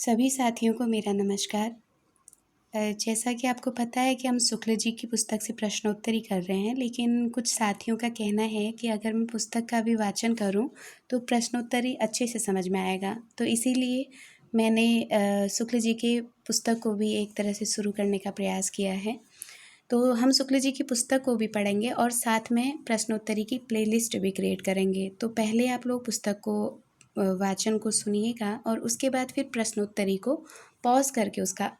सभी साथियों को मेरा नमस्कार। जैसा कि आपको पता है कि हम शुक्ल जी की पुस्तक से प्रश्नोत्तरी कर रहे हैं, लेकिन कुछ साथियों का कहना है कि अगर मैं पुस्तक का भी वाचन करूं तो प्रश्नोत्तरी अच्छे से समझ में आएगा। तो इसीलिए मैंने शुक्ल जी के पुस्तक को भी एक तरह से शुरू करने का प्रयास किया है। तो हम शुक्ल जी की पुस्तक को भी पढ़ेंगे और साथ में प्रश्नोत्तरी की प्लेलिस्ट भी क्रिएट करेंगे। तो पहले आप लोग पुस्तक को वाचन को सुनिएगा और उसके बाद फिर प्रश्नोत्तरी को पॉज करके उसका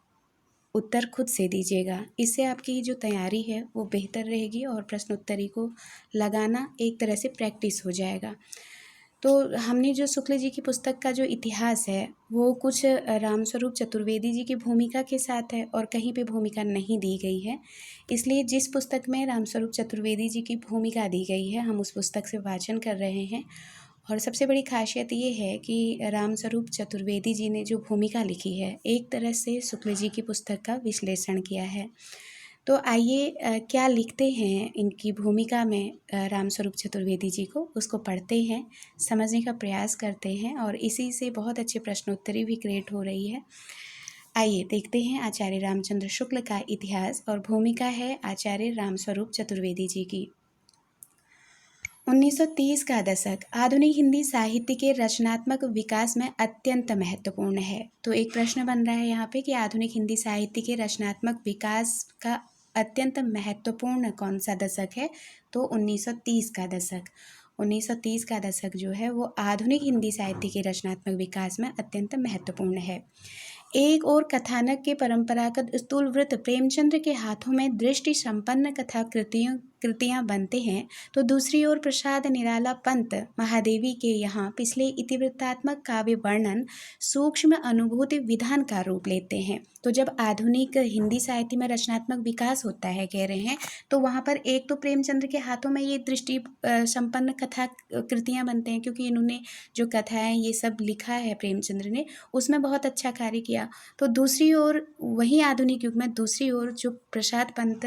उत्तर खुद से दीजिएगा। इससे आपकी जो तैयारी है वो बेहतर रहेगी और प्रश्नोत्तरी को लगाना एक तरह से प्रैक्टिस हो जाएगा। तो हमने जो शुक्ल जी की पुस्तक का जो इतिहास है वो कुछ रामस्वरूप चतुर्वेदी जी की भूमिका के साथ है और कहीं पे भूमिका नहीं दी गई है। इसलिए जिस पुस्तक में रामस्वरूप चतुर्वेदी जी की भूमिका दी गई है हम उस पुस्तक से वाचन कर रहे हैं। और सबसे बड़ी खासियत ये है कि रामस्वरूप चतुर्वेदी जी ने जो भूमिका लिखी है एक तरह से शुक्ल जी की पुस्तक का विश्लेषण किया है। तो आइए क्या लिखते हैं इनकी भूमिका में रामस्वरूप चतुर्वेदी जी को, उसको पढ़ते हैं, समझने का प्रयास करते हैं और इसी से बहुत अच्छे प्रश्नोत्तरी भी क्रिएट हो रही है। आइए देखते हैं आचार्य रामचंद्र शुक्ल का इतिहास और भूमिका है आचार्य रामस्वरूप चतुर्वेदी जी की। 1930 का दशक आधुनिक हिंदी साहित्य के रचनात्मक विकास में अत्यंत महत्वपूर्ण है। तो एक प्रश्न बन रहा है यहाँ पे कि आधुनिक हिंदी साहित्य के रचनात्मक विकास का अत्यंत महत्वपूर्ण कौन सा दशक है? तो 1930 का दशक। 1930 का दशक जो है वो आधुनिक हिंदी साहित्य के रचनात्मक विकास में अत्यंत महत्वपूर्ण है। एक और कथानक के परंपरागत स्थूल वृत्त प्रेमचंद्र के हाथों में दृष्टि संपन्न कथा कृतियाँ बनते हैं, तो दूसरी ओर प्रसाद निराला पंत महादेवी के यहाँ पिछले इतिवृत्तात्मक काव्य वर्णन सूक्ष्म अनुभूति विधान का रूप लेते हैं। तो जब आधुनिक हिंदी साहित्य में रचनात्मक विकास होता है कह रहे हैं, तो वहाँ पर एक तो प्रेमचंद्र के हाथों में ये दृष्टि संपन्न कथा कृतियाँ बनते हैं, क्योंकि इन्होंने जो कथाएँ ये सब लिखा है प्रेमचंद्र ने, उसमें बहुत अच्छा कार्य किया। तो दूसरी ओर वही आधुनिक युग में दूसरी ओर जो प्रसाद पंत,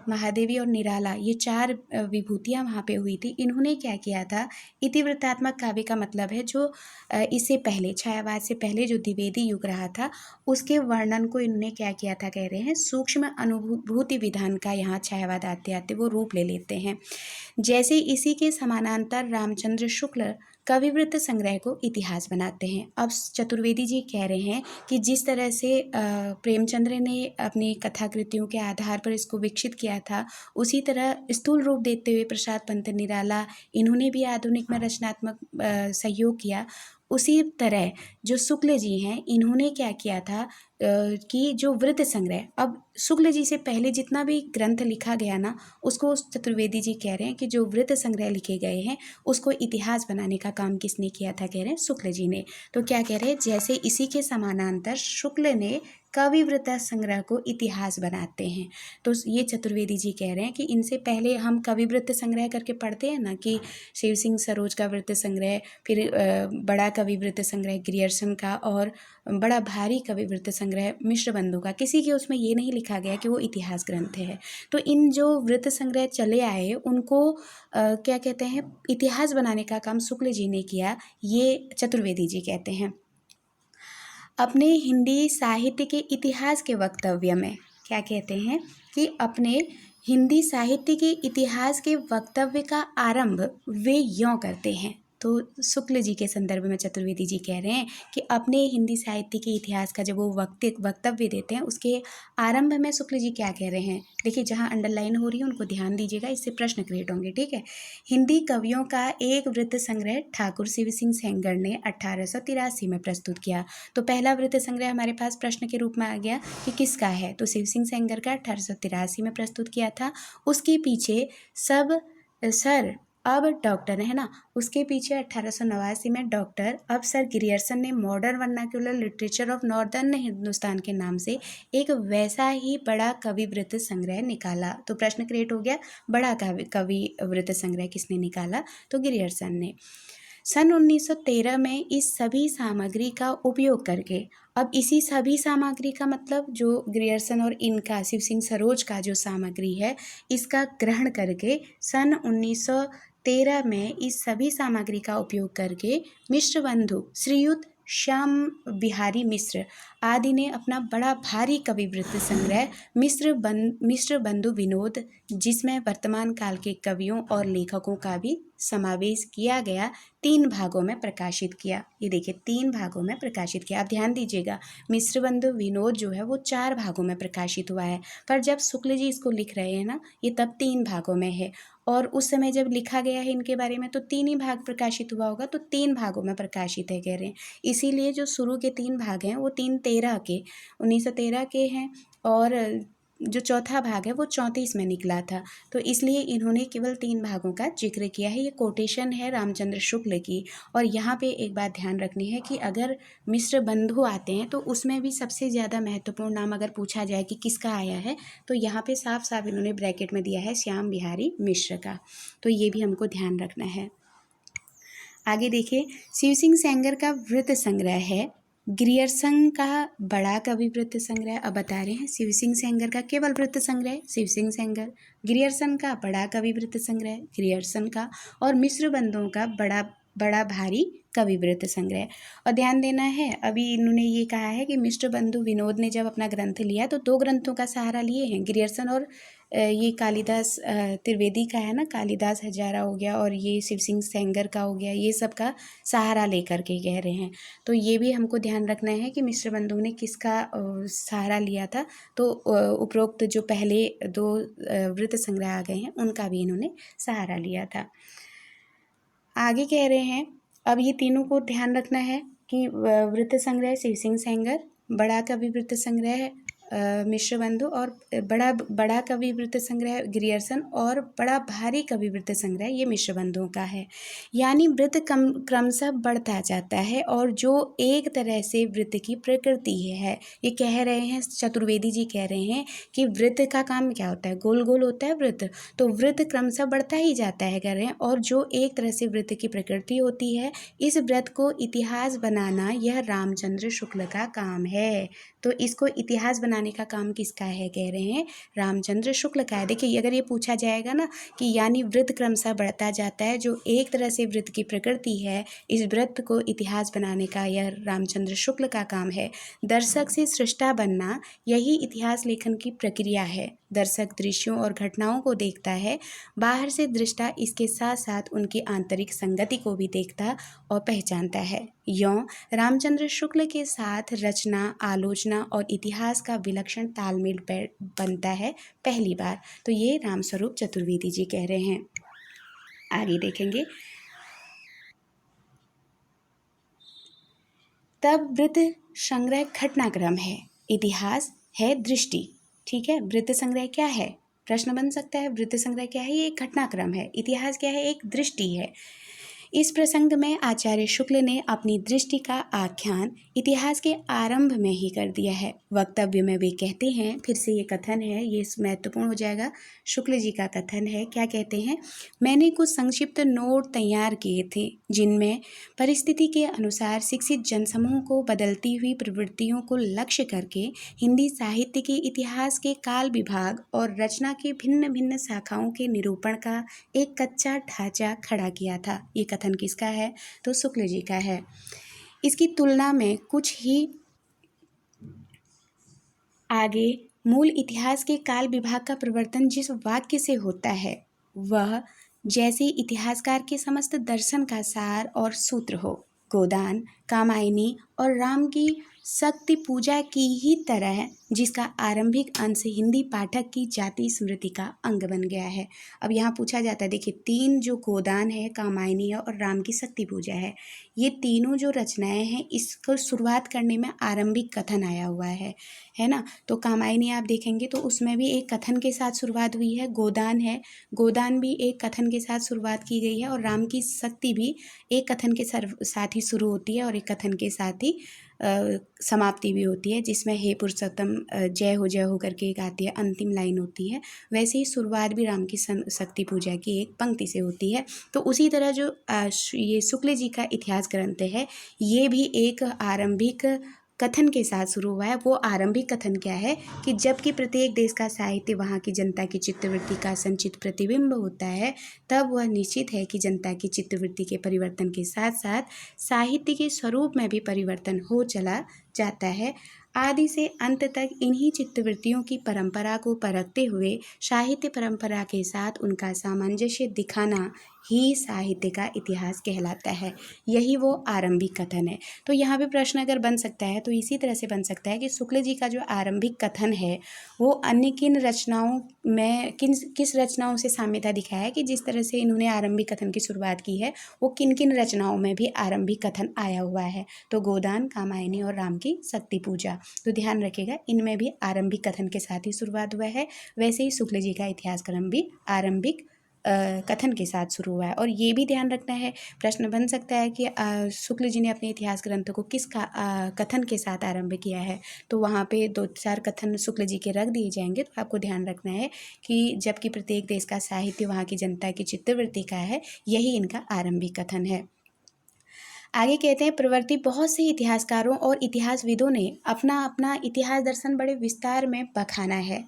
महादेवी और निराला ये चार विभूतियाँ वहाँ पे हुई थी, इन्होंने क्या किया था, इतिवृत्तात्मक काव्य का मतलब है जो इससे पहले छायावाद से पहले जो द्विवेदी युग रहा था उसके वर्णन को इन्होंने क्या किया था कह रहे हैं, सूक्ष्म अनुभूति विधान का यहाँ छायावाद आते आते वो रूप ले लेते हैं। जैसे इसी के समानांतर रामचंद्र शुक्ल कविवृत्त संग्रह को इतिहास बनाते हैं। अब चतुर्वेदी जी कह रहे हैं कि जिस तरह से प्रेमचंद्र ने अपनी कथाकृतियों के आधार पर इसको विकसित किया था, उसी तरह स्थूल रूप देते हुए प्रसाद पंत निराला इन्होंने भी आधुनिक में रचनात्मक सहयोग किया। उसी तरह जो शुक्ल जी हैं इन्होंने क्या किया था कि जो वृत्त संग्रह, अब शुक्ल जी से पहले जितना भी ग्रंथ लिखा गया ना उसको चतुर्वेदी जी कह रहे हैं कि जो वृत्त संग्रह लिखे गए हैं उसको इतिहास बनाने का काम किसने किया था, कह रहे हैं शुक्ल जी ने। तो क्या कह रहे हैं, जैसे इसी के समानांतर शुक्ल ने कविवृत्त संग्रह को इतिहास बनाते हैं। तो ये चतुर्वेदी जी कह रहे हैं कि इनसे पहले हम कविवृत्त संग्रह करके पढ़ते हैं ना कि शिव सिंह सरोज का वृत्त संग्रह, फिर बड़ा कविवृत्त संग्रह ग्रियर्सन का और बड़ा भारी कविवृत्त संग्रह मिश्र बंधु का, किसी के उसमें ये नहीं लिखा गया कि वो इतिहास ग्रंथ है। तो इन जो वृत्त संग्रह चले आए उनको क्या कहते हैं, इतिहास बनाने का काम शुक्ल जी ने किया, ये चतुर्वेदी जी कहते हैं। अपने हिंदी साहित्य के इतिहास के वक्तव्य में क्या कहते हैं कि अपने हिंदी साहित्य के इतिहास के वक्तव्य का आरंभ वे यों करते हैं। तो शुक्ल जी के संदर्भ में चतुर्वेदी जी कह रहे हैं कि अपने हिंदी साहित्य के इतिहास का जब वो वक्तव्य देते हैं उसके आरंभ में शुक्ल जी क्या कह रहे हैं, देखिए जहाँ अंडरलाइन हो रही है उनको ध्यान दीजिएगा, इससे प्रश्न क्रिएट होंगे, ठीक है। हिंदी कवियों का एक वृत्त संग्रह ठाकुर शिव सिंह सेंगर ने 1883 में प्रस्तुत किया। तो पहला वृत्त संग्रह हमारे पास प्रश्न के रूप में आ गया कि किसका है, तो शिव सिंह सेंगर का 1883 में प्रस्तुत किया था। उसके पीछे सब सर अब डॉक्टर है ना, उसके पीछे 1889 में डॉक्टर अब सर ग्रियर्सन ने modern vernacular literature of northern Hindustan के नाम से एक वैसा ही बड़ा कविवृत्त संग्रह निकाला। तो प्रश्न क्रिएट हो गया, बड़ा कविवृत्त संग्रह किसने निकाला, तो ग्रियर्सन ने। सन 1913 में इस सभी सामग्री का उपयोग करके, अब इसी सभी सामग्री का मतलब जो ग्रियर्सन और इनका शिव सिंह सरोज का जो सामग्री है इसका ग्रहण करके सन 1913 में इस सभी सामग्री का उपयोग करके मिश्र बंधु श्रीयुत श्याम बिहारी मिश्र आदि ने अपना बड़ा भारी कवि वृत्त संग्रह मिश्र बंधु विनोद, जिसमें वर्तमान काल के कवियों और लेखकों का भी समावेश किया गया, 3 भागों में प्रकाशित किया। ये देखिए 3 भागों में प्रकाशित किया। आप ध्यान दीजिएगा, मिश्र बंधु विनोद जो है वो 4 भागों में प्रकाशित हुआ है, पर जब शुक्ल जी इसको लिख रहे हैं ना, ये तब 3 भागों में है। और उस समय जब लिखा गया है इनके बारे में तो 3 ही भाग प्रकाशित हुआ होगा, तो 3 भागों में प्रकाशित है कह रहे हैं। इसीलिए जो शुरू के 3 भाग हैं वो 13 के 1913 के हैं, और जो चौथा भाग है वो 34 में निकला था। तो इसलिए इन्होंने केवल 3 भागों का जिक्र किया है। ये कोटेशन है रामचंद्र शुक्ल की। और यहाँ पे एक बात ध्यान रखनी है कि अगर मिश्र बंधु आते हैं तो उसमें भी सबसे ज़्यादा महत्वपूर्ण नाम अगर पूछा जाए कि किसका आया है, तो यहाँ पे साफ साफ इन्होंने ब्रैकेट में दिया है श्याम बिहारी मिश्र का। तो ये भी हमको ध्यान रखना है। आगे देखिए, शिव सिंह सेंगर का वृत्त संग्रह है ग्रियर्सन का बड़ा कवि वृत्त संग्रह। अब बता रहे हैं शिव सिंह सेंगर का केवल वृत्त संग्रह शिव सिंह सेंगर, ग्रियर्सन का बड़ा कवि वृत्त संग्रह ग्रियर्सन का, और मिश्र बंधुओं का बड़ा भारी कवि वृत्त संग्रह। और ध्यान देना है, अभी इन्होंने ये कहा है कि मिश्र बंधु विनोद ने जब अपना ग्रंथ लिया तो 2 ग्रंथों का सहारा लिए हैं, ग्रियर्सन और ये कालिदास त्रिवेदी का है ना, कालिदास हजारा हो गया, और ये शिव सिंह सेंगर का हो गया, ये सब का सहारा लेकर के कह रहे हैं। तो ये भी हमको ध्यान रखना है कि मिश्र बंधु ने किसका सहारा लिया था। तो उपरोक्त जो पहले 2 वृत्त संग्रह आ गए हैं उनका भी इन्होंने सहारा लिया था। आगे कह रहे हैं, अब ये तीनों को ध्यान रखना है कि वृत्त संग्रह शिव सिंह सेंगर, बड़ा कवि वृत्त संग्रह मिश्र बंधु, और बड़ा कवि वृत्त संग्रह ग्रियर्सन, और बड़ा भारी कवि वृत्त संग्रह ये मिश्र बंधुओं का है। यानी वृत्त क्रमशः बढ़ता जाता है, और जो एक तरह से वृत्त की प्रकृति है, ये कह रहे हैं चतुर्वेदी जी कह रहे हैं कि वृत्त का काम क्या होता है, गोल गोल होता है वृत्त, तो वृत्त क्रमशः बढ़ता ही जाता है कह रहे हैं। और जो एक तरह से वृत्त की प्रकृति होती है, इस वृत्त को इतिहास बनाना यह रामचंद्र शुक्ल का काम है। तो इसको इतिहास बनाने का काम किसका है कह रहे हैं, रामचंद्र शुक्ल का है। देखिए अगर ये पूछा जाएगा ना कि यानी वृत्त क्रमशः बढ़ता जाता है, जो एक तरह से वृत्त की प्रकृति है, इस वृत्त को इतिहास बनाने का यह रामचंद्र शुक्ल का काम है। दर्शक से सृष्टा बनना यही इतिहास लेखन की प्रक्रिया है। दर्शक दृश्यों और घटनाओं को देखता है, बाहर से दृष्टा इसके साथ साथ उनकी आंतरिक संगति को भी देखता और पहचानता है। यों रामचंद्र शुक्ल के साथ रचना, आलोचना और इतिहास का विलक्षण तालमेल बनता है पहली बार। तो ये रामस्वरूप चतुर्वेदी जी कह रहे हैं। आगे देखेंगे, तब वृत्त संग्रह घटनाक्रम है, इतिहास है दृष्टि। ठीक है, वृत्त संग्रह क्या है, प्रश्न बन सकता है, वृत्त संग्रह क्या है, ये एक घटनाक्रम है, इतिहास क्या है, एक दृष्टि है। इस प्रसंग में आचार्य शुक्ल ने अपनी दृष्टि का आख्यान इतिहास के आरंभ में ही कर दिया है। वक्तव्य में वे कहते हैं, फिर से ये कथन है, ये महत्वपूर्ण हो जाएगा, शुक्ल जी का कथन है, क्या कहते हैं, मैंने कुछ संक्षिप्त नोट तैयार किए थे जिनमें परिस्थिति के अनुसार शिक्षित जनसमूह को बदलती हुई प्रवृत्तियों को लक्ष्य करके हिंदी साहित्य के इतिहास के काल विभाग और रचना के भिन्न भिन्न शाखाओं के निरूपण का एक कच्चा ढांचा खड़ा किया था। ये कथन किसका है, तो शुक्ल जी का है। इसकी तुलना में कुछ ही आगे मूल इतिहास के काल विभाग का प्रवर्तन जिस वाक्य से होता है, वह जैसे इतिहासकार के समस्त दर्शन का सार और सूत्र हो। गोदान, कामायनी और राम की शक्ति पूजा की ही तरह जिसका आरंभिक अंश हिंदी पाठक की जाति स्मृति का अंग बन गया है। अब यहाँ पूछा जाता है, देखिए 3 जो गोदान है, कामायनी है और राम की शक्ति पूजा है, ये तीनों जो रचनाएं हैं, इसको शुरुआत करने में आरंभिक कथन आया हुआ है ना। तो कामायनी आप देखेंगे तो उसमें भी एक कथन के साथ शुरुआत हुई है, गोदान है, गोदान भी एक कथन के साथ शुरुआत की गई है, और राम की शक्ति भी एक कथन के साथ ही शुरू होती है और एक कथन के साथ ही समाप्ति भी होती है, जिसमें हे पुरुषोत्तम जय हो करके एक आती है, अंतिम लाइन होती है। वैसे ही शुरुआत भी राम की शक्ति पूजा की एक पंक्ति से होती है। तो उसी तरह जो ये शुक्ल जी का इतिहास ग्रंथ है, ये भी एक आरंभिक कथन के साथ शुरू हुआ है। वो आरंभिक कथन क्या है कि जबकि प्रत्येक देश का साहित्य वहाँ की जनता की चित्तवृत्ति का संचित प्रतिबिंब होता है, तब वह निश्चित है कि जनता की चित्तवृत्ति के परिवर्तन के साथ साथ साहित्य के स्वरूप में भी परिवर्तन हो चला जाता है। आदि से अंत तक इन्हीं चित्तवृत्तियों की परंपरा को परखते हुए साहित्य परंपरा के साथ उनका सामंजस्य दिखाना ही साहित्य का इतिहास कहलाता है। यही वो आरंभिक कथन है। तो यहाँ पे प्रश्न अगर बन सकता है तो इसी तरह से बन सकता है कि शुक्ल जी का जो आरंभिक कथन है वो अन्य किन रचनाओं में किस रचनाओं से साम्यता दिखाया है, कि जिस तरह से इन्होंने आरंभिक कथन की शुरुआत की है वो किन किन रचनाओं में भी आरंभिक कथन आया हुआ है। तो गोदान, कामायनी और राम की शक्ति पूजा। तो ध्यान रखिएगा, इनमें भी आरंभिक कथन के साथ ही शुरुआत हुआ है। वैसे ही शुक्ल जी का इतिहास क्रम भी आरंभिक कथन के साथ शुरू हुआ है। और ये भी ध्यान रखना है, प्रश्न बन सकता है कि शुक्ल जी ने अपने इतिहास ग्रंथ को किस कथन के साथ आरंभ किया है। तो वहाँ पे 2-4 कथन शुक्ल जी के रख दिए जाएंगे। तो आपको ध्यान रखना है कि जबकि प्रत्येक देश का साहित्य वहाँ की जनता की चित्तवृत्ति का है, यही इनका आरंभिक कथन है। आगे कहते हैं, प्रवृत्ति बहुत से इतिहासकारों और इतिहासविदों ने अपना अपना इतिहास दर्शन बड़े विस्तार में बखाना है,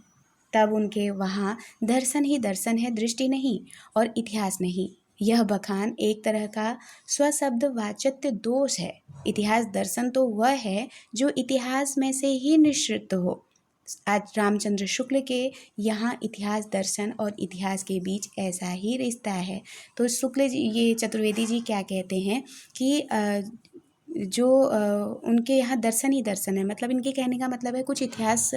तब उनके वहाँ दर्शन ही दर्शन है, दृष्टि नहीं और इतिहास नहीं। यह बखान एक तरह का स्वशब्द वाचत्य दोष है। इतिहास दर्शन तो वह है जो इतिहास में से ही निश्चित हो। आज रामचंद्र शुक्ल के यहाँ इतिहास दर्शन और इतिहास के बीच ऐसा ही रिश्ता है। तो शुक्ल जी, ये चतुर्वेदी जी क्या कहते हैं कि जो उनके यहाँ दर्शन ही दर्शन है, मतलब इनके कहने का मतलब है कुछ इतिहास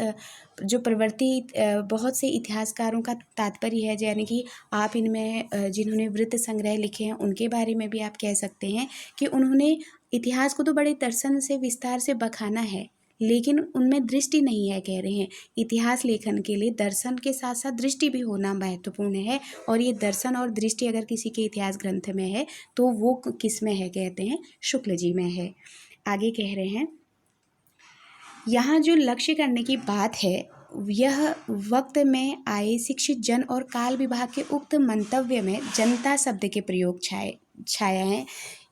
जो प्रवृत्ति बहुत से इतिहासकारों का तात्पर्य है, यानी कि आप इनमें जिन्होंने वृत्त संग्रह लिखे हैं उनके बारे में भी आप कह सकते हैं कि उन्होंने इतिहास को तो बड़े दर्शन से विस्तार से बखाना है, लेकिन उनमें दृष्टि नहीं है, कह रहे हैं। इतिहास लेखन के लिए दर्शन के साथ साथ दृष्टि भी होना महत्वपूर्ण है। और ये दर्शन और दृष्टि अगर किसी के इतिहास ग्रंथ में है तो वो किस में है, कहते हैं शुक्ल जी में है। आगे कह रहे हैं, यहाँ जो लक्ष्य करने की बात है यह वक्त में आए शिक्षित जन और काल विभाग के उक्त मंतव्य में जनता शब्द के प्रयोग छाया है।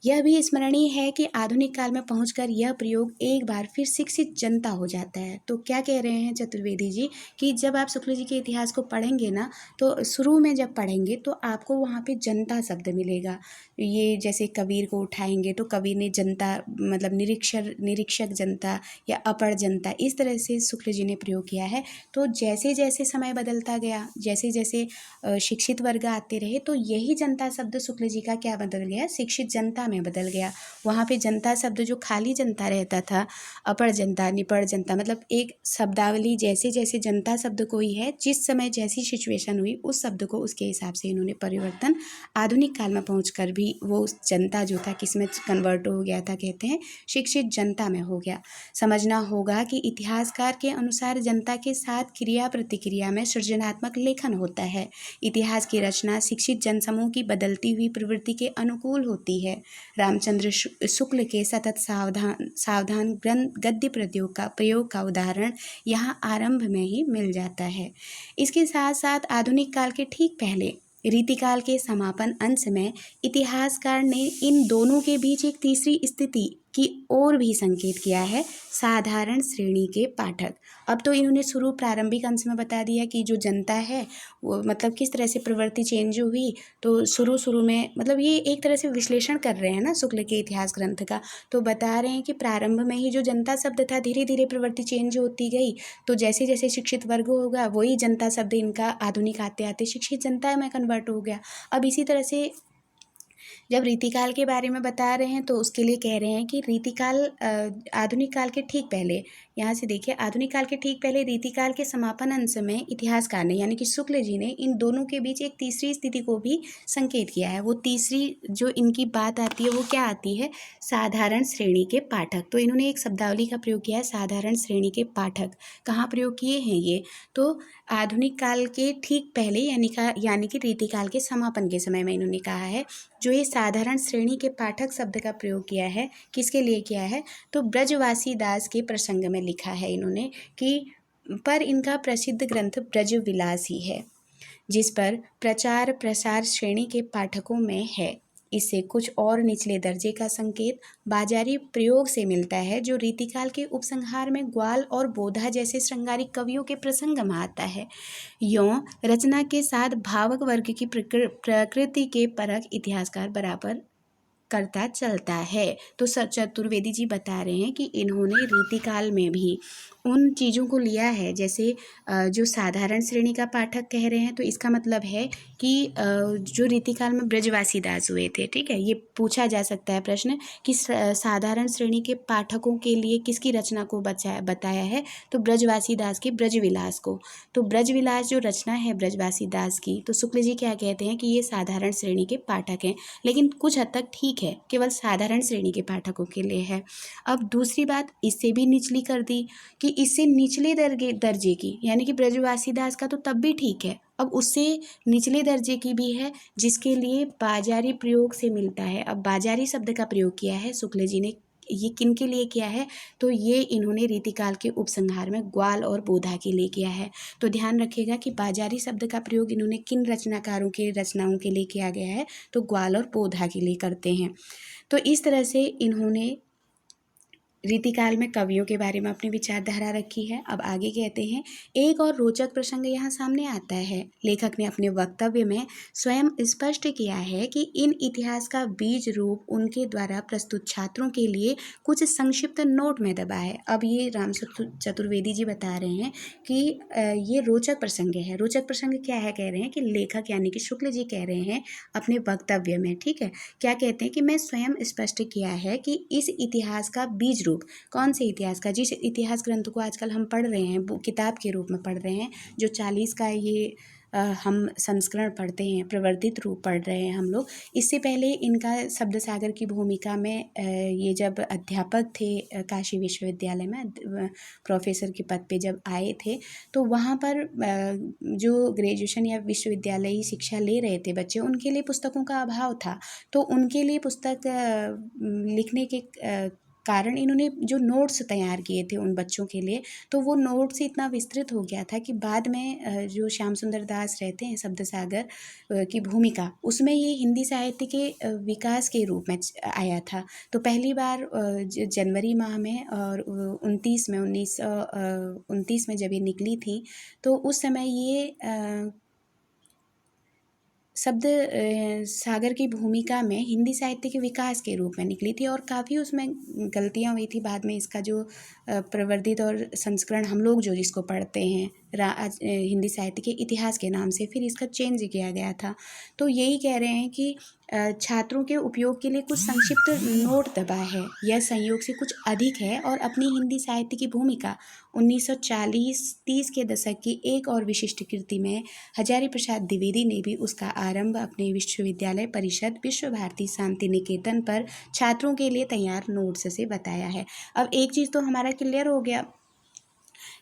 यह भी स्मरणीय है कि आधुनिक काल में पहुंचकर यह प्रयोग एक बार फिर शिक्षित जनता हो जाता है। तो क्या कह रहे हैं चतुर्वेदी जी कि जब आप शुक्ल जी के इतिहास को पढ़ेंगे ना, तो शुरू में जब पढ़ेंगे तो आपको वहाँ पे जनता शब्द मिलेगा। ये जैसे कबीर को उठाएंगे तो कबीर ने जनता मतलब निरीक्षक जनता या अपर जनता, इस तरह से शुक्ल जी ने प्रयोग किया है। तो जैसे जैसे समय बदलता गया, जैसे जैसे शिक्षित वर्ग आते रहे, तो यही जनता शब्द शुक्ल जी का क्या बदल गया, शिक्षित जनता में बदल गया। वहाँ पे जनता शब्द जो खाली जनता रहता था, अपर जनता, निपड़ जनता, मतलब एक शब्दावली जैसे जैसे जनता शब्द को ही है, जिस समय जैसी सिचुएशन हुई उस शब्द को उसके हिसाब से इन्होंने परिवर्तन आधुनिक काल में पहुंचकर भी वो जनता जो था किस में कन्वर्ट हो गया था, कहते हैं शिक्षित जनता में हो गया। समझना होगा कि इतिहासकार के अनुसार जनता के साथ क्रिया प्रतिक्रिया में सृजनात्मक लेखन होता है। इतिहास की रचना शिक्षित जनसमूह की बदलती हुई प्रवृत्ति के अनुकूल होती है। रामचंद्र शुक्ल के सतत सावधान गद्य प्रयोग का उदाहरण यहाँ आरंभ में ही मिल जाता है। इसके साथ साथ आधुनिक काल के ठीक पहले रीतिकाल के समापन अंश में इतिहासकार ने इन दोनों के बीच एक तीसरी स्थिति की ओर भी संकेत किया है, साधारण श्रेणी के पाठक। अब तो इन्होंने शुरू प्रारंभिक अंश में बता दिया कि जो जनता है वो मतलब किस तरह से प्रवृत्ति चेंज हुई। तो शुरू में मतलब ये एक तरह से विश्लेषण कर रहे हैं ना शुक्ल के इतिहास ग्रंथ का, तो बता रहे हैं कि प्रारंभ में ही जो जनता शब्द था धीरे धीरे प्रवृत्ति चेंज होती गई। तो जैसे जैसे शिक्षित वर्ग होगा वही जनता शब्द इनका आधुनिक आते आते शिक्षित जनता में कन्वर्ट हो गया। अब इसी तरह से जब रीतिकाल के बारे में बता रहे हैं तो उसके लिए कह रहे हैं कि रीतिकाल आधुनिक काल के ठीक पहले, यहाँ से देखिए, आधुनिक काल के ठीक पहले रीतिकाल के समापन अंश में इतिहासकार ने यानी कि शुक्ल जी ने इन दोनों के बीच एक तीसरी स्थिति को भी संकेत किया है। वो तीसरी जो इनकी बात आती है वो क्या आती है, साधारण श्रेणी के पाठक। तो इन्होंने एक शब्दावली का प्रयोग किया है, साधारण श्रेणी के पाठक। कहाँ प्रयोग किए हैं ये, तो आधुनिक काल के ठीक पहले यानी कि रीतिकाल के समापन के समय में इन्होंने कहा है। जो ये साधारण श्रेणी के पाठक शब्द का प्रयोग किया है, किसके लिए किया है, तो ब्रजवासी दास के प्रसंग में लिखा है इन्होंने कि पर इनका प्रसिद्ध ग्रंथ ब्रज विलास ही है, जिस पर प्रचार प्रसार श्रेणी के पाठकों में है। इससे कुछ और निचले दर्जे का संकेत बाजारी प्रयोग से मिलता है, जो रीतिकाल के उपसंहार में ग्वाल और बोधा जैसे श्रृंगारिक कवियों के प्रसंग में आता है। यों रचना के साथ भावक वर्ग की प्रकृति के परख इतिहासकार बराबर करता चलता है। तो सर चतुर्वेदी जी बता रहे हैं कि इन्होंने रीतिकाल में भी उन चीज़ों को लिया है, जैसे जो साधारण श्रेणी का पाठक कह रहे हैं, तो इसका मतलब है कि जो रीतिकाल में ब्रजवासी दास हुए थे, ठीक है, ये पूछा जा सकता है प्रश्न कि साधारण श्रेणी के पाठकों के लिए किसकी रचना को बताया है, तो ब्रजवासी दास के ब्रजविलास को। तो ब्रजविलास जो रचना है ब्रजवासी दास की, तो शुक्ल जी क्या कहते हैं कि ये साधारण श्रेणी के पाठक हैं, लेकिन कुछ हद तक ठीक है, केवल साधारण श्रेणी के पाठकों के लिए है। अब दूसरी बात इससे भी निचली कर दी कि इससे निचले दर्जे की, यानी कि ब्रजवासी दास का तो तब भी ठीक है, अब उससे निचले दर्जे की भी है जिसके लिए बाजारी प्रयोग से मिलता है। अब बाजारी शब्द का प्रयोग किया है शुक्ल जी ने, ये किन के लिए किया है, तो ये इन्होंने रीतिकाल के उपसंहार में ग्वाल और बोधा के लिए किया है। तो ध्यान रखिएगा कि बाजारी शब्द का प्रयोग इन्होंने किन रचनाकारों के रचनाओं के लिए किया गया है, तो ग्वाल और बोधा के लिए करते हैं। तो इस तरह से इन्होंने रीतिकाल में कवियों के बारे में अपनी विचारधारा रखी है। अब आगे कहते हैं, एक और रोचक प्रसंग यहाँ सामने आता है। लेखक ने अपने वक्तव्य में स्वयं स्पष्ट किया है कि इन इतिहास का बीज रूप उनके द्वारा प्रस्तुत छात्रों के लिए कुछ संक्षिप्त नोट में दबा है। अब ये राम चतुर्वेदी जी बता रहे हैं कि ये रोचक प्रसंग है। रोचक प्रसंग क्या है, कह रहे हैं कि लेखक यानी कि शुक्ल जी कह रहे हैं अपने वक्तव्य में, ठीक है, क्या कहते हैं कि मैं स्वयं स्पष्ट किया है कि इस इतिहास का बीज, कौन से इतिहास का, जिस इतिहास ग्रंथ को आजकल हम पढ़ रहे हैं, किताब के रूप में पढ़ रहे हैं, जो 40 का ये हम संस्करण पढ़ते हैं, प्रवर्धित रूप पढ़ रहे हैं हम लोग। इससे पहले इनका शब्द सागर की भूमिका में ये जब अध्यापक थे काशी विश्वविद्यालय में, प्रोफेसर के पद पे जब आए थे, तो वहाँ पर जो ग्रेजुएशन या विश्वविद्यालयी शिक्षा ले रहे थे बच्चे, उनके लिए पुस्तकों का अभाव था। तो उनके लिए पुस्तक लिखने के कारण इन्होंने जो नोट्स तैयार किए थे उन बच्चों के लिए, तो वो नोट्स इतना विस्तृत हो गया था कि बाद में जो श्याम सुंदर दास रहते हैं शब्द सागर की भूमिका, उसमें ये हिंदी साहित्य के विकास के रूप में आया था। तो पहली बार जनवरी माह में और 1929 में जब ये निकली थी, तो उस समय ये शब्द सागर की भूमिका में हिंदी साहित्य के विकास के रूप में निकली थी, और काफ़ी उसमें गलतियां हुई थी। बाद में इसका जो प्रवर्धित और संस्करण हम लोग जो जिसको पढ़ते हैं हिंदी साहित्य के इतिहास के नाम से, फिर इसका चेंज किया गया था। तो यही कह रहे हैं कि छात्रों के उपयोग के लिए कुछ संक्षिप्त नोट दबा है, यह संयोग से कुछ अधिक है, और अपनी हिंदी साहित्य की भूमिका 1940-30 के दशक की एक और विशिष्ट कृति में हजारी प्रसाद द्विवेदी ने भी उसका आरंभ अपने विश्वविद्यालय परिषद विश्व भारती शांति निकेतन पर छात्रों के लिए तैयार नोट्स से बताया है। अब एक चीज़ तो हमारा क्लियर हो गया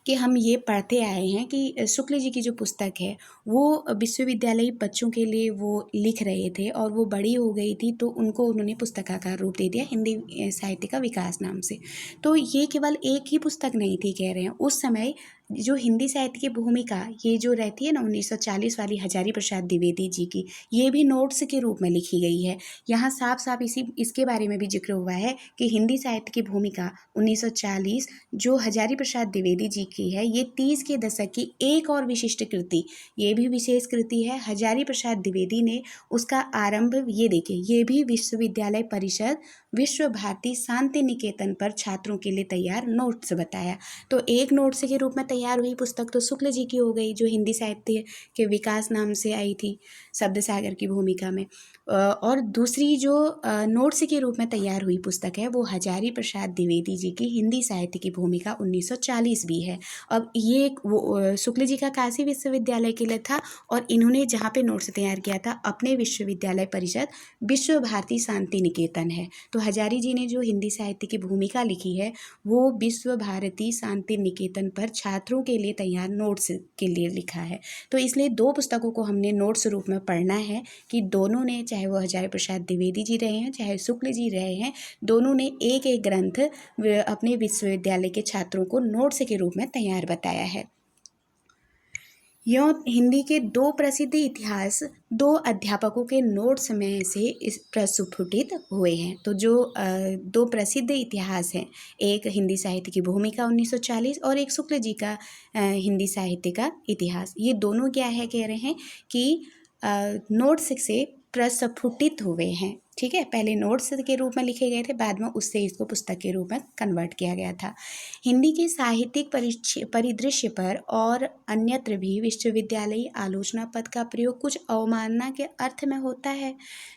कि हम ये पढ़ते आए हैं कि शुक्ल जी की जो पुस्तक है वो विश्वविद्यालयी बच्चों के लिए वो लिख रहे थे, और वो बड़ी हो गई थी, तो उनको उन्होंने पुस्तकाकार रूप दे दिया हिंदी साहित्य का विकास नाम से। तो ये केवल एक ही पुस्तक नहीं थी, कह रहे हैं उस समय जो हिंदी साहित्य की भूमिका ये जो रहती है ना 1940 वाली हजारी प्रसाद द्विवेदी जी की, ये भी नोट्स के रूप में लिखी गई है। यहाँ साफ साफ इसके बारे में भी जिक्र हुआ है कि हिंदी साहित्य की भूमिका 1940 जो हजारी प्रसाद द्विवेदी जी की है, ये 30 के दशक की एक और विशिष्ट कृति, ये भी विशेष कृति है हजारी प्रसाद द्विवेदी ने उसका आरंभ, ये देखिए, ये भी विश्वविद्यालय परिषद विश्व भारती शांति निकेतन पर छात्रों के लिए तैयार नोट्स बताया। तो एक नोट्स के रूप में तैयार हुई पुस्तक तो शुक्ल जी की हो गई, जो हिंदी साहित्य के विकास नाम से आई थी शब्द सागर की भूमिका में, और दूसरी जो नोट्स के रूप में तैयार हुई पुस्तक है वो हजारी प्रसाद द्विवेदी जी की हिंदी साहित्य की भूमिका 1940 भी है। अब ये वो शुक्ल जी का काशी विश्वविद्यालय के लिए था, और इन्होंने जहाँ पे नोट्स तैयार किया था अपने विश्वविद्यालय परिषद विश्व भारती शांति निकेतन है। तो हजारी जी ने जो हिंदी साहित्य की भूमिका लिखी है वो विश्व भारती शांति निकेतन पर छात्रों के लिए तैयार नोट्स के लिए लिखा है। तो इसलिए दो पुस्तकों को हमने नोट्स रूप में पढ़ना है कि दोनों ने, चाहे वो हजारी प्रसाद द्विवेदी जी रहे हैं चाहे शुक्ल जी रहे हैं, दोनों ने एक एक ग्रंथ अपने विश्वविद्यालय के छात्रों को नोट्स के रूप में तैयार बताया है। यों हिंदी के दो प्रसिद्ध इतिहास दो अध्यापकों के नोट्स में से इस प्रस्फुटित हुए हैं। तो जो दो प्रसिद्ध इतिहास हैं, एक हिंदी साहित्य की भूमिका 1940 और एक शुक्ल जी का हिंदी साहित्य का इतिहास, ये दोनों क्या है कह रहे हैं कि नोट्स से प्रस्फुटित हुए हैं। ठीक है, पहले नोट्स के रूप में लिखे गए थे, बाद में उससे इसको पुस्तक के रूप में कन्वर्ट किया गया था। हिंदी के साहित्यिक परिदृश्य पर और अन्यत्र भी विश्वविद्यालयी आलोचना पद का प्रयोग कुछ अवमानना के अर्थ में होता है,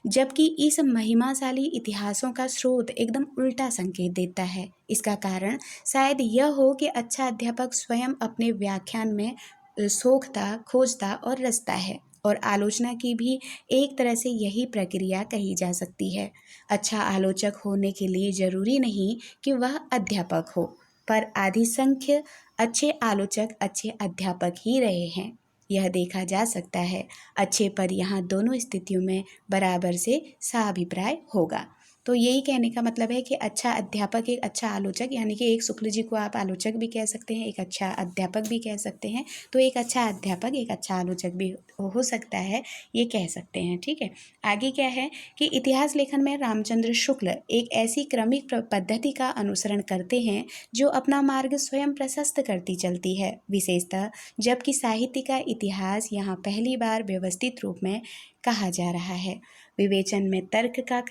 जबकि इस महिमाशाली इतिहासों का स्रोत एकदम उल्टा संकेत देता है। इसका कारण शायद यह हो कि अच्छा अध्यापक स्वयं अपने व्याख्यान में सोखता, खोजता और रचता है, और आलोचना की भी एक तरह से यही प्रक्रिया कही जा सकती है। अच्छा आलोचक होने के लिए जरूरी नहीं कि वह अध्यापक हो, पर आधिसंख्य अच्छे आलोचक अच्छे अध्यापक ही रहे हैं, यह देखा जा सकता है। अच्छे पर यहाँ दोनों स्थितियों में बराबर से साभिप्राय होगा। तो यही कहने का मतलब है कि अच्छा अध्यापक एक अच्छा आलोचक, यानी कि एक शुक्ल जी को आप आलोचक भी कह सकते हैं, एक अच्छा अध्यापक भी कह सकते हैं। तो एक अच्छा अध्यापक एक अच्छा आलोचक भी हो सकता है, ये कह सकते हैं। ठीक है, आगे क्या है कि इतिहास लेखन में रामचंद्र शुक्ल एक ऐसी क्रमिक पद्धति का अनुसरण करते हैं जो अपना मार्ग स्वयं प्रशस्त करती चलती है, विशेषतः जबकि साहित्य का इतिहास यहाँ पहली बार व्यवस्थित रूप में कहा जा रहा है। विवेचन में तर्क का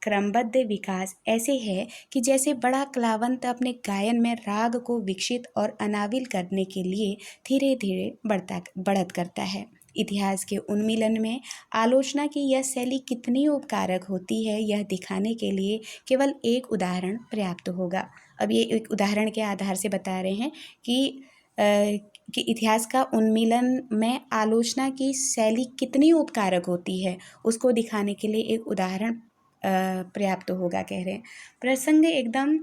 क्रमबद्ध विकास ऐसे है कि जैसे बड़ा कलावंत अपने गायन में राग को विकसित और अनाविल करने के लिए धीरे धीरे बढ़त करता है। इतिहास के उन्मीलन में आलोचना की यह शैली कितनी उपकारक होती है, यह दिखाने के लिए केवल एक उदाहरण पर्याप्त होगा। अब ये एक उदाहरण के आधार से बता रहे हैं कि इतिहास का उन्मीलन में आलोचना की शैली कितनी उपकारक होती है, उसको दिखाने के लिए एक उदाहरण पर्याप्त होगा कह रहे हैं। प्रसंग एकदम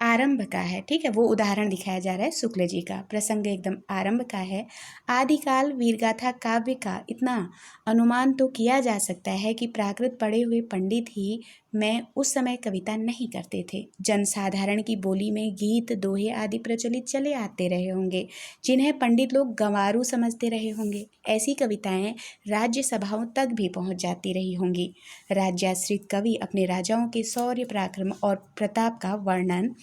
आरंभ का है। ठीक है, वो उदाहरण दिखाया जा रहा है शुक्ल जी का। प्रसंग एकदम आरंभ का है। आदिकाल वीरगाथा काव्य का इतना अनुमान तो किया जा सकता है कि प्राकृत पढ़े हुए पंडित ही में उस समय कविता नहीं करते थे। जनसाधारण की बोली में गीत दोहे आदि प्रचलित चले आते रहे होंगे, जिन्हें पंडित लोग गंवारू समझते रहे होंगे। ऐसी कविताएं राज्य सभाओं तक भी पहुंच जाती रही होंगी। राज्याश्रित कवि अपने राजाओं के शौर्य पराक्रम और प्रताप का वर्णन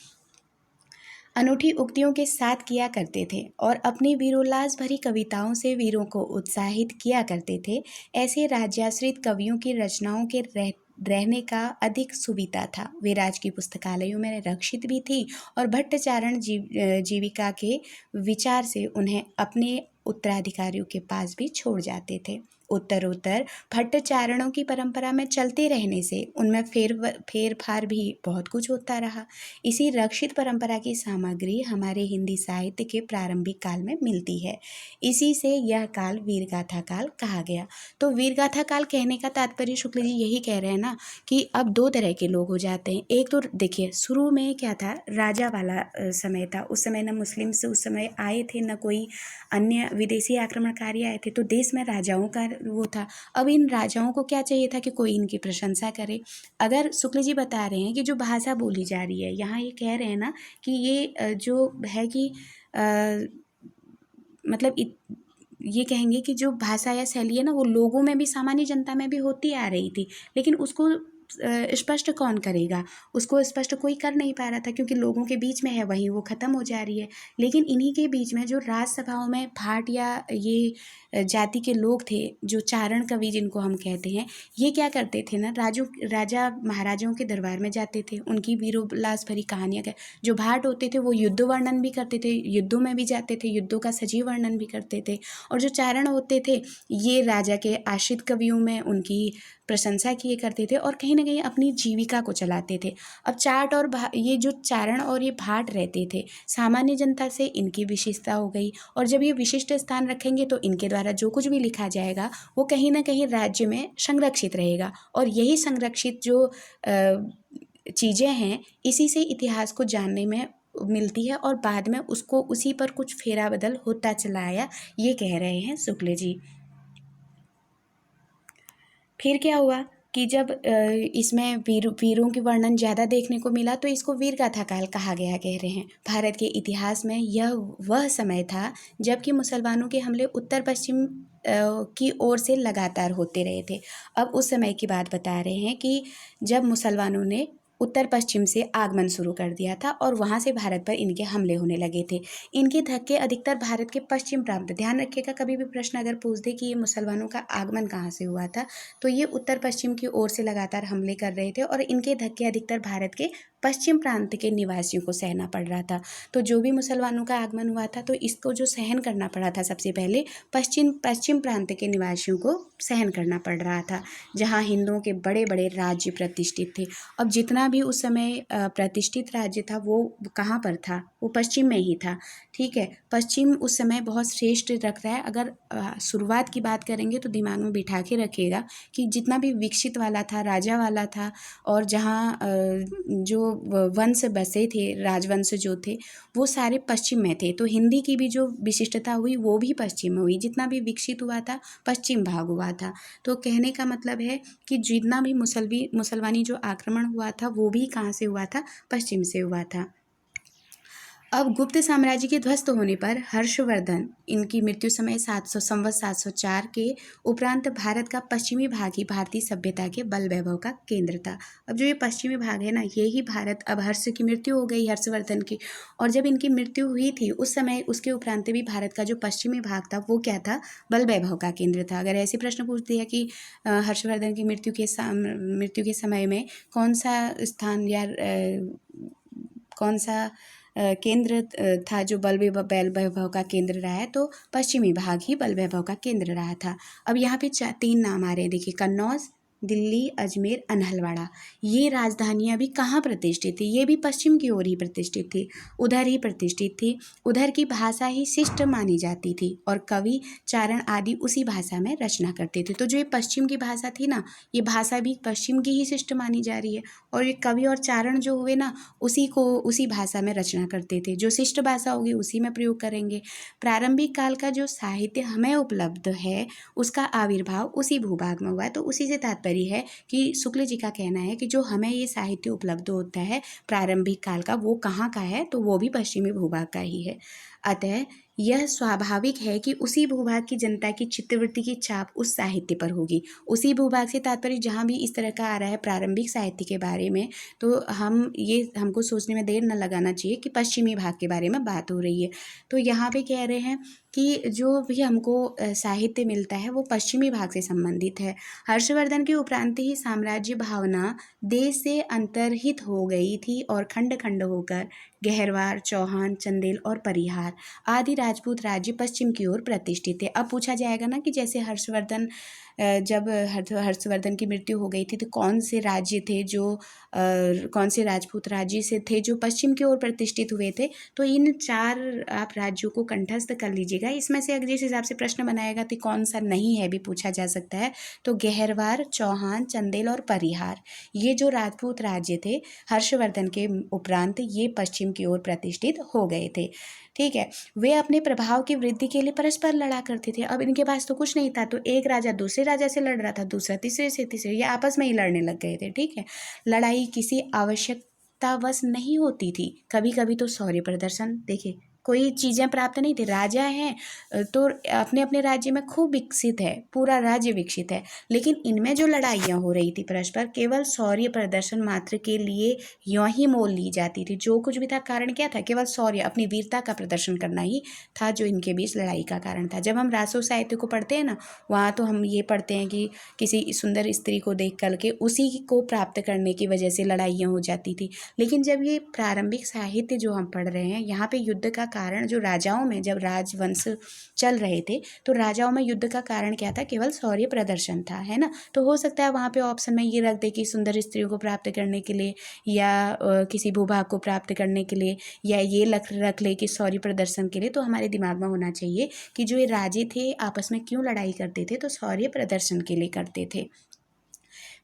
अनूठी उक्तियों के साथ किया करते थे और अपनी वीरोल्लास भरी कविताओं से वीरों को उत्साहित किया करते थे। ऐसे राज्याश्रित कवियों की रचनाओं के रहने का अधिक सुविधा था। वे राज की पुस्तकालयों में रक्षित भी थी और भट्टाचारण जीविका के विचार से उन्हें अपने उत्तराधिकारियों के पास भी छोड़ जाते थे। उत्तरोत्तर भट्टाचारणों की परंपरा में चलते रहने से उनमें फेर फार भी बहुत कुछ होता रहा। इसी रक्षित परंपरा की सामग्री हमारे हिंदी साहित्य के प्रारंभिक काल में मिलती है। इसी से यह काल वीरगाथा काल कहा गया। तो वीरगाथा काल कहने का तात्पर्य शुक्ल जी यही कह रहे हैं ना कि अब दो तरह के लोग हो जाते हैं। एक तो देखिए शुरू में क्या था, राजा वाला समय था। उस समय न मुस्लिम से उस समय आए थे, न कोई अन्य विदेशी आक्रमणकारी आए थे, तो देश में राजाओं का वो था। अब इन राजाओं को क्या चाहिए था कि कोई इनकी प्रशंसा करे। अगर शुक्ल जी बता रहे हैं कि जो भाषा बोली जा रही है यहाँ, ये कह रहे हैं ना कि ये जो है कि मतलब ये कहेंगे कि जो भाषा या शैली है ना, वो लोगों में भी, सामान्य जनता में भी होती आ रही थी, लेकिन उसको स्पष्ट कौन करेगा, उसको स्पष्ट कोई कर नहीं पा रहा था, क्योंकि लोगों के बीच में है वहीं वो ख़त्म हो जा रही है। लेकिन इन्हीं के बीच में जो राजसभाओं में भाट या ये जाति के लोग थे, जो चारण कवि जिनको हम कहते हैं, ये क्या करते थे ना, राजा महाराजाओं के दरबार में जाते थे, उनकी वीरोल्लास भरी कहानियाँ जो भाट होते थे वो युद्ध वर्णन भी करते थे, युद्धों में भी जाते थे, युद्धों का सजीव वर्णन भी करते थे। और जो चारण होते थे ये राजा के आश्रित कवियों में उनकी प्रशंसा किए करते थे और कहीं ना कहीं अपनी जीविका को चलाते थे। अब चाट और ये जो चारण और ये भाट रहते थे, सामान्य जनता से इनकी विशेषता हो गई, और जब ये विशिष्ट स्थान रखेंगे तो इनके द्वारा जो कुछ भी लिखा जाएगा वो कहीं ना कहीं राज्य में संरक्षित रहेगा, और यही संरक्षित जो चीज़ें हैं इसी से इतिहास को जानने में मिलती है, और बाद में उसको उसी पर कुछ फेरा बदल होता चला आया, ये कह रहे हैं शुक्ल जी। फिर क्या हुआ कि जब इसमें वीरों की वर्णन ज़्यादा देखने को मिला तो इसको वीर गाथा काल कहा गया कह रहे हैं। भारत के इतिहास में यह वह समय था जबकि मुसलमानों के हमले उत्तर पश्चिम की ओर से लगातार होते रहे थे। अब उस समय की बात बता रहे हैं कि जब मुसलमानों ने उत्तर पश्चिम से आगमन शुरू कर दिया था और वहाँ से भारत पर इनके हमले होने लगे थे। इनके धक्के अधिकतर भारत के पश्चिम प्रांत, ध्यान रखिएगा कभी भी प्रश्न अगर पूछ दे कि ये मुसलमानों का आगमन कहाँ से हुआ था, तो ये उत्तर पश्चिम की ओर से लगातार हमले कर रहे थे और इनके धक्के अधिकतर भारत के पश्चिम प्रांत के निवासियों को सहना पड़ रहा था। तो जो भी मुसलमानों का आगमन हुआ था तो इसको जो सहन करना पड़ा था सबसे पहले पश्चिम प्रांत के निवासियों को सहन करना पड़ रहा था, जहाँ हिंदुओं के बड़े बड़े राज्य प्रतिष्ठित थे। अब जितना भी उस समय प्रतिष्ठित राज्य था वो कहाँ पर था, वो पश्चिम में ही था। ठीक है, पश्चिम उस समय बहुत श्रेष्ठ रख रहा है। अगर शुरुआत की बात करेंगे तो दिमाग में बिठा के रखिएगा कि जितना भी विकसित वाला था, राजा वाला था, और जहाँ जो वंश बसे थे, राजवंश जो थे वो सारे पश्चिम में थे। तो हिंदी की भी जो विशिष्टता हुई वो भी पश्चिम में हुई, जितना भी विकसित हुआ था पश्चिम भाग हुआ था। तो कहने का मतलब है कि जितना भी मुसलमानी जो आक्रमण हुआ था वो भी कहाँ से हुआ था, पश्चिम से हुआ था। अब गुप्त साम्राज्य के ध्वस्त होने पर हर्षवर्धन, इनकी मृत्यु समय 704 के उपरांत भारत का पश्चिमी भाग ही भारतीय सभ्यता के बल वैभव का केंद्र था। अब जो ये पश्चिमी भाग है ना, ये ही भारत, अब हर्ष की मृत्यु हो गई हर्षवर्धन की, और जब इनकी मृत्यु हुई थी उस समय उसके उपरांत भी भारत का जो पश्चिमी भाग था वो क्या था, बल वैभव का केंद्र था। अगर ऐसे प्रश्न पूछ दिया कि हर्षवर्धन की मृत्यु के समय में कौन सा स्थान या कौन सा केंद्र था जो बल वैभव का केंद्र रहा है, तो पश्चिमी भाग ही बल वैभव का केंद्र रहा था। अब यहाँ पे 3 नाम आ रहे हैं, देखिए, कन्नौज, दिल्ली, अजमेर, अनहलवाड़ा। ये राजधानियाँ भी कहाँ प्रतिष्ठित थी, ये भी पश्चिम की ओर ही प्रतिष्ठित थी, उधर ही प्रतिष्ठित थी। उधर की भाषा ही शिष्ट मानी जाती थी और कवि चारण आदि उसी भाषा में रचना करते थे। तो जो ये पश्चिम की भाषा थी ना, ये भाषा भी पश्चिम की ही शिष्ट मानी जा रही है, और ये कवि और चारण जो हुए ना, उसी भाषा में रचना करते थे। जो शिष्ट भाषा होगी उसी में प्रयोग करेंगे। प्रारंभिक काल का जो साहित्य हमें उपलब्ध है उसका आविर्भाव उसी भूभाग में हुआ है। तो उसी से तात्पर्य है कि शुक्ल जी का कहना है कि जो हमें ये साहित्य उपलब्ध होता है प्रारंभिक काल का, वो कहाँ का है, तो वो भी पश्चिमी भूभाग का ही है। अतः यह स्वाभाविक है कि उसी भूभाग की जनता की चित्तवृत्ति की छाप उस साहित्य पर होगी। उसी भूभाग से तात्पर्य जहाँ भी इस तरह का आ रहा है प्रारंभिक साहित्य के बारे में, तो हमको सोचने में देर न लगाना चाहिए कि पश्चिमी भाग के बारे में बात हो रही है। तो यहाँ पे कह रहे हैं कि जो भी हमको साहित्य मिलता है वो पश्चिमी भाग से संबंधित है। हर्षवर्धन के उपरांत ही साम्राज्य भावना देश से अंतर्हित हो गई थी और खंड खंड होकर गहरवार, चौहान, चंदेल और परिहार आदि राजपूत राज्य पश्चिम की ओर प्रतिष्ठित थे। अब पूछा जाएगा ना कि जैसे जब हर्षवर्धन की मृत्यु हो गई थी तो कौन से राज्य थे कौन से राजपूत राज्य से थे जो पश्चिम की ओर प्रतिष्ठित हुए थे, तो इन 4 आप राज्यों को कंठस्थ कर लीजिएगा। इसमें से अगर जिस हिसाब से प्रश्न बनाएगा तो कौन सा नहीं है भी पूछा जा सकता है। तो गहरवार, चौहान, चंदेल और परिहार, ये जो राजपूत राज्य थे हर्षवर्धन के उपरांत ये पश्चिम की ओर प्रतिष्ठित हो गए थे। ठीक है, वे अपने प्रभाव की वृद्धि के लिए परस्पर लड़ा करते थे। अब इनके पास तो कुछ नहीं था, तो एक राजा दूसरे राजा से लड़ रहा था, दूसरा तीसरे से तीसरे, ये आपस में ही लड़ने लग गए थे। ठीक है, लड़ाई किसी आवश्यकतावश नहीं होती थी, कभी कभी तो शौर्य प्रदर्शन, देखिए कोई चीज़ें प्राप्त नहीं थी, राजा हैं तो अपने अपने राज्य में खूब विकसित है, पूरा राज्य विकसित है, लेकिन इनमें जो लड़ाइयाँ हो रही थी परस्पर केवल शौर्य प्रदर्शन मात्र के लिए यूँ ही मोल ली जाती थी। जो कुछ भी था कारण क्या था, केवल शौर्य, अपनी वीरता का प्रदर्शन करना ही था जो इनके बीच लड़ाई का कारण था। जब हम रासो साहित्य को पढ़ते हैं ना, वहाँ तो हम ये पढ़ते हैं कि किसी सुंदर स्त्री को देख करके उसी को प्राप्त करने की वजह से लड़ाइयाँ हो जाती थी। लेकिन जब ये प्रारंभिक साहित्य जो हम पढ़ रहे हैं, यहाँ पे युद्ध का कारण जो राजाओं में, जब राजवंश चल रहे थे तो राजाओं में युद्ध का कारण क्या था, केवल शौर्य प्रदर्शन था, है ना। तो हो सकता है वहाँ पे ऑप्शन में ये रख दे कि सुंदर स्त्रियों को प्राप्त करने के लिए, या किसी भूभाग को प्राप्त करने के लिए, या ये रख ले कि शौर्य प्रदर्शन के लिए। तो हमारे दिमाग में होना चाहिए कि जो ये राजे थे आपस में क्यों लड़ाई करते थे, तो शौर्य प्रदर्शन के लिए करते थे।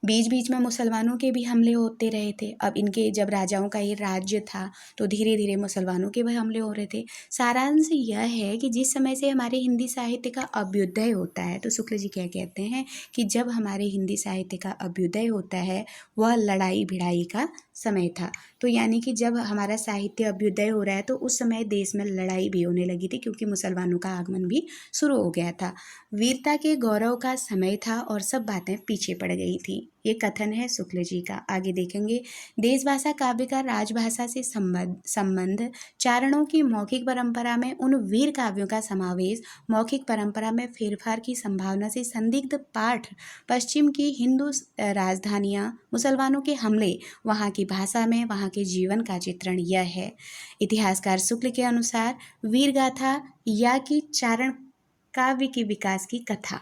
बीच बीच में मुसलमानों के भी हमले होते रहे थे। अब इनके जब राजाओं का ये राज्य था तो धीरे धीरे मुसलमानों के भी हमले हो रहे थे। सारांश यह है कि जिस समय से हमारे हिंदी साहित्य का अभ्युदय होता है, तो शुक्ल जी क्या कहते हैं कि जब हमारे हिंदी साहित्य का अभ्युदय होता है वह लड़ाई भिड़ाई का समय था। तो यानी कि जब हमारा साहित्य अभ्युदय हो रहा है तो उस समय देश में लड़ाई भी होने लगी थी, क्योंकि मुसलमानों का आगमन भी शुरू हो गया था। वीरता के गौरव का समय था और सब बातें पीछे पड़ गई थी। ये कथन है शुक्ल जी का। आगे देखेंगे, देशभाषा काव्य का राजभाषा से संबंध, चारणों की मौखिक परंपरा में उन वीर काव्यों का समावेश, मौखिक परंपरा में फेरफार की संभावना से संदिग्ध पाठ, पश्चिम की हिंदू राजधानियाँ, मुसलमानों के हमले, वहाँ की भाषा में वहाँ के जीवन का चित्रण यह है। इतिहासकार शुक्ल के अनुसार वीर गाथा या कि चारण काव्य के विकास की कथा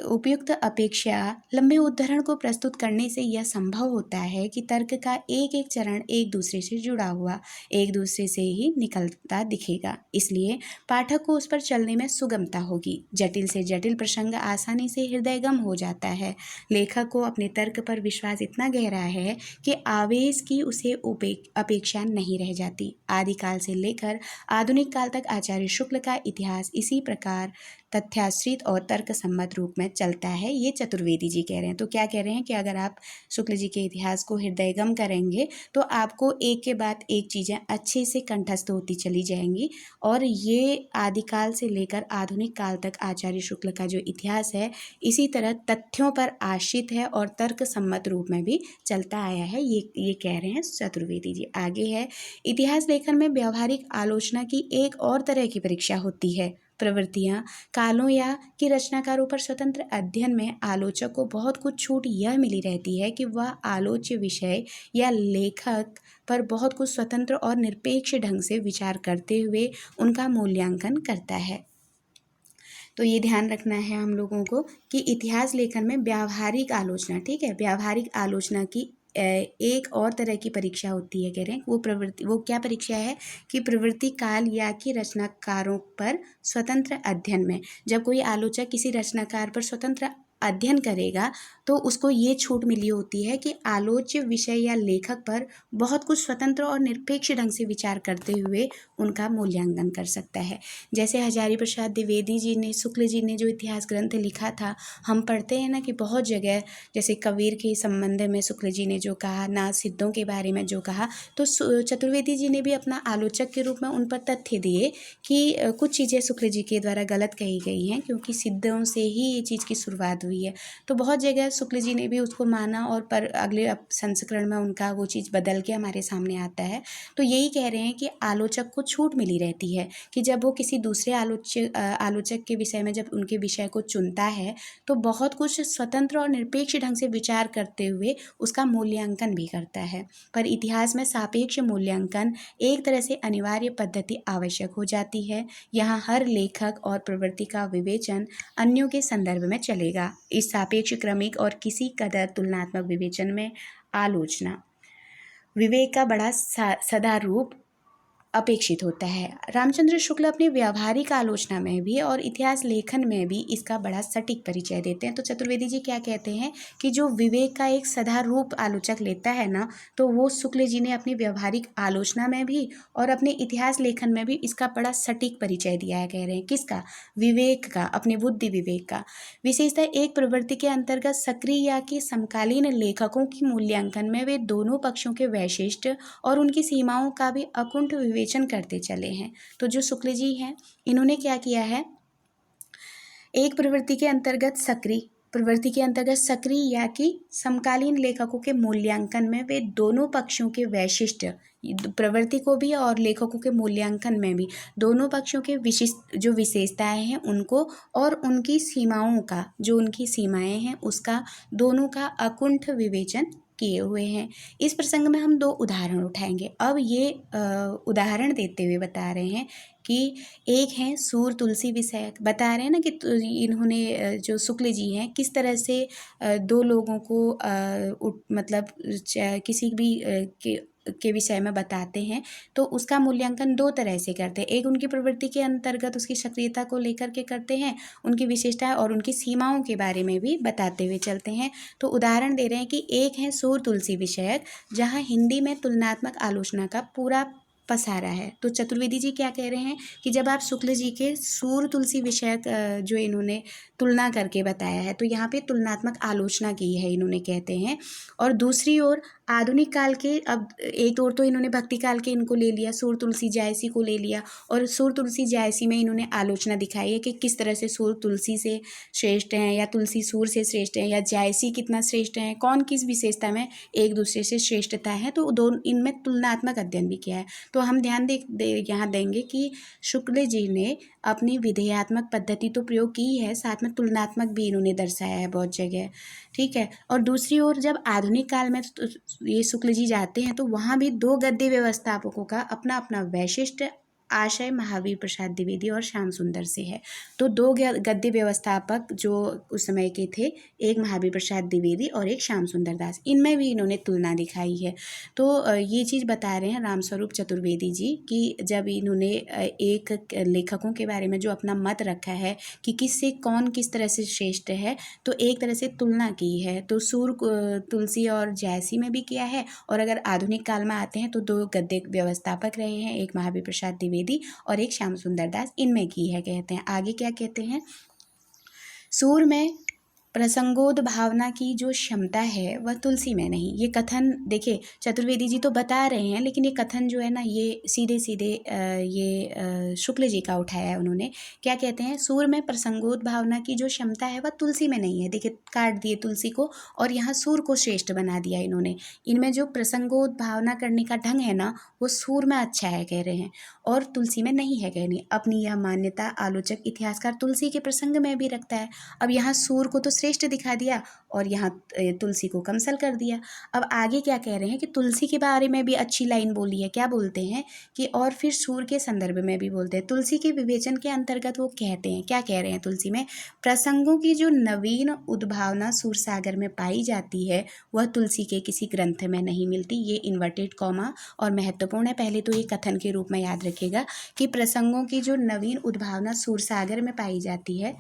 उपयुक्त अपेक्षा लंबे उद्धरण को प्रस्तुत करने से यह संभव होता है कि तर्क का एक एक चरण एक दूसरे से जुड़ा हुआ, एक दूसरे से ही निकलता दिखेगा। इसलिए पाठक को उस पर चलने में सुगमता होगी। जटिल से जटिल प्रसंग आसानी से हृदयगम हो जाता है। लेखक को अपने तर्क पर विश्वास इतना गहरा है कि आवेश की उसे अपेक्षा नहीं रह जाती। आदिकाल से लेकर आधुनिक काल तक आचार्य शुक्ल का इतिहास इसी प्रकार तथ्याश्रित और तर्क सम्मत रूप में चलता है। ये चतुर्वेदी जी कह रहे हैं। तो क्या कह रहे हैं कि अगर आप शुक्ल जी के इतिहास को हृदयगम करेंगे तो आपको एक के बाद एक चीज़ें अच्छे से कंठस्थ होती चली जाएंगी। और ये आदिकाल से लेकर आधुनिक काल तक आचार्य शुक्ल का जो इतिहास है इसी तरह तथ्यों पर आश्रित है और तर्क सम्मत रूप में भी चलता आया है। ये कह रहे हैं चतुर्वेदी जी। आगे है, इतिहास लेखन में व्यावहारिक आलोचना की एक और तरह की परीक्षा होती है। प्रवृत्तियाँ, कालों या कि रचनाकारों पर स्वतंत्र अध्ययन में आलोचक को बहुत कुछ छूट यह मिली रहती है कि वह आलोच्य विषय या लेखक पर बहुत कुछ स्वतंत्र और निरपेक्ष ढंग से विचार करते हुए उनका मूल्यांकन करता है। तो ये ध्यान रखना है हम लोगों को कि इतिहास लेखन में व्यावहारिक आलोचना, ठीक है, व्यावहारिक आलोचना की एक और तरह की परीक्षा होती है। कह रहे हैं वो क्या परीक्षा है कि प्रवृत्ति, काल या कि रचनाकारों पर स्वतंत्र अध्ययन में जब कोई आलोचक किसी रचनाकार पर स्वतंत्र अध्ययन करेगा तो उसको ये छूट मिली होती है कि आलोच्य विषय या लेखक पर बहुत कुछ स्वतंत्र और निरपेक्ष ढंग से विचार करते हुए उनका मूल्यांकन कर सकता है। जैसे हजारी प्रसाद द्विवेदी जी ने, शुक्ल जी ने जो इतिहास ग्रंथ लिखा था, हम पढ़ते हैं ना कि बहुत जगह जैसे कबीर के संबंध में शुक्ल जी ने जो कहा, नाथ सिद्धों के बारे में जो कहा, तो चतुर्वेदी जी ने भी अपना आलोचक के रूप में उन पर तथ्य दिए कि कुछ चीज़ें शुक्ल जी के द्वारा गलत कही गई हैं, क्योंकि सिद्धों से ही ये चीज़ की शुरुआत हुई है। तो बहुत जगह शुक्ल जी ने भी उसको माना और पर अगले संस्करण में उनका वो चीज़ बदल के हमारे सामने आता है। तो यही कह रहे हैं कि आलोचक को छूट मिली रहती है कि जब वो किसी दूसरे आलोचक के विषय में जब उनके विषय को चुनता है तो बहुत कुछ स्वतंत्र और निरपेक्ष ढंग से विचार करते हुए उसका मूल्यांकन भी करता है। पर इतिहास में सापेक्ष मूल्यांकन एक तरह से अनिवार्य पद्धति आवश्यक हो जाती है। यहाँ हर लेखक और प्रवृत्ति का विवेचन अन्यों के संदर्भ में चलेगा। इस सापेक्ष, क्रमिक और किसी कदर तुलनात्मक विवेचन में आलोचना विवेक का बड़ा सदा रूप अपेक्षित होता है। रामचंद्र शुक्ल अपनी व्यावहारिक आलोचना में भी और इतिहास लेखन में भी इसका बड़ा सटीक परिचय देते हैं। तो चतुर्वेदी जी क्या कहते हैं कि जो विवेक का एक सदा रूप आलोचक लेता है ना, तो वो शुक्ल जी ने अपनी व्यावहारिक आलोचना में भी और अपने इतिहास लेखन में भी इसका बड़ा सटीक परिचय दिया है। कह रहे हैं किसका? विवेक का, अपने बुद्धि विवेक का। विशेषतः एक प्रवृत्ति के अंतर्गत सक्रिय या कि समकालीन लेखकों की मूल्यांकन में वे दोनों पक्षों के वैशिष्ट और उनकी सीमाओं का भी अकुंठ विवेचन करते चले हैं। तो जो शुक्ल जी हैं इन्होंने क्या किया है, एक प्रवृत्ति के अंतर्गत सक्रिय या कि समकालीन लेखकों के मूल्यांकन में वे दोनों पक्षों के वैशिष्ट, प्रवृत्ति को भी और लेखकों के मूल्यांकन में भी दोनों पक्षों के विशिष्ट जो विशेषताएं हैं उनको और उनकी सीमाओं का, जो उनकी सीमाएं हैं उसका, दोनों का अकुंठ विवेचन किए हुए हैं। इस प्रसंग में हम 2 उदाहरण उठाएंगे। अब ये उदाहरण देते हुए बता रहे हैं कि एक है सूर तुलसी विषयक, बता रहे हैं ना कि इन्होंने जो शुक्ल जी हैं किस तरह से 2 लोगों को मतलब किसी भी के के विषय में बताते हैं तो उसका मूल्यांकन दो तरह से करते हैं। एक उनकी प्रवृत्ति के अंतर्गत उसकी सक्रियता को लेकर के करते हैं, उनकी विशेषताएं और उनकी सीमाओं के बारे में भी बताते हुए चलते हैं। तो उदाहरण दे रहे हैं कि एक है सूर तुलसी विषयक, जहाँ हिंदी में तुलनात्मक आलोचना का पूरा पसारा है। तो चतुर्वेदी जी क्या कह रहे हैं कि जब आप शुक्ल जी के सूर तुलसी विषयक जो इन्होंने तुलना करके बताया है, तो यहाँ पे तुलनात्मक आलोचना की है इन्होंने, कहते हैं। और दूसरी ओर आधुनिक काल के, अब एक और तो इन्होंने भक्ति काल के इनको ले लिया, सूर तुलसी जायसी को ले लिया, और सूर तुलसी जायसी में इन्होंने आलोचना दिखाई है कि किस तरह से सूर तुलसी से श्रेष्ठ हैं, या तुलसी सूर से श्रेष्ठ हैं, या जायसी कितना श्रेष्ठ हैं, कौन किस विशेषता में एक दूसरे से श्रेष्ठता है। तो दोनों इनमें तुलनात्मक अध्ययन भी किया है। तो हम ध्यान यहाँ देंगे कि शुक्ल जी ने अपनी विधेयात्मक पद्धति तो प्रयोग की है, साथ में तुलनात्मक भी इन्होंने दर्शाया है बहुत जगह, ठीक है। और दूसरी ओर जब आधुनिक काल में ये शुक्ल जी जाते हैं तो वहाँ भी दो गद्य व्यवस्थापकों का अपना अपना वैशिष्ट आशय महावीर प्रसाद द्विवेदी और श्याम सुंदर से है। तो दो गद्य व्यवस्थापक जो उस समय के थे, एक महावीर प्रसाद द्विवेदी और एक श्याम सुंदर दास, इनमें भी इन्होंने तुलना दिखाई है। तो ये चीज़ बता रहे हैं रामस्वरूप चतुर्वेदी जी कि जब इन्होंने एक लेखकों के बारे में जो अपना मत रखा है कि किससे कौन किस तरह से श्रेष्ठ है, तो एक तरह से तुलना की है। तो सूर तुलसी और जैसी में भी किया है, और अगर आधुनिक काल में आते हैं तो दो गद्य व्यवस्थापक रहे हैं, एक महावीर प्रसाद द्विवेदी और एक श्याम सुंदर दास, इनमें की है, कहते हैं। आगे क्या कहते हैं, सूर में प्रसंगोद भावना की जो क्षमता है वह तुलसी में नहीं। ये कथन देखिए चतुर्वेदी जी तो बता रहे हैं, लेकिन ये कथन जो है ना, ये सीधे सीधे ये शुक्ल जी का उठाया है उन्होंने। क्या कहते हैं, सूर में प्रसंगोद भावना की जो क्षमता है वह तुलसी में नहीं है। देखिए काट दिए तुलसी को और यहाँ सूर को श्रेष्ठ बना दिया इन्होंने। इनमें जो प्रसंगोद भावना करने का ढंग है ना, वो सूर में अच्छा है कह रहे हैं, और तुलसी में नहीं है कहने। अपनी यह मान्यता आलोचक इतिहासकार तुलसी के प्रसंग में भी रखता है। अब यहाँ सूर को तो श्रेष्ठ दिखा दिया और यहाँ तुलसी को कमसल कर दिया। अब आगे क्या कह रहे हैं कि तुलसी के बारे में भी अच्छी लाइन बोली है। क्या बोलते हैं कि और फिर सूर के संदर्भ में भी बोलते हैं। तुलसी के विवेचन के अंतर्गत वो कहते हैं, क्या कह रहे हैं, तुलसी में प्रसंगों की जो नवीन उद्भावना सूर सागर में पाई जाती है वह तुलसी के किसी ग्रंथ में नहीं मिलती। ये इन्वर्टेड कॉमा और महत्वपूर्ण है। पहले तो ये कथन के रूप में याद रखिएगा कि प्रसंगों की जो नवीन उद्भावना सूर सागर में पाई जाती है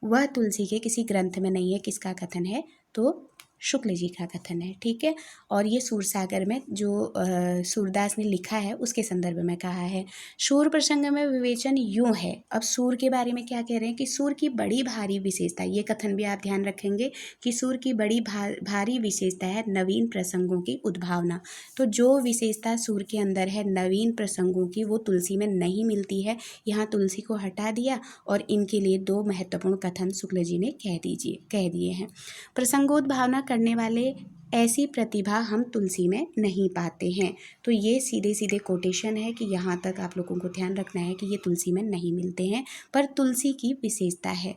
वह तुलसी के किसी ग्रंथ में नहीं है। किसका कथन है, तो शुक्ल जी का कथन है, ठीक है। और ये सूरसागर में जो सूरदास ने लिखा है उसके संदर्भ में कहा है। सूर प्रसंग में विवेचन यूँ है। अब सूर के बारे में क्या कह रहे हैं कि सूर की बड़ी भारी विशेषता, ये कथन भी आप ध्यान रखेंगे कि सूर की बड़ी भारी विशेषता है नवीन प्रसंगों की उद्भावना। तो जो विशेषता सूर के अंदर है नवीन प्रसंगों की, वो तुलसी में नहीं मिलती है। यहाँ तुलसी को हटा दिया और इनके लिए दो महत्वपूर्ण कथन शुक्ल जी ने कह दिए हैं। प्रसंगोद्भावना करने वाले ऐसी प्रतिभा हम तुलसी में नहीं पाते हैं। तो ये सीधे सीधे कोटेशन है कि यहाँ तक आप लोगों को ध्यान रखना है कि ये तुलसी में नहीं मिलते हैं, पर तुलसी की विशेषता है।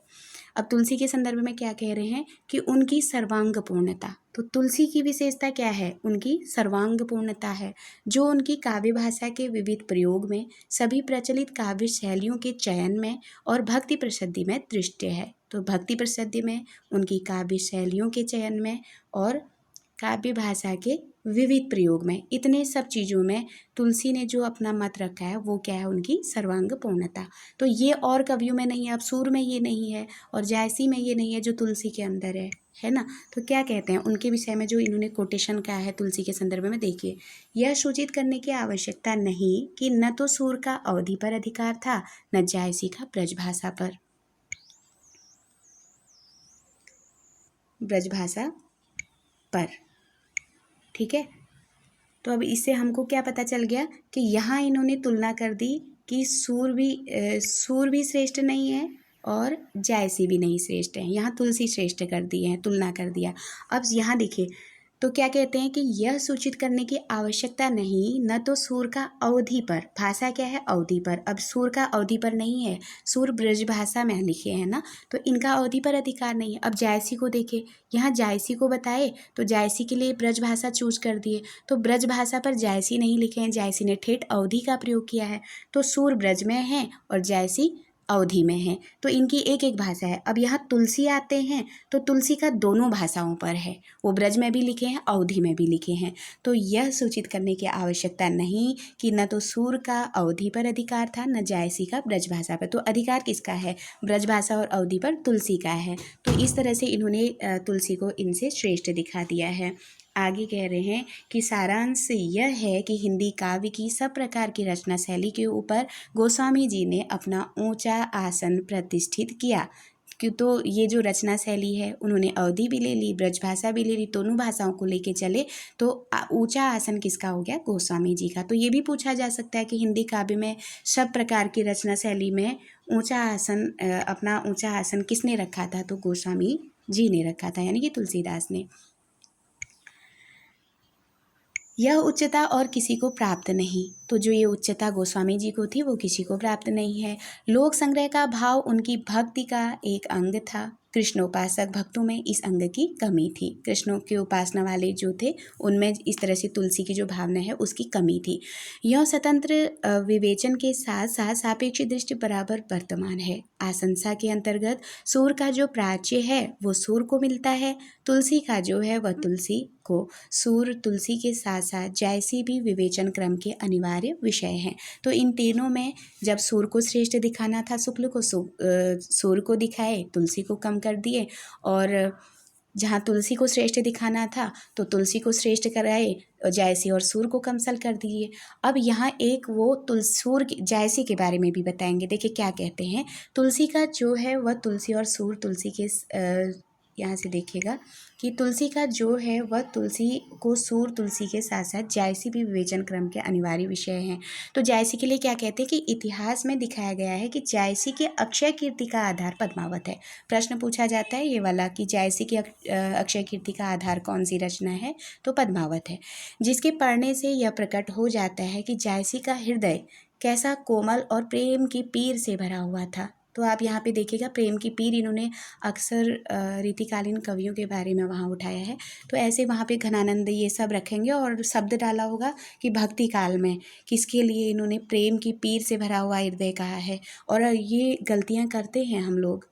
अब तुलसी के संदर्भ में क्या कह रहे हैं कि उनकी सर्वांग पूर्णता। तो तुलसी की विशेषता क्या है, उनकी सर्वांग पूर्णता है, जो उनकी काव्य भाषा के विविध प्रयोग में, सभी प्रचलित काव्य शैलियों के चयन में और भक्ति प्रसिद्धि में दृष्टि है। तो भक्ति प्रसिद्धि में, उनकी काव्य शैलियों के चयन में और काव्य भाषा के विविध प्रयोग में, इतने सब चीज़ों में तुलसी ने जो अपना मत रखा है वो क्या है, उनकी सर्वांग पूर्णता। तो ये और कवियों में नहीं है। अब सूर में ये नहीं है और जायसी में ये नहीं है जो तुलसी के अंदर है ना। तो क्या कहते हैं उनके विषय में जो इन्होंने कोटेशन कहा है तुलसी के संदर्भ में, देखिए, यह सूचित करने की आवश्यकता नहीं कि न तो सूर का अवधि पर अधिकार था न जायसी का ब्रजभाषा पर, ठीक है। तो अब इससे हमको क्या पता चल गया कि यहाँ इन्होंने तुलना कर दी कि सूर भी श्रेष्ठ नहीं है और जायसी भी नहीं श्रेष्ठ है। यहाँ तुलसी श्रेष्ठ कर दी है, तुलना कर दिया। अब यहाँ देखिए तो क्या कहते हैं कि यह सूचित करने की आवश्यकता नहीं, न तो सूर का अवधि पर, भाषा क्या है, अवधि पर। अब सूर का अवधि पर नहीं है, सूर ब्रज भाषा में लिखे हैं ना, तो इनका अवधि पर अधिकार नहीं है। अब जायसी को देखे, यहाँ जायसी को बताए तो जायसी के लिए ब्रज भाषा चूज कर दिए, तो ब्रज भाषा पर जायसी नहीं लिखे हैं, जायसी ने ठेठ अवधि का प्रयोग किया है। तो सूर ब्रज में है और जायसी अवधि में है, तो इनकी एक एक भाषा है। अब यहाँ तुलसी आते हैं तो तुलसी का दोनों भाषाओं पर है, वो ब्रज में भी लिखे हैं, अवधि में भी लिखे हैं। तो यह सूचित करने की आवश्यकता नहीं कि न तो सूर का अवधि पर अधिकार था, न जायसी का ब्रज भाषा पर। तो अधिकार किसका है? ब्रज भाषा और अवधि पर तुलसी का है। तो इस तरह से इन्होंने तुलसी को इनसे श्रेष्ठ दिखा दिया है। आगे कह रहे हैं कि सारांश यह है कि हिंदी काव्य की सब प्रकार की रचना शैली के ऊपर गोस्वामी जी ने अपना ऊंचा आसन प्रतिष्ठित किया। क्यों? तो ये जो रचना शैली है, उन्होंने अवधि भी ले ली, ब्रजभाषा भी ले ली, दोनों भाषाओं को लेके चले, तो ऊंचा आसन किसका हो गया? गोस्वामी जी का। तो ये भी पूछा जा सकता है कि हिंदी काव्य में सब प्रकार की रचना शैली में ऊंचा आसन, अपना ऊंचा आसन किसने रखा था? तो गोस्वामी जी ने रखा था, यानी कि तुलसीदास ने। यह उच्चता और किसी को प्राप्त नहीं। तो जो ये उच्चता गोस्वामी जी को थी, वो किसी को प्राप्त नहीं है। लोक संग्रह का भाव उनकी भक्ति का एक अंग था। कृष्णोपासक भक्तों में इस अंग की कमी थी। कृष्णों के उपासना वाले जो थे, उनमें इस तरह से तुलसी की जो भावना है, उसकी कमी थी। यह स्वतंत्र विवेचन के साथ साथ सापेक्ष दृष्टि बराबर वर्तमान है। आशंसा के अंतर्गत सूर का जो प्राच्य है वो सूर को मिलता है, तुलसी का जो है वह तुलसी को। सूर तुलसी के साथ साथ जायसी भी विवेचन क्रम के अनिवार्य विषय हैं। तो इन तीनों में जब सूर को श्रेष्ठ दिखाना था, शुक्ल को सूर को दिखाए, तुलसी को कम कर दिए, और जहाँ तुलसी को श्रेष्ठ दिखाना था तो तुलसी को श्रेष्ठ कराए, जायसी और सूर को कमसल कर दिए। अब यहाँ एक वो सूर जायसी के बारे में भी बताएंगे। देखिए क्या कहते हैं। तुलसी का जो है वह तुलसी और सूर तुलसी के यहाँ से देखिएगा कि तुलसी का जो है वह तुलसी को सूर तुलसी के साथ साथ जायसी भी विवेचन क्रम के अनिवार्य विषय हैं। तो जायसी के लिए क्या कहते हैं कि इतिहास में दिखाया गया है कि जायसी के अक्षय कीर्ति का आधार पद्मावत है। प्रश्न पूछा जाता है ये वाला कि जायसी की अक्षय कीर्ति का आधार कौन सी रचना है? तो पद्मावत है, जिसके पढ़ने से यह प्रकट हो जाता है कि जायसी का हृदय कैसा कोमल और प्रेम की पीर से भरा हुआ था। तो आप यहाँ पे देखिएगा, प्रेम की पीर इन्होंने अक्सर रीतिकालीन कवियों के बारे में वहाँ उठाया है। तो ऐसे वहाँ पे घनानंद ये सब रखेंगे और शब्द डाला होगा कि भक्ति काल में किसके लिए इन्होंने प्रेम की पीर से भरा हुआ हृदय कहा है। और ये गलतियाँ करते हैं हम लोग।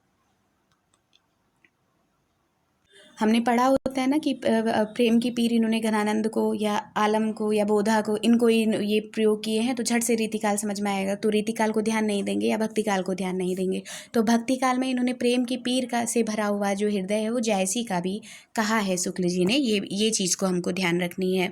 हमने पढ़ा होता है ना कि प्रेम की पीर इन्होंने घनानंद को या आलम को या बोधा को, इनको ये प्रयोग किए हैं, तो झट से रीतिकाल समझ में आएगा। तो रीतिकाल को ध्यान नहीं देंगे या भक्ति काल को ध्यान नहीं देंगे। तो भक्ति काल में इन्होंने प्रेम की पीर का से भरा हुआ जो हृदय है वो जायसी का भी कहा है शुक्ल जी ने। ये चीज़ को हमको ध्यान रखनी है।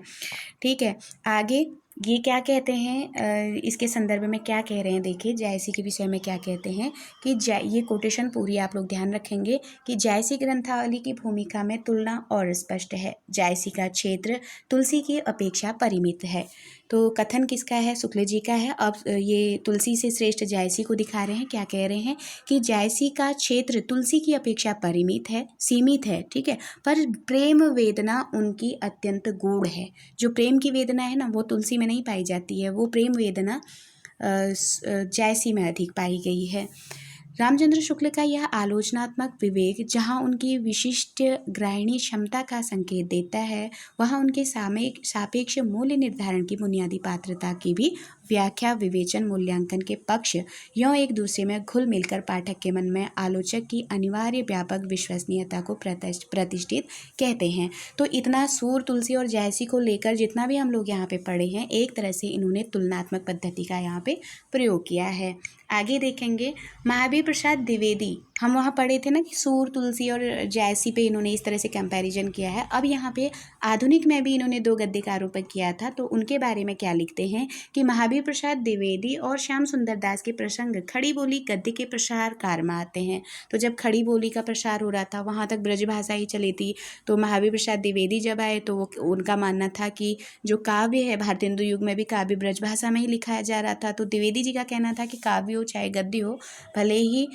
ठीक है, आगे ये क्या कहते हैं, इसके संदर्भ में क्या कह रहे हैं। देखिए जायसी के विषय में क्या कहते हैं कि ये कोटेशन पूरी आप लोग ध्यान रखेंगे कि जायसी ग्रंथावली की भूमिका में तुलना और स्पष्ट है। जायसी का क्षेत्र तुलसी की अपेक्षा परिमित है। तो कथन किसका है? शुक्ल जी का है। अब ये तुलसी से श्रेष्ठ जायसी को दिखा रहे हैं। क्या कह रहे हैं कि जायसी का क्षेत्र तुलसी की अपेक्षा परिमित है, सीमित है, ठीक है, पर प्रेम वेदना उनकी अत्यंत गूढ़ है। जो प्रेम की वेदना है ना, वो तुलसी में नहीं पाई जाती है, वो प्रेम वेदना जायसी में अधिक पाई गई है। रामचंद्र शुक्ल का यह आलोचनात्मक विवेक जहाँ उनकी विशिष्ट ग्राहिणी क्षमता का संकेत देता है, वहाँ उनके सापेक्ष मूल्य निर्धारण की बुनियादी पात्रता की भी व्याख्या, विवेचन, मूल्यांकन के पक्ष यों एक दूसरे में घुल मिलकर पाठक के मन में आलोचक की अनिवार्य व्यापक विश्वसनीयता को प्रतिष्ठित कहते हैं। तो इतना सूर, तुलसी और जायसी को लेकर जितना भी हम लोग यहाँ पे पढ़े हैं, एक तरह से इन्होंने तुलनात्मक पद्धति का यहाँ पे प्रयोग किया है। आगे देखेंगे महावीर प्रसाद द्विवेदी, हम वहाँ पढ़े थे ना कि सूर, तुलसी और जायसी पे इन्होंने इस तरह से कंपैरिजन किया है। अब यहाँ पे आधुनिक में भी इन्होंने 2 गद्यकारों पर किया था। तो उनके बारे में क्या लिखते हैं कि महावीर प्रसाद द्विवेदी और श्याम सुंदर दास के प्रसंग खड़ी बोली गद्य के प्रसार कार में आते हैं। तो जब खड़ी बोली का प्रसार हो रहा था, वहाँ तक ब्रजभाषा ही चली थी। तो महावीर प्रसाद द्विवेदी जब आए तो उनका मानना था कि जो काव्य है, भारतेंदु युग में भी काव्य ब्रजभाषा में ही लिखाया जा रहा था। तो द्विवेदी जी का कहना था कि काव्य हो चाहे गद्य हो, भले ही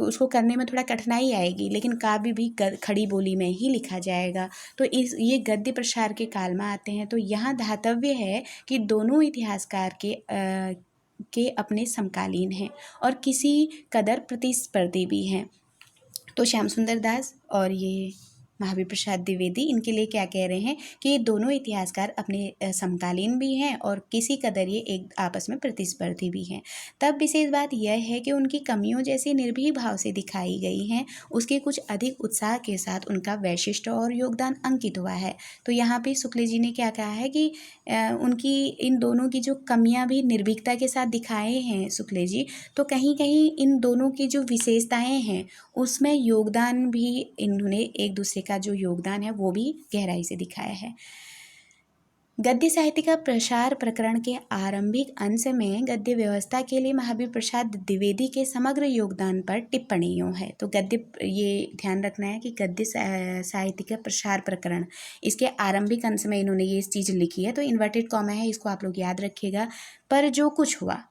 उसको करने में थोड़ा कठिनाई आएगी, लेकिन काव्य भी खड़ी बोली में ही लिखा जाएगा। तो ये गद्य प्रसार के काल में आते हैं। तो यहाँ धातव्य है कि दोनों इतिहासकार के अपने समकालीन हैं और किसी कदर प्रतिस्पर्धी भी हैं। तो श्याम सुंदर दास और ये महावीर प्रसाद द्विवेदी, इनके लिए क्या कह रहे हैं कि ये दोनों इतिहासकार अपने समकालीन भी हैं और किसी कदर ये एक आपस में प्रतिस्पर्धी भी हैं। तब विशेष बात यह है कि उनकी कमियों जैसी निर्भीक भाव से दिखाई गई हैं, उसके कुछ अधिक उत्साह के साथ उनका वैशिष्ट्य और योगदान अंकित हुआ है। तो यहाँ पे शुक्ल जी ने क्या कहा है कि उनकी इन दोनों की जो कमियां भी निर्भीकता के साथ दिखाए हैं शुक्ल जी, तो कहीं कहीं इन दोनों की जो विशेषताएं हैं उसमें योगदान भी, इन्होंने एक दूसरे का जो योगदान है वो भी गहराई से दिखाया है। गद्य साहित्य का प्रसार प्रकरण के आरंभिक अंश में गद्य व्यवस्था के लिए महावीर प्रसाद द्विवेदी के समग्र योगदान पर टिप्पणियों है। तो गद्य, ये ध्यान रखना है कि गद्य साहित्य का प्रसार प्रकरण, इसके आरंभिक अंश में इन्होंने ये चीज़ लिखी है। तो इन्वर्टेड कॉमा है, इसको आप लोग याद रखिएगा। पर जो कुछ हुआ,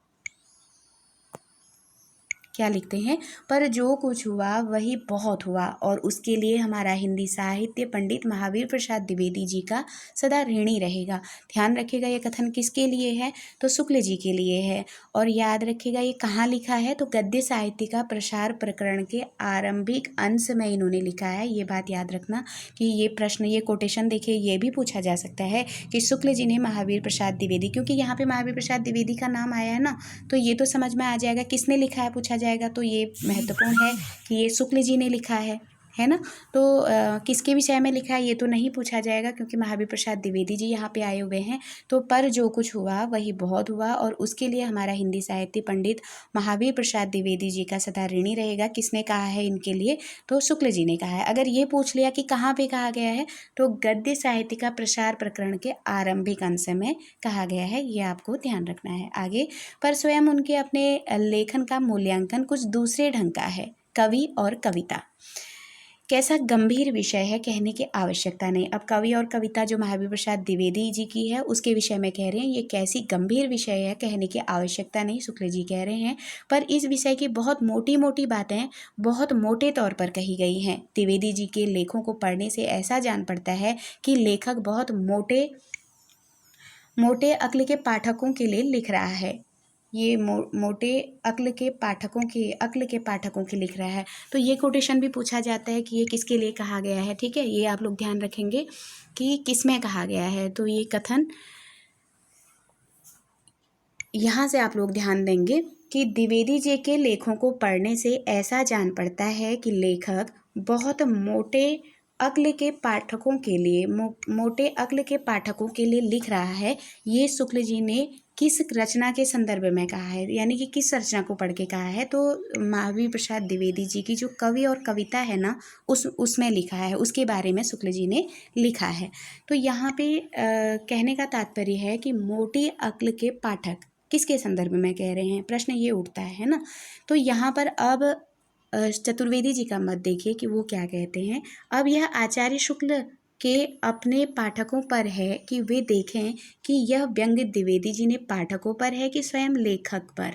क्या लिखते हैं, पर जो कुछ हुआ वही बहुत हुआ और उसके लिए हमारा हिंदी साहित्य पंडित महावीर प्रसाद द्विवेदी जी का सदा ऋणी रहेगा। ध्यान रखिएगा ये कथन किसके लिए है, तो शुक्ल जी के लिए है। और याद रखिएगा ये कहाँ लिखा है, तो गद्य साहित्य का प्रसार प्रकरण के आरंभिक अंश में इन्होंने लिखा है। ये बात याद रखना कि ये प्रश्न, ये कोटेशन देखिए, ये भी पूछा जा सकता है कि शुक्ल जी ने महावीर प्रसाद द्विवेदी, क्योंकि यहाँ पे महावीर प्रसाद द्विवेदी का नाम आया है ना, तो ये तो समझ में आ जाएगा किसने लिखा है, पूछा जाएगा। तो ये महत्वपूर्ण है कि ये शुक्ल जी ने लिखा है ना। तो किसके विषय में लिखा है ये तो नहीं पूछा जाएगा, क्योंकि महावीर प्रसाद द्विवेदी जी यहाँ पे आए हुए हैं। तो पर जो कुछ हुआ वही बहुत हुआ और उसके लिए हमारा हिंदी साहित्य पंडित महावीर प्रसाद द्विवेदी जी का सदा ऋणी रहेगा। किसने कहा है इनके लिए, तो शुक्ल जी ने कहा है। अगर ये पूछ लिया कि कहाँ पे कहा गया है, तो गद्य साहित्य का प्रसार प्रकरण के आरंभिक अंश में कहा गया है, ये आपको ध्यान रखना है। आगे, पर स्वयं उनके अपने लेखन का मूल्यांकन कुछ दूसरे ढंग का है। कवि और कविता कैसा गंभीर विषय है, कहने की आवश्यकता नहीं। अब कवि और कविता जो महावीर प्रसाद द्विवेदी जी की है उसके विषय में कह रहे हैं, ये कैसी गंभीर विषय है, कहने की आवश्यकता नहीं, शुक्ल जी कह रहे हैं। पर इस विषय की बहुत मोटी मोटी बातें बहुत मोटे तौर पर कही गई हैं। द्विवेदी जी के लेखों को पढ़ने से ऐसा जान पड़ता है कि लेखक बहुत मोटे अक्ल के पाठकों के लिए लिख रहा है। ये मोटे अक्ल के पाठकों के लिख रहा है। तो ये कोटेशन भी पूछा जाता है कि ये किसके लिए कहा गया है। ठीक है, ये आप लोग ध्यान रखेंगे कि किस में कहा गया है। तो ये कथन यहाँ से आप लोग ध्यान देंगे कि द्विवेदी जी के लेखों को पढ़ने से ऐसा जान पड़ता है कि लेखक बहुत मोटे अक्ल के पाठकों के लिए लिख रहा है। ये शुक्ल जी ने किस रचना के संदर्भ में कहा है, यानी कि किस रचना को पढ़ के कहा है, तो महावीर प्रसाद द्विवेदी जी की जो कवि और कविता है ना, उसमें लिखा है, उसके बारे में शुक्ल जी ने लिखा है। तो यहाँ पे कहने का तात्पर्य है कि मोटी अक्ल के पाठक किसके संदर्भ में कह रहे हैं, प्रश्न ये उठता है ना। तो यहाँ पर अब चतुर्वेदी जी का मत देखिए कि वो क्या कहते हैं। अब यह आचार्य शुक्ल के अपने पाठकों पर है कि वे देखें कि यह व्यंग्य द्विवेदी जी ने पाठकों पर है कि स्वयं लेखक पर।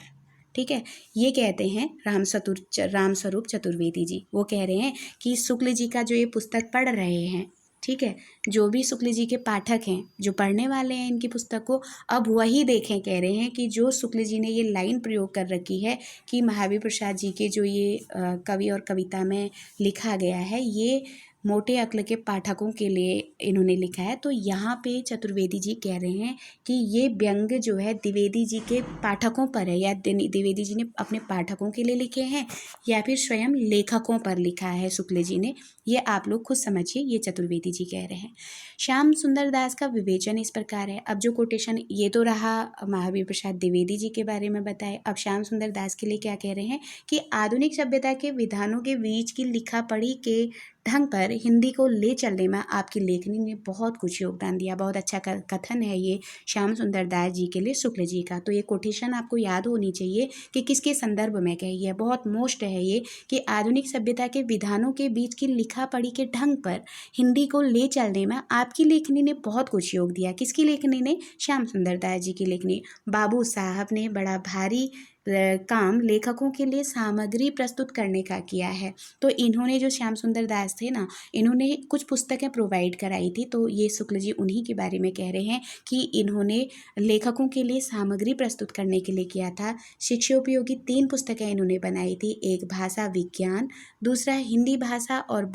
ठीक है, ये कहते हैं रामस्वरूप चतुर्वेदी जी। वो कह रहे हैं कि शुक्ल जी का जो ये पुस्तक पढ़ रहे हैं, ठीक है, जो भी शुक्ल जी के पाठक हैं, जो पढ़ने वाले हैं इनकी पुस्तक को, अब वही देखें, कह रहे हैं कि जो शुक्ल जी ने ये लाइन प्रयोग कर रखी है कि महावीर प्रसाद जी के जो ये कवि और कविता में लिखा गया है, ये मोटे अक्ल के पाठकों के लिए इन्होंने लिखा है। तो यहाँ पे चतुर्वेदी जी कह रहे हैं कि ये व्यंग्य जो है द्विवेदी जी के पाठकों पर है, या द्विवेदी जी ने अपने पाठकों के लिए लिखे हैं या फिर स्वयं लेखकों पर लिखा है शुक्ल जी ने। ये आप लोग खुद समझिए, ये चतुर्वेदी जी कह रहे हैं। श्याम सुंदर दास का विवेचन इस प्रकार है। अब जो कोटेशन, ये तो रहा महावीर प्रसाद द्विवेदी जी के बारे में बताए। अब श्याम सुंदर दास के लिए क्या कह रहे हैं कि आधुनिक सभ्यता के विधानों के बीच की लिखा पढ़ी के ढंग पर हिंदी को ले चलने में आपकी लेखनी ने बहुत कुछ योगदान दिया। बहुत अच्छा कथन है ये श्याम सुंदर दास जी के लिए शुक्ल जी का। तो ये कोटेशन आपको याद होनी चाहिए कि किसके संदर्भ में कही है, बहुत मोस्ट है ये, कि आधुनिक सभ्यता के विधानों के बीच की लिखा पढ़ी के ढंग पर हिंदी को ले चलने में आपकी लेखनी ने बहुत कुछ योग दिया। किसकी लेखनी ने? श्याम सुंदर दास जी की लेखनी। बाबू साहब ने बड़ा भारी काम लेखकों के लिए सामग्री प्रस्तुत करने का किया है। तो इन्होंने जो श्याम सुंदर दास थे ना, इन्होंने कुछ पुस्तकें प्रोवाइड कराई थी। तो ये शुक्ल जी उन्हीं के बारे में कह रहे हैं कि इन्होंने लेखकों के लिए सामग्री प्रस्तुत करने के लिए किया था। शिक्षोपयोगी 3 पुस्तकें इन्होंने बनाई थी, एक भाषा विज्ञान, दूसरा हिंदी भाषा और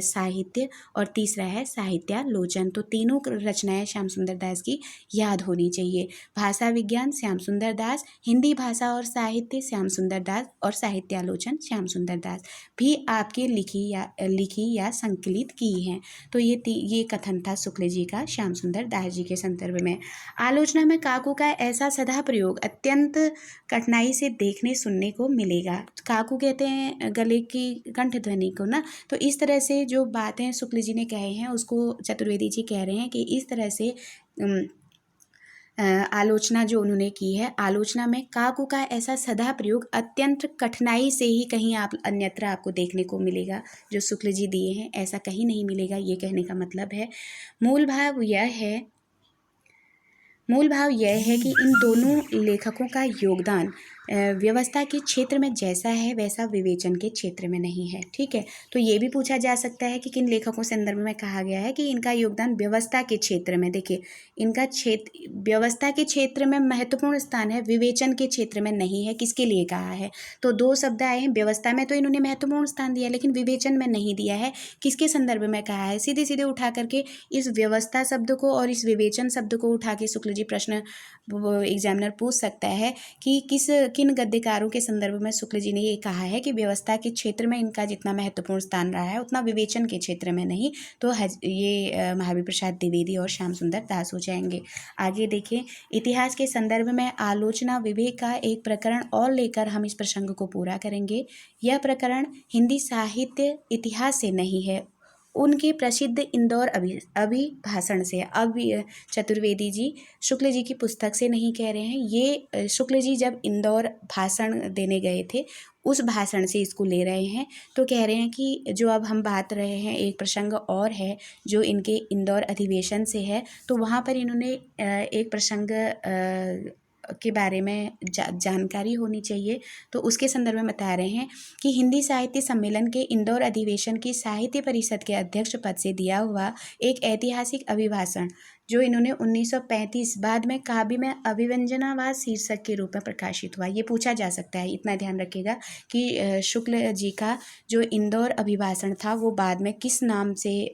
साहित्य, और तीसरा है साहित्यालोचन। तो तीनों रचनाएं श्याम सुंदर दास की याद होनी चाहिए। भाषा विज्ञान श्याम सुंदर दास, हिंदी भाषा और साहित्य श्याम सुंदर दास, और साहित्यालोचन श्याम सुंदर दास भी आपके लिखी या संकलित की हैं। तो ये कथन था शुक्ल जी का श्याम सुंदर दास जी के संदर्भ में। आलोचना में काकू का ऐसा सदा प्रयोग अत्यंत कठिनाई से देखने सुनने को मिलेगा। काकू कहते हैं गले की कंठ ध्वनि को ना, तो इस तरह से जो बातें शुक्ल जी ने कहे हैं उसको चतुर्वेदी जी कह रहे हैं कि इस तरह से आलोचना जो उन्होंने की है, आलोचना में काकू का ऐसा सदा प्रयोग अत्यंत कठिनाई से ही कहीं आप अन्यत्र आपको देखने को मिलेगा। जो शुक्ल जी दिए हैं ऐसा कहीं नहीं मिलेगा, ये कहने का मतलब है। मूल भाव यह है कि इन दोनों लेखकों का योगदान व्यवस्था के क्षेत्र में जैसा है वैसा विवेचन के क्षेत्र में नहीं है। ठीक है, तो ये भी पूछा जा सकता है कि किन लेखकों संदर्भ में कहा गया है कि इनका योगदान व्यवस्था के क्षेत्र में, देखिए इनका क्षेत्र व्यवस्था के क्षेत्र में महत्वपूर्ण स्थान है, विवेचन के क्षेत्र में नहीं है। किसके लिए कहा है? तो 2 शब्द आए हैं, व्यवस्था में तो इन्होंने महत्वपूर्ण स्थान दिया लेकिन विवेचन में नहीं दिया है। किसके संदर्भ में कहा है? सीधे सीधे उठा करके इस व्यवस्था शब्द को और इस विवेचन शब्द को उठा के शुक्ल जी प्रश्न एग्जामिनर पूछ सकता है कि किन गद्यकारों के संदर्भ में शुक्ल जी ने ये कहा है कि व्यवस्था के क्षेत्र में इनका जितना महत्वपूर्ण स्थान रहा है उतना विवेचन के क्षेत्र में नहीं। तो ये महावीर प्रसाद द्विवेदी और श्याम सुंदर दास हो जाएंगे। आगे देखिए, इतिहास के संदर्भ में आलोचना विवेक का एक प्रकरण और लेकर हम इस प्रसंग को पूरा करेंगे। यह प्रकरण हिंदी साहित्य इतिहास से नहीं है, उनके प्रसिद्ध इंदौर अभिभाषण से। अब चतुर्वेदी जी शुक्ल जी की पुस्तक से नहीं कह रहे हैं, ये शुक्ल जी जब इंदौर भाषण देने गए थे उस भाषण से इसको ले रहे हैं। तो कह रहे हैं कि जो अब हम बात रहे हैं एक प्रसंग और है जो इनके इंदौर अधिवेशन से है, तो वहाँ पर इन्होंने एक प्रसंग के बारे में जानकारी होनी चाहिए। तो उसके संदर्भ में बता रहे हैं कि हिंदी साहित्य सम्मेलन के इंदौर अधिवेशन की साहित्य परिषद के अध्यक्ष पद से दिया हुआ एक ऐतिहासिक अभिभाषण जो इन्होंने 1935 बाद में काव्य में अभिव्यंजनावाद शीर्षक के रूप में प्रकाशित हुआ। ये पूछा जा सकता है, इतना ध्यान रखिएगा कि शुक्ल जी का जो इंदौर अभिभाषण था वो बाद में किस नाम से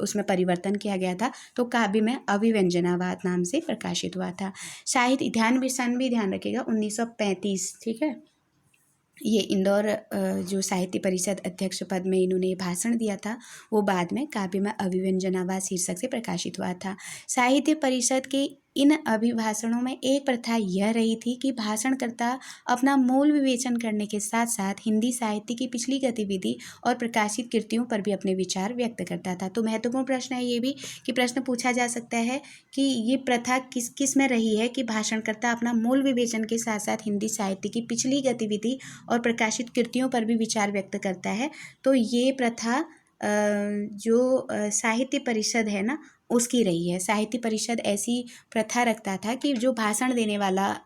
उसमें परिवर्तन किया गया था, तो काव्य में अभिव्यंजनावाद नाम से प्रकाशित हुआ था। साहित्य सन भी ध्यान रखिएगा 1935। ठीक है, ये इंदौर जो साहित्य परिषद अध्यक्ष पद में इन्होंने भाषण दिया था वो बाद में काव्य में अभिव्यंजनावाद शीर्षक से प्रकाशित हुआ था। साहित्य परिषद के इन अभिभाषणों में एक प्रथा यह रही थी कि भाषणकर्ता अपना मूल विवेचन करने के साथ साथ हिंदी साहित्य की पिछली गतिविधि और प्रकाशित कृतियों पर भी अपने विचार व्यक्त करता था। तो महत्वपूर्ण प्रश्न है ये भी कि प्रश्न पूछा जा सकता है कि ये प्रथा किस में रही है कि भाषणकर्ता अपना मूल विवेचन के साथ साथ हिंदी साहित्य की पिछली गतिविधि और प्रकाशित कृतियों पर भी विचार व्यक्त करता है। तो ये प्रथा जो साहित्य परिषद है ना उसकी रही है। साहित्य परिषद ऐसी प्रथा रखता था कि जो भाषण देने वाला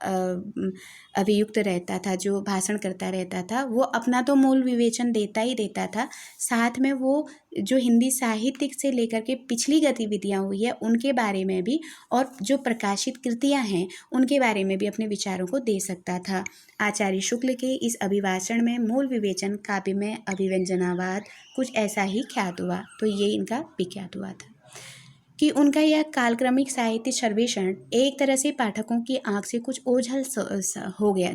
अभियुक्त रहता था, जो भाषण करता रहता था, वो अपना तो मूल विवेचन देता ही देता था, साथ में वो जो हिंदी साहित्य से लेकर के पिछली गतिविधियां हुई है उनके बारे में भी और जो प्रकाशित कृतियां हैं उनके बारे में भी अपने विचारों को दे सकता था। आचार्य शुक्ल के इस अभिभाषण में मूल विवेचन काव्य में अभिव्यंजनावाद कुछ ऐसा ही ख्यात हुआ। तो ये इनका विख्यात हुआ था कि उनका यह कालक्रमिक साहित्य सर्वेक्षण एक तरह से पाठकों की आंख से कुछ ओझल हो गया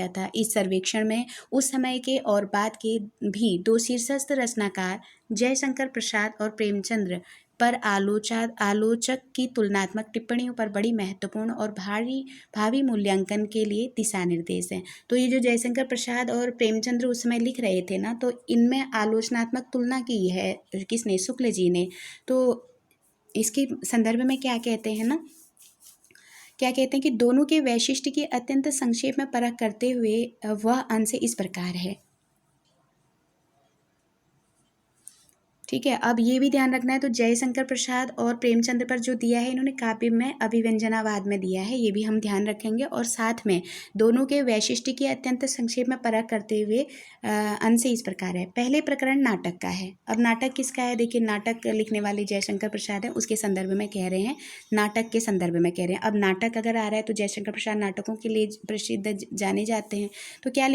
था। इस सर्वेक्षण में उस समय के और बाद के भी 2 शीर्षस्थ रचनाकार जयशंकर प्रसाद और प्रेमचंद्र पर आलोचक की तुलनात्मक टिप्पणियों पर बड़ी महत्वपूर्ण और भावी मूल्यांकन के लिए दिशा निर्देश हैं। तो ये जो जयशंकर प्रसाद और प्रेमचंद्र उस समय लिख रहे थे ना, तो इनमें आलोचनात्मक तुलना की है किसने? शुक्ल जी ने। तो इसके संदर्भ में क्या कहते हैं कि दोनों के वैशिष्ट्य की अत्यंत संक्षेप में परख करते हुए वह अंश इस प्रकार है। ठीक है। अब ये भी ध्यान रखना है, तो जयशंकर प्रसाद और प्रेमचंद्र पर जो दिया है इन्होंने काव्य में अभिव्यंजनावाद में दिया है, ये भी हम ध्यान रखेंगे। और साथ में दोनों के वैशिष्ट्य की अत्यंत संक्षेप में परख करते हुए अंश इस प्रकार है। पहले प्रकरण नाटक का है। अब नाटक किसका है, देखिए नाटक लिखने वाले जयशंकर प्रसाद है, उसके संदर्भ में कह रहे हैं, नाटक के संदर्भ में कह रहे हैं। अब नाटक अगर आ रहा है तो जयशंकर प्रसाद नाटकों के लिए प्रसिद्ध जाने जाते हैं। तो क्या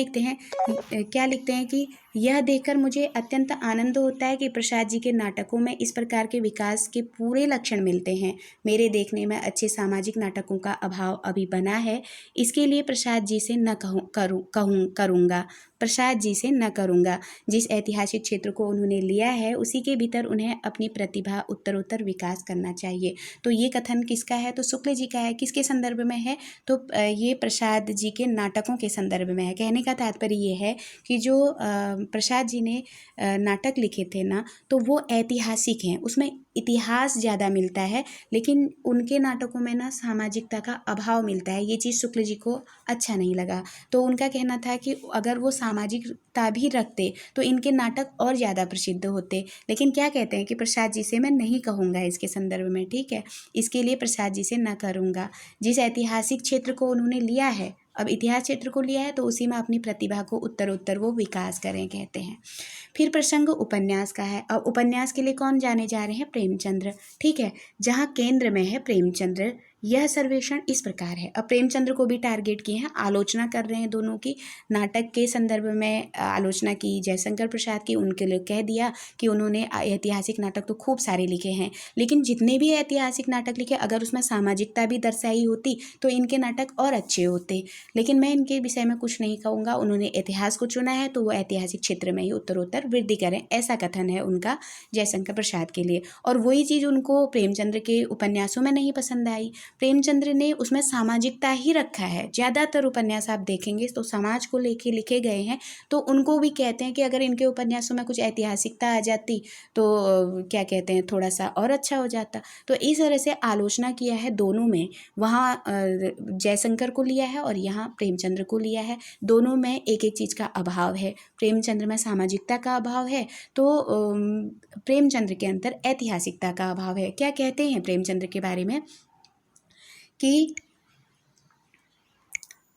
लिखते हैं कि यह देखकर मुझे अत्यंत आनंद होता है कि प्रसाद जी के नाटकों में इस प्रकार के विकास के पूरे लक्षण मिलते हैं। मेरे देखने में अच्छे सामाजिक नाटकों का अभाव अभी बना है। इसके लिए प्रसाद जी से न करूँगा प्रसाद जी से न करूँगा। जिस ऐतिहासिक क्षेत्र को उन्होंने लिया है उसी के भीतर उन्हें अपनी प्रतिभा उत्तरोत्तर विकास करना चाहिए। तो ये कथन किसका है, तो शुक्ल जी का है। किसके संदर्भ में है, तो ये प्रसाद जी के नाटकों के संदर्भ में है। कहने का तात्पर्य ये है कि जो प्रसाद जी ने नाटक लिखे थे ना, तो वो ऐतिहासिक हैं, उसमें इतिहास ज़्यादा मिलता है, लेकिन उनके नाटकों में ना सामाजिकता का अभाव मिलता है। ये चीज़ शुक्ल जी को अच्छा नहीं लगा। तो उनका कहना था कि अगर वो सामाजिकता भी रखते तो इनके नाटक और ज़्यादा प्रसिद्ध होते। लेकिन क्या कहते हैं कि प्रसाद जी से मैं नहीं कहूँगा इसके संदर्भ में, ठीक है, इसके लिए प्रसाद जी से ना करूँगा। जिस ऐतिहासिक क्षेत्र को उन्होंने लिया है, अब इतिहास क्षेत्र को लिया है तो उसी में अपनी प्रतिभा को उत्तरोत्तर वो विकास करें, कहते हैं। फिर प्रसंग उपन्यास का है। अब उपन्यास के लिए कौन जाने जा रहे हैं, प्रेमचंद्र, ठीक है, जहाँ केंद्र में है प्रेमचंद्र। यह सर्वेक्षण इस प्रकार है। अब प्रेमचंद्र को भी टारगेट किए हैं, आलोचना कर रहे हैं दोनों की। नाटक के संदर्भ में आलोचना की जयशंकर प्रसाद की, उनके लिए कह दिया कि उन्होंने ऐतिहासिक नाटक तो खूब सारे लिखे हैं, लेकिन जितने भी ऐतिहासिक नाटक लिखे अगर उसमें सामाजिकता भी दर्शाई होती तो इनके नाटक और अच्छे होते। लेकिन मैं इनके विषय में कुछ नहीं कहूँगा, उन्होंने इतिहास को चुना है तो वो ऐतिहासिक क्षेत्र में ही उत्तरोत्तर वृद्धि करें, ऐसा कथन है उनका जयशंकर प्रसाद के लिए। और वही चीज़ उनको प्रेमचंद्र के उपन्यासों में नहीं पसंद आई। प्रेमचंद्र ने उसमें सामाजिकता ही रखा है। ज़्यादातर उपन्यास आप देखेंगे तो समाज को लेके लिखे गए हैं, तो उनको भी कहते हैं कि अगर इनके उपन्यासों में कुछ ऐतिहासिकता आ जाती तो क्या कहते हैं, थोड़ा सा और अच्छा हो जाता। तो इस तरह से आलोचना किया है दोनों में, वहाँ जयशंकर को लिया है और यहाँ प्रेमचंद्र को लिया है। दोनों में एक एक चीज़ का अभाव है। प्रेमचंद्र में सामाजिकता का अभाव है, तो प्रेमचंद्र के अंदर ऐतिहासिकता का अभाव है। क्या कहते हैं प्रेमचंद्र के बारे में कि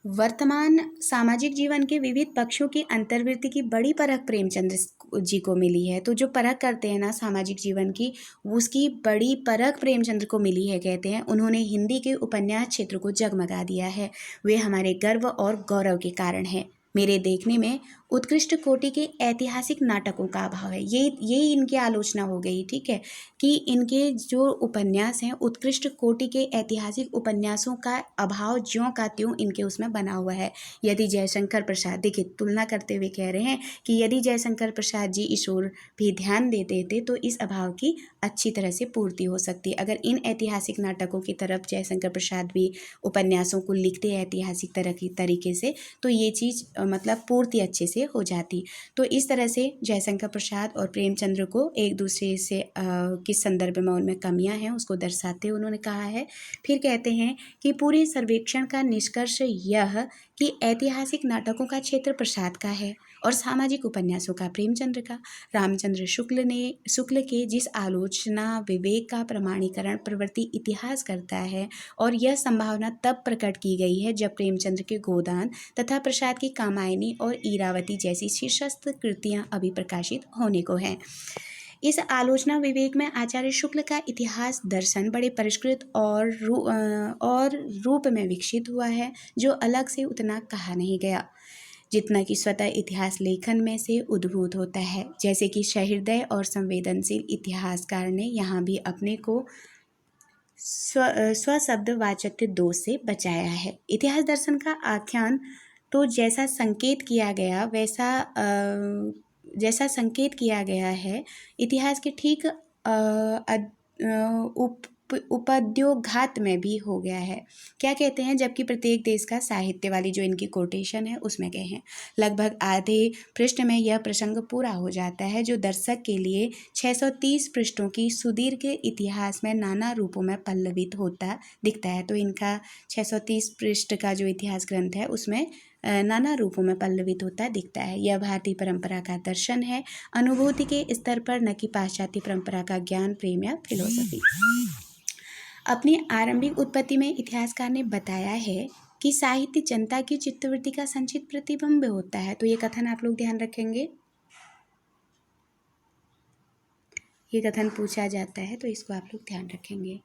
वर्तमान सामाजिक जीवन के विविध पक्षों की अंतर्वृत्ति की बड़ी परख प्रेमचंद्र जी को मिली है। तो जो परख करते हैं ना सामाजिक जीवन की, उसकी बड़ी परख प्रेमचंद्र को मिली है, कहते हैं। उन्होंने हिंदी के उपन्यास क्षेत्र को जगमगा दिया है। वे हमारे गर्व और गौरव के कारण हैं। मेरे देखने में उत्कृष्ट कोटि के ऐतिहासिक नाटकों का अभाव है। यही इनकी आलोचना हो गई, ठीक है, कि इनके जो उपन्यास हैं उत्कृष्ट कोटि के ऐतिहासिक उपन्यासों का अभाव ज्यों का त्यों इनके उसमें बना हुआ है। यदि जयशंकर प्रसाद, देखिए तुलना करते हुए कह रहे हैं कि यदि जयशंकर प्रसाद जी इस ओर भी ध्यान देते थे तो इस अभाव की अच्छी तरह से पूर्ति हो सकती है। अगर इन ऐतिहासिक नाटकों की तरफ जयशंकर प्रसाद भी उपन्यासों को लिखते ऐतिहासिक तरह की तरीके से, तो ये चीज़ मतलब पूर्ति अच्छे से हो जाती। तो इस तरह से जयशंकर प्रसाद और प्रेमचंद्र को एक दूसरे से किस संदर्भ में उनमें कमियां हैं उसको दर्शाते हुए उन्होंने कहा है। फिर कहते हैं कि पूरे सर्वेक्षण का निष्कर्ष यह कि ऐतिहासिक नाटकों का क्षेत्र प्रसाद का है और सामाजिक उपन्यासों का प्रेमचंद्र का। रामचंद्र शुक्ल के जिस आलोचना विवेक का प्रमाणीकरण प्रवृत्ति इतिहास करता है, और यह संभावना तब प्रकट की गई है जब प्रेमचंद्र के गोदान तथा प्रसाद की कामायनी और ईरावती जैसी शीर्षस्थ कृतियां अभी प्रकाशित होने को हैं। इस आलोचना विवेक में आचार्य शुक्ल का इतिहास दर्शन बड़े परिष्कृत और रूप में विकसित हुआ है, जो अलग से उतना कहा नहीं गया जितना कि स्वतः इतिहास लेखन में से उद्भूत होता है। जैसे कि सहृदय और संवेदनशील इतिहासकार ने यहाँ भी अपने को स्वशब्द वाचक दोष से बचाया है। इतिहास दर्शन का आख्यान तो जैसा संकेत किया गया है इतिहास के ठीक उपद्योघात में भी हो गया है। क्या कहते हैं, जबकि प्रत्येक देश का साहित्य वाली जो इनकी कोटेशन है उसमें गए हैं। लगभग आधे पृष्ठ में यह प्रसंग पूरा हो जाता है, जो दर्शक के लिए 630 पृष्ठों की सुदीर्घ इतिहास में नाना रूपों में पल्लवित होता दिखता है। तो इनका 630 पृष्ठ का जो इतिहास ग्रंथ है उसमें नाना रूपों में पल्लवित होता दिखता है। यह भारतीय परंपरा का दर्शन है, अनुभूति के स्तर पर, न कि पाश्चात्य परंपरा का ज्ञान, प्रेम या फिलोसफी। अपनी आरंभिक उत्पत्ति में इतिहासकार ने बताया है कि साहित्य जनता की चित्तवृत्ति का संचित प्रतिबिंब होता है। तो ये कथन आप लोग ध्यान रखेंगे, ये कथन पूछा जाता है तो इसको आप लोग ध्यान रखेंगे।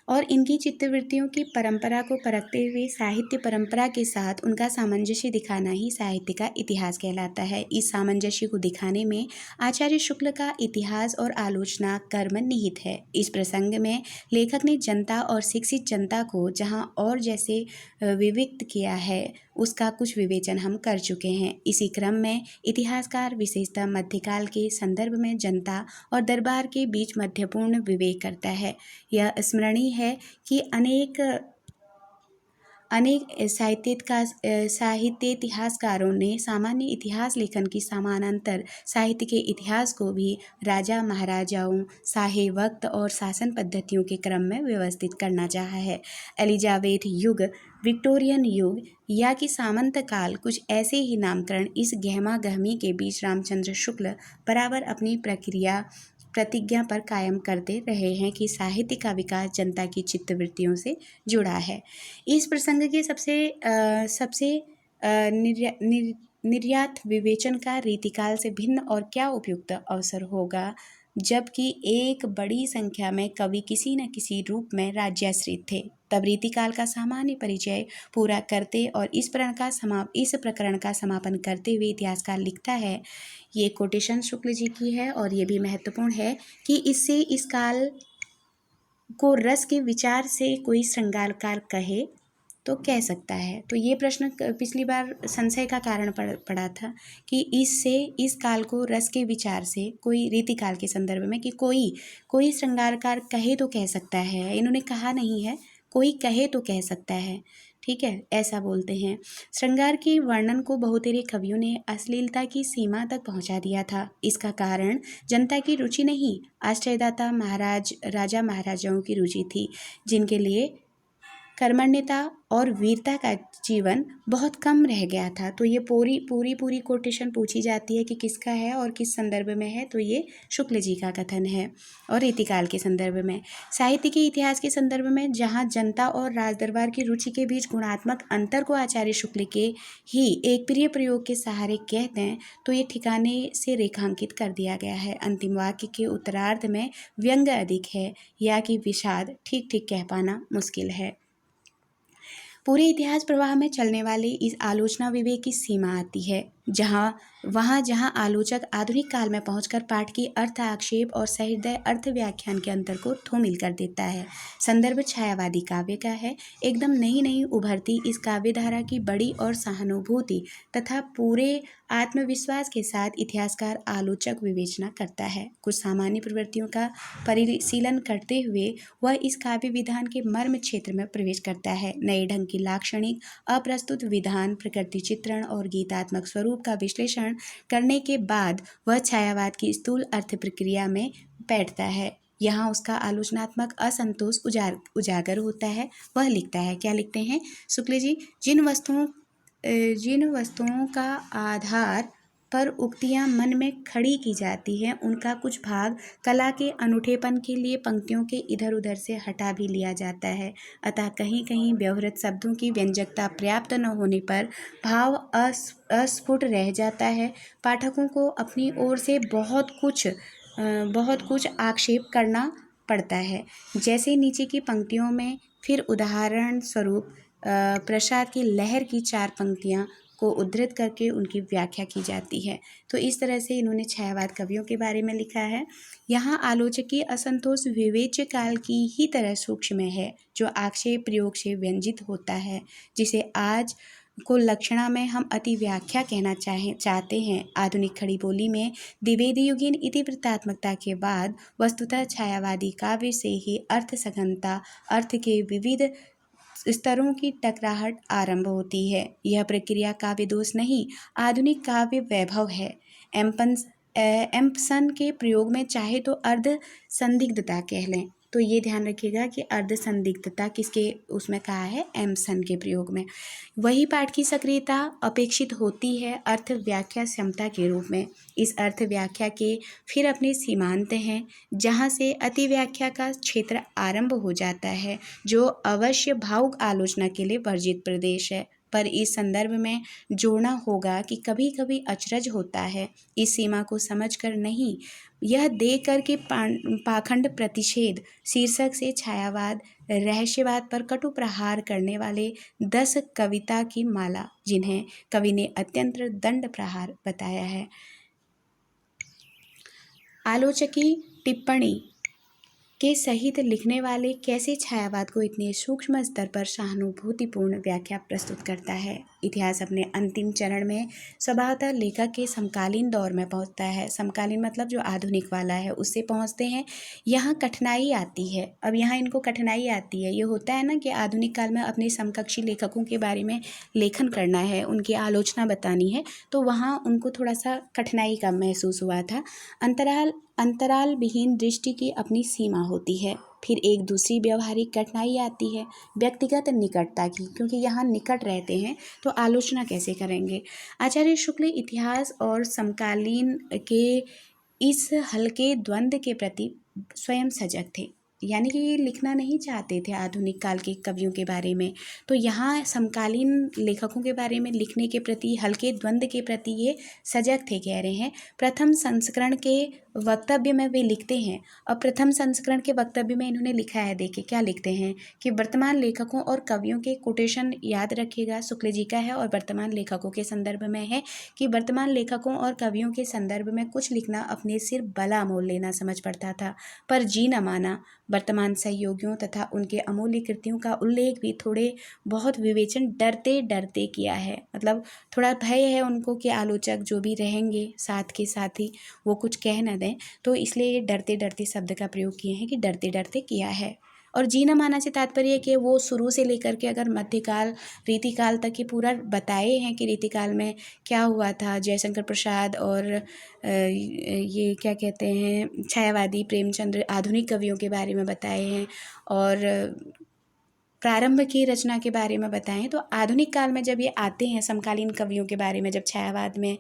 और इनकी चित्तवृत्तियों की परंपरा को परखते हुए साहित्य परंपरा के साथ उनका सामंजस्य दिखाना ही साहित्य का इतिहास कहलाता है। इस सामंजस्य को दिखाने में आचार्य शुक्ल का इतिहास और आलोचना कर्म निहित है। इस प्रसंग में लेखक ने जनता और शिक्षित जनता को जहाँ और जैसे विविक्त किया है उसका कुछ विवेचन हम कर चुके हैं। इसी क्रम में इतिहासकार विशेषतः मध्यकाल के संदर्भ में जनता और दरबार के बीच मध्यपूर्ण विवेक करता है। यह स्मरणीय है कि अनेक साहित्य इतिहासकारों ने सामान्य इतिहास लेखन की समानांतर साहित्य के इतिहास को भी राजा महाराजाओं, शाही वक्त और शासन पद्धतियों के क्रम में व्यवस्थित करना चाहा है। एलिजाबेथ युग, विक्टोरियन युग या कि सामंत काल, कुछ ऐसे ही नामकरण इस गहमा गहमी के बीच रामचंद्र शुक्ल बराबर अपनी प्रतिज्ञा पर कायम करते रहे हैं कि साहित्य का विकास जनता की चित्तवृत्तियों से जुड़ा है। इस प्रसंग के सबसे निर्यात विवेचन का रीतिकाल से भिन्न और क्या उपयुक्त अवसर होगा, जबकि एक बड़ी संख्या में कवि किसी न किसी रूप में राज्याश्रित थे। तब रीतिकाल का सामान्य परिचय पूरा करते और इस प्रकरण का समापन करते हुए इतिहासकार लिखता है, ये कोटेशन शुक्ल जी की है और ये भी महत्वपूर्ण है कि इससे इस काल को रस के विचार से कोई श्रृंगारकार कहे तो कह सकता है। तो ये प्रश्न पिछली बार संशय का कारण पड़ा था कि इससे इस काल को रस के विचार से कोई रीतिकाल के संदर्भ में कि कोई श्रृंगारकार कहे तो कह सकता है, इन्होंने कहा नहीं है, कोई कहे तो कह सकता है, ठीक है, ऐसा बोलते हैं। श्रृंगार के वर्णन को बहुतेरे कवियों ने अश्लीलता की सीमा तक पहुंचा दिया था। इसका कारण जनता की रुचि नहीं, आश्रयदाता राजा महाराजाओं की रुचि थी, जिनके लिए कर्मण्यता और वीरता का जीवन बहुत कम रह गया था। तो ये पूरी कोटेशन पूछी जाती है कि किसका है और किस संदर्भ में है, तो ये शुक्ल जी का कथन है। और रीतिकाल के संदर्भ में, साहित्य के इतिहास के संदर्भ में, जहाँ जनता और राजदरबार की रुचि के बीच गुणात्मक अंतर को आचार्य शुक्ल के ही एक प्रिय प्रयोग के सहारे कहते हैं, तो ये ठिकाने से रेखांकित कर दिया गया है। अंतिम वाक्य के उत्तरार्ध में व्यंग्य अधिक है या कि विषाद, ठीक कह पाना मुश्किल है। पूरे इतिहास प्रवाह में चलने वाले इस आलोचना विवेक की सीमा आती है जहाँ आलोचक आधुनिक काल में पहुंचकर पाठ की अर्थ आक्षेप और सहृदय अर्थ व्याख्यान के अंतर को धूमिल कर देता है। संदर्भ छायावादी काव्य का है। एकदम नई उभरती इस काव्य धारा की बड़ी और सहानुभूति तथा पूरे आत्मविश्वास के साथ इतिहासकार आलोचक विवेचना करता है। कुछ सामान्य प्रवृत्तियों का परिशीलन करते हुए वह इस काव्य विधान के मर्म क्षेत्र में प्रवेश करता है। नए ढंग की लाक्षणिक अप्रस्तुत विधान, प्रकृति चित्रण और गीतात्मक स्वरूप का विश्लेषण करने के बाद वह छायावाद की स्थूल अर्थ प्रक्रिया में बैठता है। यहाँ उसका आलोचनात्मक असंतोष उजागर होता है। वह लिखता है, क्या लिखते हैं शुक्ल जी, जिन वस्तुओं का आधार पर उक्तियां मन में खड़ी की जाती हैं, उनका कुछ भाग कला के अनूठेपन के लिए पंक्तियों के इधर उधर से हटा भी लिया जाता है। अतः कहीं व्यवहृत शब्दों की व्यंजकता पर्याप्त न होने पर भाव अस्फुट रह जाता है। पाठकों को अपनी ओर से बहुत कुछ आक्षेप करना पड़ता है। जैसे नीचे की पंक्तियों में फिर उदाहरण स्वरूप प्रसाद की लहर की 4 पंक्तियां को उद्धृत करके उनकी व्याख्या की जाती है। तो इस तरह से इन्होंने छायावाद कवियों के बारे में लिखा है। यहाँ आलोचक की असंतोष विवेच्य काल की ही तरह सूक्ष्म है, जो आक्षेप प्रयोग से व्यंजित होता है, जिसे आज को लक्षणा में हम अति व्याख्या कहना चाहते हैं। आधुनिक खड़ी बोली में द्विवेदी युगीन इति वृत्तात्मकता के बाद वस्तुतः छायावादी काव्य से ही अर्थ सघनता, अर्थ के विविध स्तरों की टकराहट आरंभ होती है। यह प्रक्रिया काव्य दोष नहीं, आधुनिक काव्य वैभव है। एम्पसन के प्रयोग में चाहे तो अर्ध संदिग्धता कह लें, तो ये ध्यान रखिएगा कि अर्ध संदिग्धता किसके उसमें कहा है, एमसन के प्रयोग में। वही पाठ की सक्रियता अपेक्षित होती है अर्थ व्याख्या क्षमता के रूप में। इस अर्थ व्याख्या के फिर अपने सीमांत हैं, जहाँ से अति व्याख्या का क्षेत्र आरंभ हो जाता है, जो अवश्य भावुक आलोचना के लिए वर्जित प्रदेश है। पर इस संदर्भ में जोड़ना होगा कि कभी कभी अचरज होता है, इस सीमा को समझकर नहीं, यह देख कर के पाखंड प्रतिषेध शीर्षक से छायावाद रहस्यवाद पर कटु प्रहार करने वाले 10 कविता की माला, जिन्हें कवि ने अत्यंत दंड प्रहार बताया है। आलोचकी टिप्पणी के सहित लिखने वाले कैसे छायावाद को इतने सूक्ष्म स्तर पर सहानुभूतिपूर्ण व्याख्या प्रस्तुत करता है। इतिहास अपने अंतिम चरण में स्वभावतः लेखक के समकालीन दौर में पहुंचता है। समकालीन मतलब जो आधुनिक वाला है उससे पहुंचते हैं। यहाँ कठिनाई आती है। अब यहाँ इनको कठिनाई आती है, ये होता है ना कि आधुनिक काल में अपने समकक्षी लेखकों के बारे में लेखन करना है, उनकी आलोचना बतानी है, तो वहाँ उनको थोड़ा सा कठिनाई का महसूस हुआ था। अंतराल विहीन दृष्टि की अपनी सीमा होती है। फिर एक दूसरी व्यवहारिक कठिनाई आती है व्यक्तिगत निकटता की, क्योंकि यहाँ निकट रहते हैं तो आलोचना कैसे करेंगे। आचार्य शुक्ल इतिहास और समकालीन के इस हल्के द्वंद्व के प्रति स्वयं सजग थे, यानी कि ये लिखना नहीं चाहते थे आधुनिक काल के कवियों के बारे में। तो यहाँ समकालीन लेखकों के बारे में लिखने के प्रति, हल्के द्वंद्व के प्रति ये सजग थे, कह रहे हैं। प्रथम संस्करण के वक्तव्य में वे लिखते हैं, और प्रथम संस्करण के वक्तव्य में इन्होंने लिखा है, देखिए क्या लिखते हैं कि वर्तमान लेखकों और कवियों के कोटेशन याद रखिएगा, शुक्ल जी का है और वर्तमान लेखकों के संदर्भ में है कि वर्तमान लेखकों और कवियों के संदर्भ में कुछ लिखना अपने सिर बला मोल लेना समझ पड़ता था, पर जी न माना। वर्तमान सहयोगियों तथा उनके अमूल्य कृतियों का उल्लेख भी थोड़े बहुत विवेचन डरते डरते किया है, मतलब थोड़ा भय है उनको कि आलोचक जो भी रहेंगे साथ के साथ ही वो कुछ कह न दें, तो इसलिए ये डरते डरते शब्द का प्रयोग किए हैं कि डरते डरते किया है। और जी न माना से तात्पर्य है कि वो शुरू से लेकर के अगर मध्यकाल रीतिकाल तक ही पूरा बताए हैं कि रीतिकाल में क्या हुआ था, जयशंकर प्रसाद और ये क्या कहते हैं छायावादी प्रेमचंद्र आधुनिक कवियों के बारे में बताए हैं, और प्रारंभ की रचना के बारे में बताएं। तो आधुनिक काल में जब ये आते हैं समकालीन कवियों के बारे में, जब छायावाद में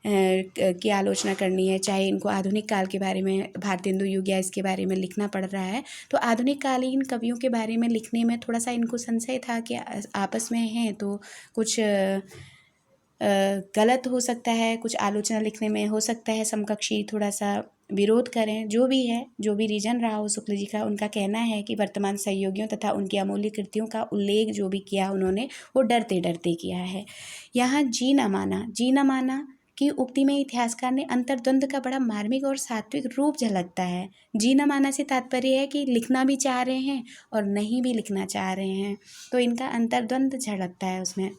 की आलोचना करनी है, चाहे इनको आधुनिक काल के बारे में भारतेंदु युग या इसके बारे में लिखना पड़ रहा है, तो आधुनिक कालीन कवियों के बारे में लिखने में थोड़ा सा इनको संशय था कि आपस में हैं तो कुछ गलत हो सकता है, कुछ आलोचना लिखने में हो सकता है समकक्षी थोड़ा सा विरोध करें। जो भी है, जो भी रीजन रहा हो शुक्ल जी का, उनका कहना है कि वर्तमान सहयोगियों तथा उनकी अमूल्य कृतियों का उल्लेख जो भी किया उन्होंने वो डरते डरते किया है। यहाँ जी न माना की उक्ति में इतिहासकार ने अंतर्द्वंद का बड़ा मार्मिक और सात्विक रूप झलकता है। जी न माना से तात्पर्य है कि लिखना भी चाह रहे हैं और नहीं भी लिखना चाह रहे हैं, तो इनका अंतर्द्वंद झलकता है उसमें।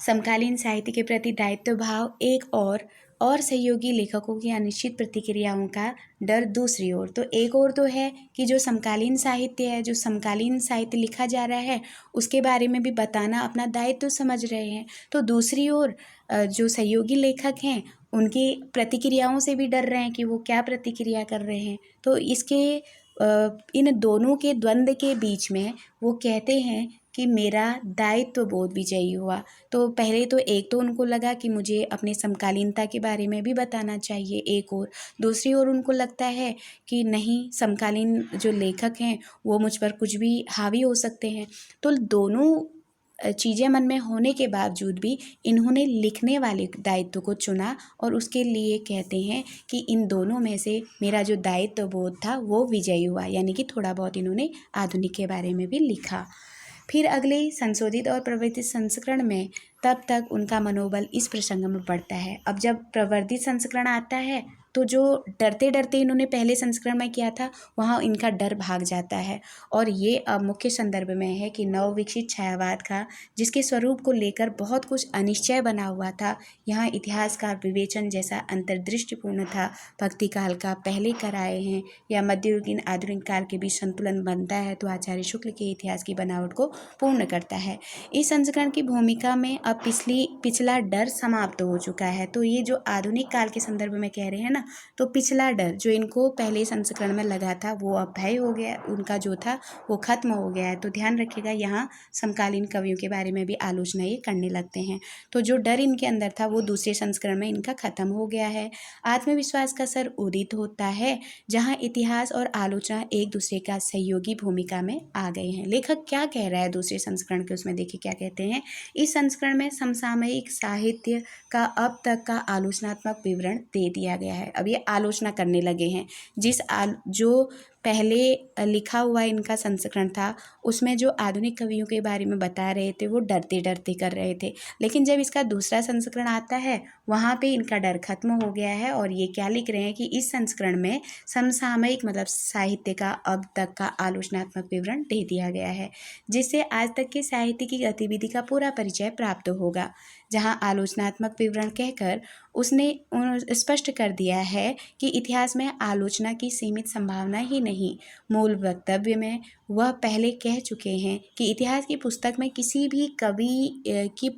समकालीन साहित्य के प्रति दायित्व भाव एक और सहयोगी लेखकों की अनिश्चित प्रतिक्रियाओं का डर दूसरी ओर। तो एक ओर तो है कि जो समकालीन साहित्य है, जो समकालीन साहित्य लिखा जा रहा है उसके बारे में भी बताना अपना दायित्व समझ रहे हैं। तो दूसरी ओर जो सहयोगी लेखक हैं उनकी प्रतिक्रियाओं से भी डर रहे हैं कि वो क्या प्रतिक्रिया कर रहे हैं। तो इसके इन दोनों के द्वंद्व के बीच में वो कहते हैं कि मेरा दायित्व बोध विजयी हुआ। तो पहले तो एक तो उनको लगा कि मुझे अपने समकालीनता के बारे में भी बताना चाहिए, एक और दूसरी ओर उनको लगता है कि नहीं, समकालीन जो लेखक हैं वो मुझ पर कुछ भी हावी हो सकते हैं। तो दोनों चीज़ें मन में होने के बावजूद भी इन्होंने लिखने वाले दायित्व को चुना, और उसके लिए कहते हैं कि इन दोनों में से मेरा जो दायित्व बोध था वो विजयी हुआ, यानी कि थोड़ा बहुत इन्होंने आधुनिक के बारे में भी लिखा। फिर अगले संशोधित और प्रवर्धित संस्करण में तब तक उनका मनोबल इस प्रसंग में बढ़ता है। अब जब प्रवर्धित संस्करण आता है तो जो डरते डरते इन्होंने पहले संस्करण में किया था वहाँ इनका डर भाग जाता है, और ये अब मुख्य संदर्भ में है कि नवविकसित छायावाद का, जिसके स्वरूप को लेकर बहुत कुछ अनिश्चय बना हुआ था, यहाँ इतिहास का विवेचन जैसा अंतर्दृष्टिपूर्ण था, भक्ति काल का पहले कराए हैं या मध्ययुगीन आधुनिक काल के बीच संतुलन बनता है, तो आचार्य शुक्ल के इतिहास की बनावट को पूर्ण करता है। इस संस्करण की भूमिका में अब पिछला डर समाप्त हो चुका है। तो ये जो आधुनिक काल के संदर्भ में कह रहे हैं ना, तो पिछला डर जो इनको पहले संस्करण में लगा था वो अब भय हो गया, उनका जो था वो खत्म हो गया है। तो ध्यान रखिएगा, यहाँ समकालीन कवियों के बारे में भी आलोचना ये करने लगते हैं। तो जो डर इनके अंदर था वो दूसरे संस्करण में इनका खत्म हो गया है। आत्मविश्वास का स्तर उदित होता है, जहाँ इतिहास और आलोचना एक दूसरे का सहयोगी भूमिका में आ गए हैं। लेखक क्या कह रहा है दूसरे संस्करण के, उसमें देखिए क्या कहते हैं। इस संस्करण में समसामयिक साहित्य का अब तक का आलोचनात्मक विवरण दे दिया गया है। अब ये आलोचना करने लगे हैं। जो पहले लिखा हुआ इनका संस्करण था उसमें जो आधुनिक कवियों के बारे में बता रहे थे वो डरते डरते कर रहे थे, लेकिन जब इसका दूसरा संस्करण आता है वहाँ पे इनका डर खत्म हो गया है और ये क्या लिख रहे हैं कि इस संस्करण में समसामयिक मतलब साहित्य का अब तक का आलोचनात्मक विवरण दे दिया गया है, जिससे आज तक के साहित्य की गतिविधि का पूरा परिचय प्राप्त होगा। जहाँ आलोचनात्मक विवरण कहकर उसने स्पष्ट कर दिया है कि इतिहास में आलोचना की सीमित संभावना ही नहीं, मूल वक्तव्य में वह पहले कह चुके हैं कि इतिहास की पुस्तक में किसी भी कवि की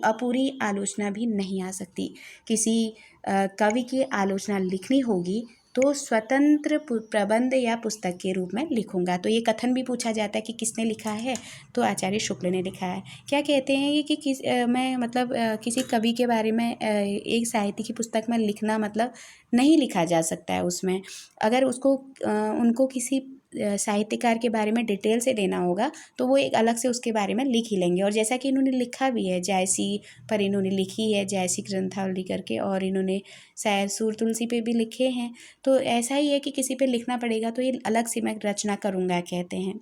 अपूरी आलोचना भी नहीं आ सकती। किसी कवि की आलोचना लिखनी होगी तो स्वतंत्र प्रबंध या पुस्तक के रूप में लिखूंगा। तो ये कथन भी पूछा जाता है कि किसने लिखा है, तो आचार्य शुक्ल ने लिखा है। क्या कहते हैं ये कि मैं मतलब किसी कवि के बारे में एक साहित्य की पुस्तक में लिखना मतलब नहीं लिखा जा सकता है उसमें। अगर उसको उनको किसी साहित्यकार के बारे में डिटेल से लेना होगा तो वो एक अलग से उसके बारे में लिख ही लेंगे। और जैसा कि इन्होंने लिखा भी है, जायसी पर इन्होंने लिखी है, जायसी ग्रंथावली करके, और इन्होंने शायद सूर तुलसी पे भी लिखे हैं। तो ऐसा ही है कि किसी पे लिखना पड़ेगा तो ये अलग से मैं रचना करूँगा कहते हैं।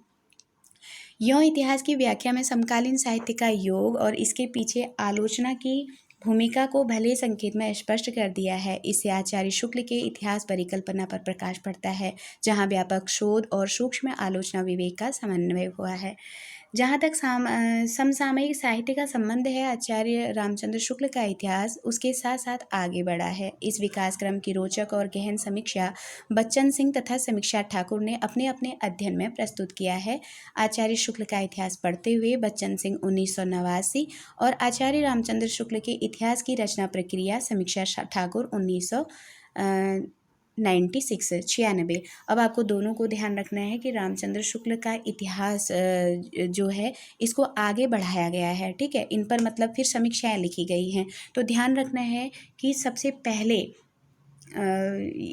यों इतिहास की व्याख्या में समकालीन साहित्य का योग और इसके पीछे आलोचना की भूमिका को भले संकेत में स्पष्ट कर दिया है। इससे आचार्य शुक्ल के इतिहास परिकल्पना पर प्रकाश पड़ता है, जहाँ व्यापक शोध और सूक्ष्म आलोचना विवेक का समन्वय हुआ है। जहाँ तक समसामयिक साहित्य का संबंध है, आचार्य रामचंद्र शुक्ल का इतिहास उसके साथ साथ आगे बढ़ा है। इस विकास क्रम की रोचक और गहन समीक्षा बच्चन सिंह तथा समीक्षा ठाकुर ने अपने अपने अध्ययन में प्रस्तुत किया है। आचार्य शुक्ल का इतिहास पढ़ते हुए बच्चन सिंह 1989 और आचार्य रामचंद्र शुक्ल के इतिहास की रचना प्रक्रिया समीक्षा ठाकुर 96। अब आपको दोनों को ध्यान रखना है कि रामचंद्र शुक्ल का इतिहास जो है इसको आगे बढ़ाया गया है, ठीक है। इन पर मतलब फिर समीक्षाएं लिखी गई हैं। तो ध्यान रखना है कि सबसे पहले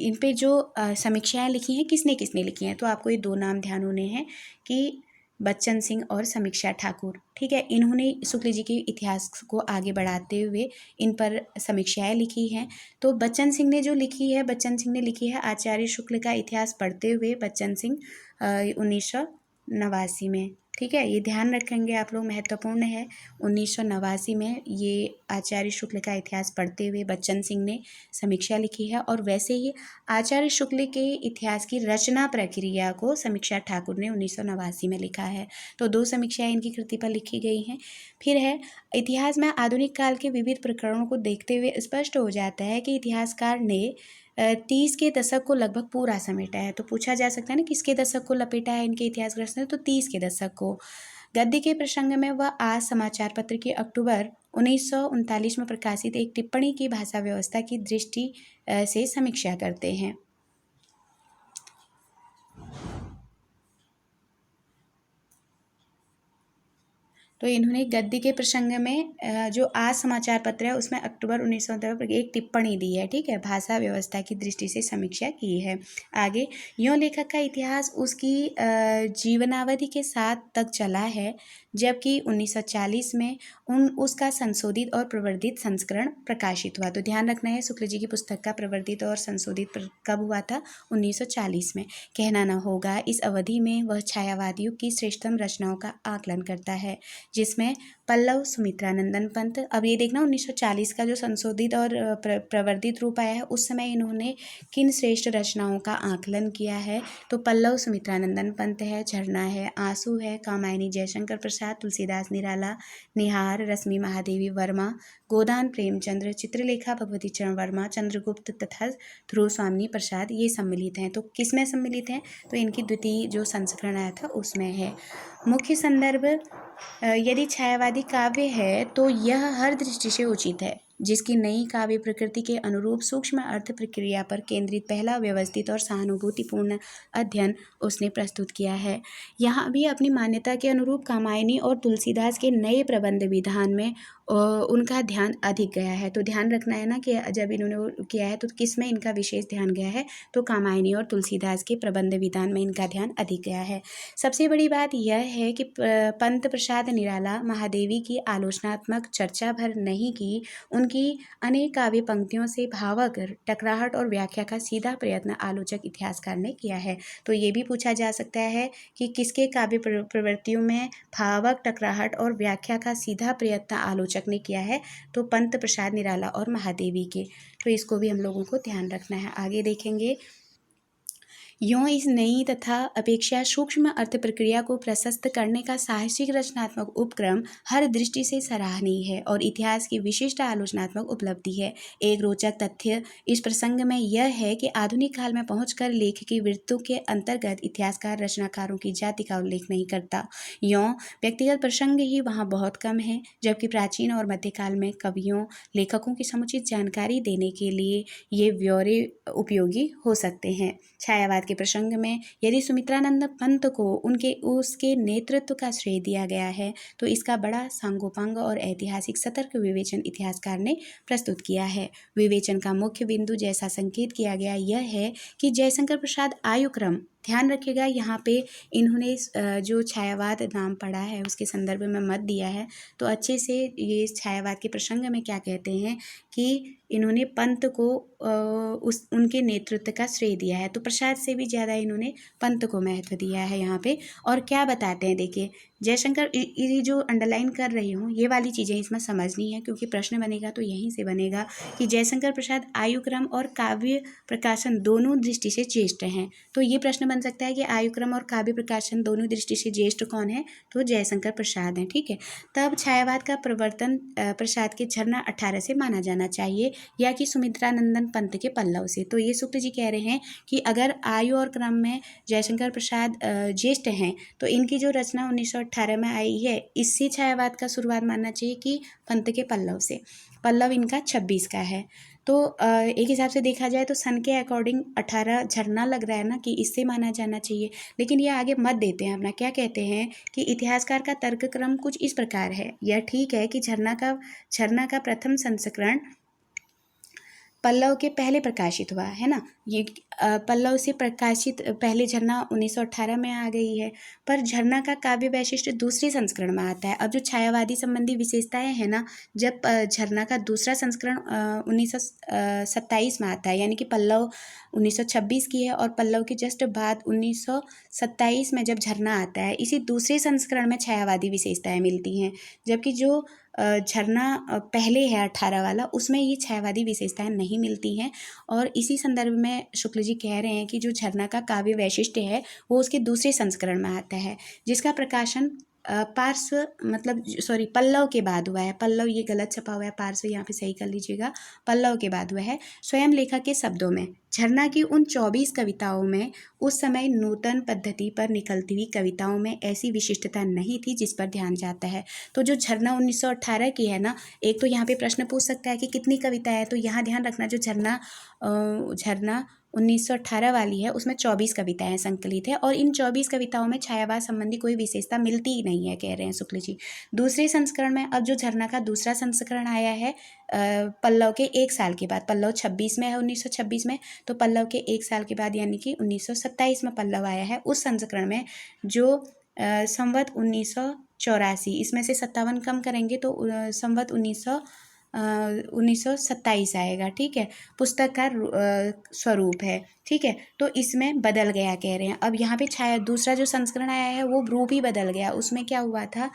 इन पे जो समीक्षाएं लिखी हैं किसने किसने लिखी हैं, तो आपको ये दो नाम ध्यान होने हैं कि बच्चन सिंह और समीक्षा ठाकुर, ठीक है। इन्होंने शुक्ल जी के इतिहास को आगे बढ़ाते हुए इन पर समीक्षाएं लिखी हैं। तो बच्चन सिंह ने जो लिखी है, बच्चन सिंह ने लिखी है आचार्य शुक्ल का इतिहास पढ़ते हुए, बच्चन सिंह 1989 में, ठीक है। ये ध्यान रखेंगे आप लोग, महत्वपूर्ण है। 1989 में ये आचार्य शुक्ल का इतिहास पढ़ते हुए बच्चन सिंह ने समीक्षा लिखी है। और वैसे ही आचार्य शुक्ल के इतिहास की रचना प्रक्रिया को समीक्षा ठाकुर ने 1989 में लिखा है। तो दो समीक्षाएं इनकी कृति पर लिखी गई हैं। फिर है इतिहास में आधुनिक काल के विविध प्रकरणों को देखते हुए स्पष्ट हो जाता है कि इतिहासकार ने 30 के दशक को लगभग पूरा समेटा है। तो पूछा जा सकता है ना किसके दशक को लपेटा है इनके इतिहासग्रस्त ने, तो 30 के दशक को। गद्य के प्रसंग में वह आज समाचार पत्र की अक्टूबर 1939 में प्रकाशित एक टिप्पणी की भाषा व्यवस्था की दृष्टि से समीक्षा करते हैं। तो इन्होंने गद्य के प्रसंग में जो आज समाचार पत्र है उसमें अक्टूबर 1939 पर एक टिप्पणी दी है, ठीक है, भाषा व्यवस्था की दृष्टि से समीक्षा की है। आगे, यों लेखक का इतिहास उसकी जीवनावधि के साथ तक चला है, जबकि 1940 में उसका संशोधित और प्रवर्धित संस्करण प्रकाशित हुआ। तो ध्यान रखना है शुक्ल जी की पुस्तक का प्रवर्धित और संशोधित कब हुआ था, 1940 में। कहना न होगा इस अवधि में वह छायावादियों की श्रेष्ठतम रचनाओं का आकलन करता है, जिसमें पल्लव सुमित्रानंदन पंत। अब ये देखना 1940 का जो संशोधित और प्रवर्धित रूप आया है उस समय इन्होंने किन श्रेष्ठ रचनाओं का आकलन किया है, तो पल्लव सुमित्रानंदन पंत है, झरना है, आंसू है, कामायनी जयशंकर प्रसाद, तुलसीदास निराला, निहार, रश्मि महादेवी वर्मा, गोदान प्रेमचंद्र, चित्रलेखा भगवती चरण वर्मा, चंद्रगुप्त तथा ध्रुव स्वामी प्रसाद ये सम्मिलित हैं। तो किस में सम्मिलित हैं, तो इनकी द्वितीय जो संस्करण आया था उसमें है। मुख्य संदर्भ, यदि छायावादी काव्य है तो यह हर दृष्टि से उचित है। जिसकी नई काव्य प्रकृति के अनुरूप सूक्ष्म अर्थ प्रक्रिया पर केंद्रित पहला व्यवस्थित और सहानुभूतिपूर्ण अध्ययन उसने प्रस्तुत किया है। यहाँ भी अपनी मान्यता के अनुरूप कामायनी और तुलसीदास के नए प्रबंध विधान में उनका ध्यान अधिक गया है। तो ध्यान रखना है ना कि जब इन्होंने वो किया है तो किस में इनका विशेष ध्यान गया है, तो कामायनी और तुलसीदास के प्रबंध विधान में इनका ध्यान अधिक गया है। सबसे बड़ी बात यह है कि पंत प्रसाद निराला महादेवी की आलोचनात्मक चर्चा भर नहीं की, उनकी अनेक काव्य पंक्तियों से भावक टकराहट और व्याख्या का सीधा प्रयत्न आलोचक इतिहासकार ने किया है। तो ये भी पूछा जा सकता है कि किसके काव्य प्रवृत्तियों में भावक टकराहट और व्याख्या का सीधा प्रयत्न आलोचक ने किया है, तो पंत प्रसाद निराला और महादेवी के। तो इसको भी हम लोगों को ध्यान रखना है। आगे देखेंगे, यों इस नई तथा अपेक्षा सूक्ष्म अर्थ प्रक्रिया को प्रशस्त करने का साहसिक रचनात्मक उपक्रम हर दृष्टि से सराहनीय है और इतिहास की विशिष्ट आलोचनात्मक उपलब्धि है। एक रोचक तथ्य इस प्रसंग में यह है कि आधुनिक काल में पहुंचकर लेख की वृत्तों के अंतर्गत इतिहासकार रचनाकारों की जाति का उल्लेख नहीं करता। यों व्यक्तिगत प्रसंग ही वहाँ बहुत कम है, जबकि प्राचीन और मध्यकाल में कवियों लेखकों की समुचित जानकारी देने के लिए ये ब्यौरे उपयोगी हो सकते हैं। छायावाद के प्रसंग में यदि सुमित्रानंद पंत को उसके नेतृत्व का श्रेय दिया गया है, तो इसका बड़ा सांगोपांग और ऐतिहासिक सतर्क विवेचन इतिहासकार ने प्रस्तुत किया है। विवेचन का मुख्य बिंदु जैसा संकेत किया गया यह है कि जयशंकर प्रसाद आयुक्रम, ध्यान रखिएगा यहाँ पे इन्होंने जो छायावाद नाम पढ़ा है उसके संदर्भ में मत दिया है, तो अच्छे से ये छायावाद के प्रसंग में क्या कहते हैं कि इन्होंने पंत को उनके नेतृत्व का श्रेय दिया है। तो प्रसाद से भी ज़्यादा इन्होंने पंत को महत्व दिया है यहाँ पे। और क्या बताते हैं, देखिए जयशंकर, ये जो अंडरलाइन कर रही हूँ ये वाली चीज़ें इसमें समझनी है, क्योंकि प्रश्न बनेगा तो यहीं से बनेगा कि जयशंकर प्रसाद आयुक्रम और काव्य प्रकाशन दोनों दृष्टि से ज्येष्ठ हैं। तो ये प्रश्न बन सकता है कि आयुक्रम और काव्य प्रकाशन दोनों दृष्टि से ज्येष्ठ कौन है, तो जयशंकर प्रसाद हैं। ठीक है, तब छायावाद का प्रवर्तन प्रसाद के झरना 18 से माना जाना चाहिए या कि सुमित्रानंदन पंत के पल्लव से। तो ये शुक्ल जी कह रहे हैं कि अगर आयु और क्रम में जयशंकर प्रसाद ज्येष्ठ हैं, तो इनकी जो रचना 1918 में आई है, इससे छायावाद का शुरुआत मानना चाहिए कि पंत के पल्लव से। पल्लव इनका 26 का है। तो एक हिसाब से देखा जाए तो सन के अकॉर्डिंग 18 झरना लग रहा है ना, कि इससे माना जाना चाहिए। लेकिन ये आगे मत देते हैं अपना, क्या कहते हैं कि इतिहासकार का तर्क क्रम कुछ इस प्रकार है। यह ठीक है कि झरना का प्रथम संस्करण पल्लव के पहले प्रकाशित हुआ है ना, ये पल्लव से प्रकाशित पहले झरना 1918 में आ गई है, पर झरना का काव्य वैशिष्ट्य दूसरे संस्करण में आता है। अब जो छायावादी संबंधी विशेषताएं हैं ना, जब झरना का दूसरा संस्करण 1927 में आता है, यानी कि पल्लव 1926 की है और पल्लव के जस्ट बाद 1927 में जब झरना आता है, इसी दूसरे संस्करण में छायावादी विशेषताएं मिलती हैं। जबकि जो झरना पहले है 18 वाला, उसमें ये छायावादी विशेषताएं नहीं मिलती हैं। और इसी संदर्भ में शुक्ल जी कह रहे हैं कि जो झरना का काव्य वैशिष्ट्य है वो उसके दूसरे संस्करण में आता है, जिसका प्रकाशन पल्लव के बाद हुआ है। पल्लव ये गलत छपा हुआ है, पार्श्व यहाँ पे सही कर लीजिएगा, पल्लव के बाद हुआ है। स्वयं लेखक के शब्दों में झरना की उन 24 कविताओं में उस समय नूतन पद्धति पर निकलती हुई कविताओं में ऐसी विशिष्टता नहीं थी जिस पर ध्यान जाता है। तो जो झरना 1918 की है ना, एक तो यहाँ पे प्रश्न पूछ सकता है कि कितनी कविता है, तो यहाँ ध्यान रखना जो झरना 1918 वाली है उसमें 24 कविताएं संकलित है, और इन 24 कविताओं में छायावाद संबंधी कोई विशेषता मिलती ही नहीं है, कह रहे हैं शुक्ल जी। दूसरे संस्करण में अब जो झरना का दूसरा संस्करण आया है पल्लव के 1 साल के बाद, पल्लव 26 में है 1926 में, तो पल्लव के 1 साल के बाद यानी कि 1927 में पल्लव आया है। उस संस्करण में जो संवत 1984, इसमें से 57 कम करेंगे तो संवत 1927 आएगा। ठीक है, पुस्तक का स्वरूप है। ठीक है, तो इसमें बदल गया, कह रहे हैं। अब यहाँ पे छाया दूसरा जो संस्करण आया है वो रूप ही बदल गया। उसमें क्या हुआ था,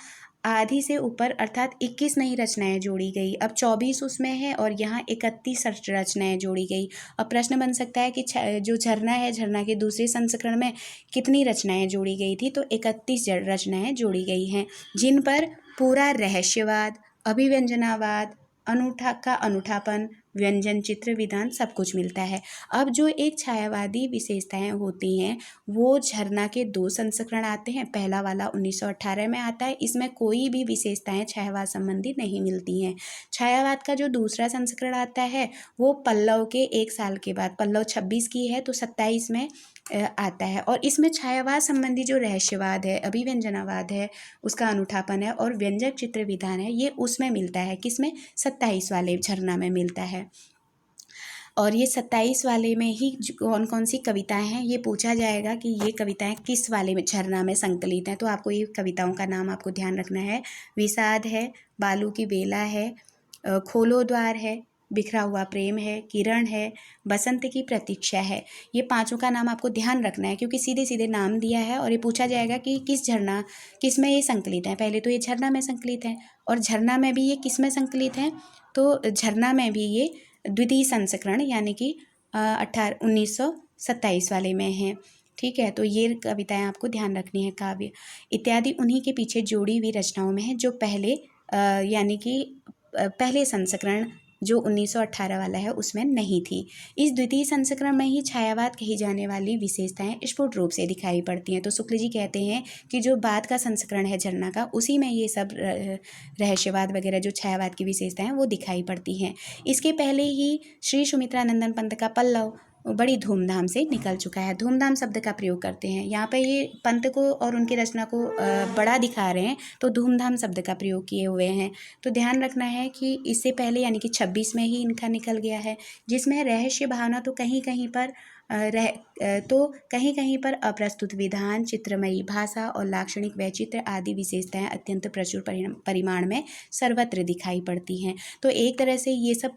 आधी से ऊपर अर्थात 21 नई रचनाएं जोड़ी गई, अब 24 उसमें है और यहाँ 31 रचनाएं जोड़ी गई। अब प्रश्न बन सकता है कि जो झरना है, झरना के दूसरे संस्करण में कितनी रचनाएं जोड़ी गई थी, तो 31 रचनाएं जोड़ी गई हैं, जिन पर पूरा रहस्यवाद, अभिव्यंजनावाद, अनूठापन, व्यंजन, चित्र, विधान सब कुछ मिलता है। अब जो एक छायावादी विशेषताएं होती हैं वो झरना के 2 संस्करण आते हैं। पहला वाला 1918 में आता है, इसमें कोई भी विशेषताएं छायावाद संबंधी नहीं मिलती हैं। छायावाद का जो दूसरा संस्करण आता है वो पल्लव के 1 साल के बाद, पल्लव 26 की है तो 27 में आता है, और इसमें छायावाद संबंधी जो रहस्यवाद है, अभिव्यंजनावाद है, उसका अनुठापन है और व्यंजक चित्र विधान है, ये उसमें मिलता है। किसमें? 27 वाले झरना में मिलता है। और ये 27 वाले में ही कौन कौन सी कविताएं हैं ये पूछा जाएगा कि ये कविताएं किस वाले में झरना में संकलित हैं। तो आपको ये कविताओं का नाम आपको ध्यान रखना है। विषाद है, बालू की बेला है, खोलो द्वार है, बिखरा हुआ प्रेम है, किरण है, बसंत की प्रतीक्षा है। ये पांचों का नाम आपको ध्यान रखना है क्योंकि सीधे सीधे नाम दिया है और ये पूछा जाएगा कि किस में ये संकलित है। पहले तो ये झरना में संकलित है, और झरना में भी ये किस में संकलित है? तो झरना में भी ये द्वितीय संस्करण यानी कि 1927 वाले में है। ठीक है, तो ये कविताएं आपको ध्यान रखनी है। काव्य इत्यादि उन्हीं के पीछे जोड़ी हुई रचनाओं में है जो पहले यानी कि पहले संस्करण जो 1918 वाला है उसमें नहीं थी। इस द्वितीय संस्करण में ही छायावाद कही जाने वाली विशेषताएं स्फुट रूप से दिखाई पड़ती हैं। तो शुक्ल जी कहते हैं कि जो बाद का संस्करण है झरना का, उसी में ये सब रहस्यवाद वगैरह जो छायावाद की विशेषताएं वो दिखाई पड़ती हैं। इसके पहले ही श्री सुमित्रानंदन पंत का पल्लव बड़ी धूमधाम से निकल चुका है। धूमधाम शब्द का प्रयोग करते हैं यहाँ पे, ये पंत को और उनकी रचना को बड़ा दिखा रहे हैं तो धूमधाम शब्द का प्रयोग किए हुए हैं। तो ध्यान रखना है कि इससे पहले यानी कि 26 में ही इनका निकल गया है, जिसमें रहस्य भावना तो कहीं कहीं पर अप्रस्तुत विधान, चित्रमयी भाषा और लाक्षणिक वैचित्र आदि विशेषताएं अत्यंत प्रचुर परिमाण में सर्वत्र दिखाई पड़ती हैं। तो एक तरह से ये सब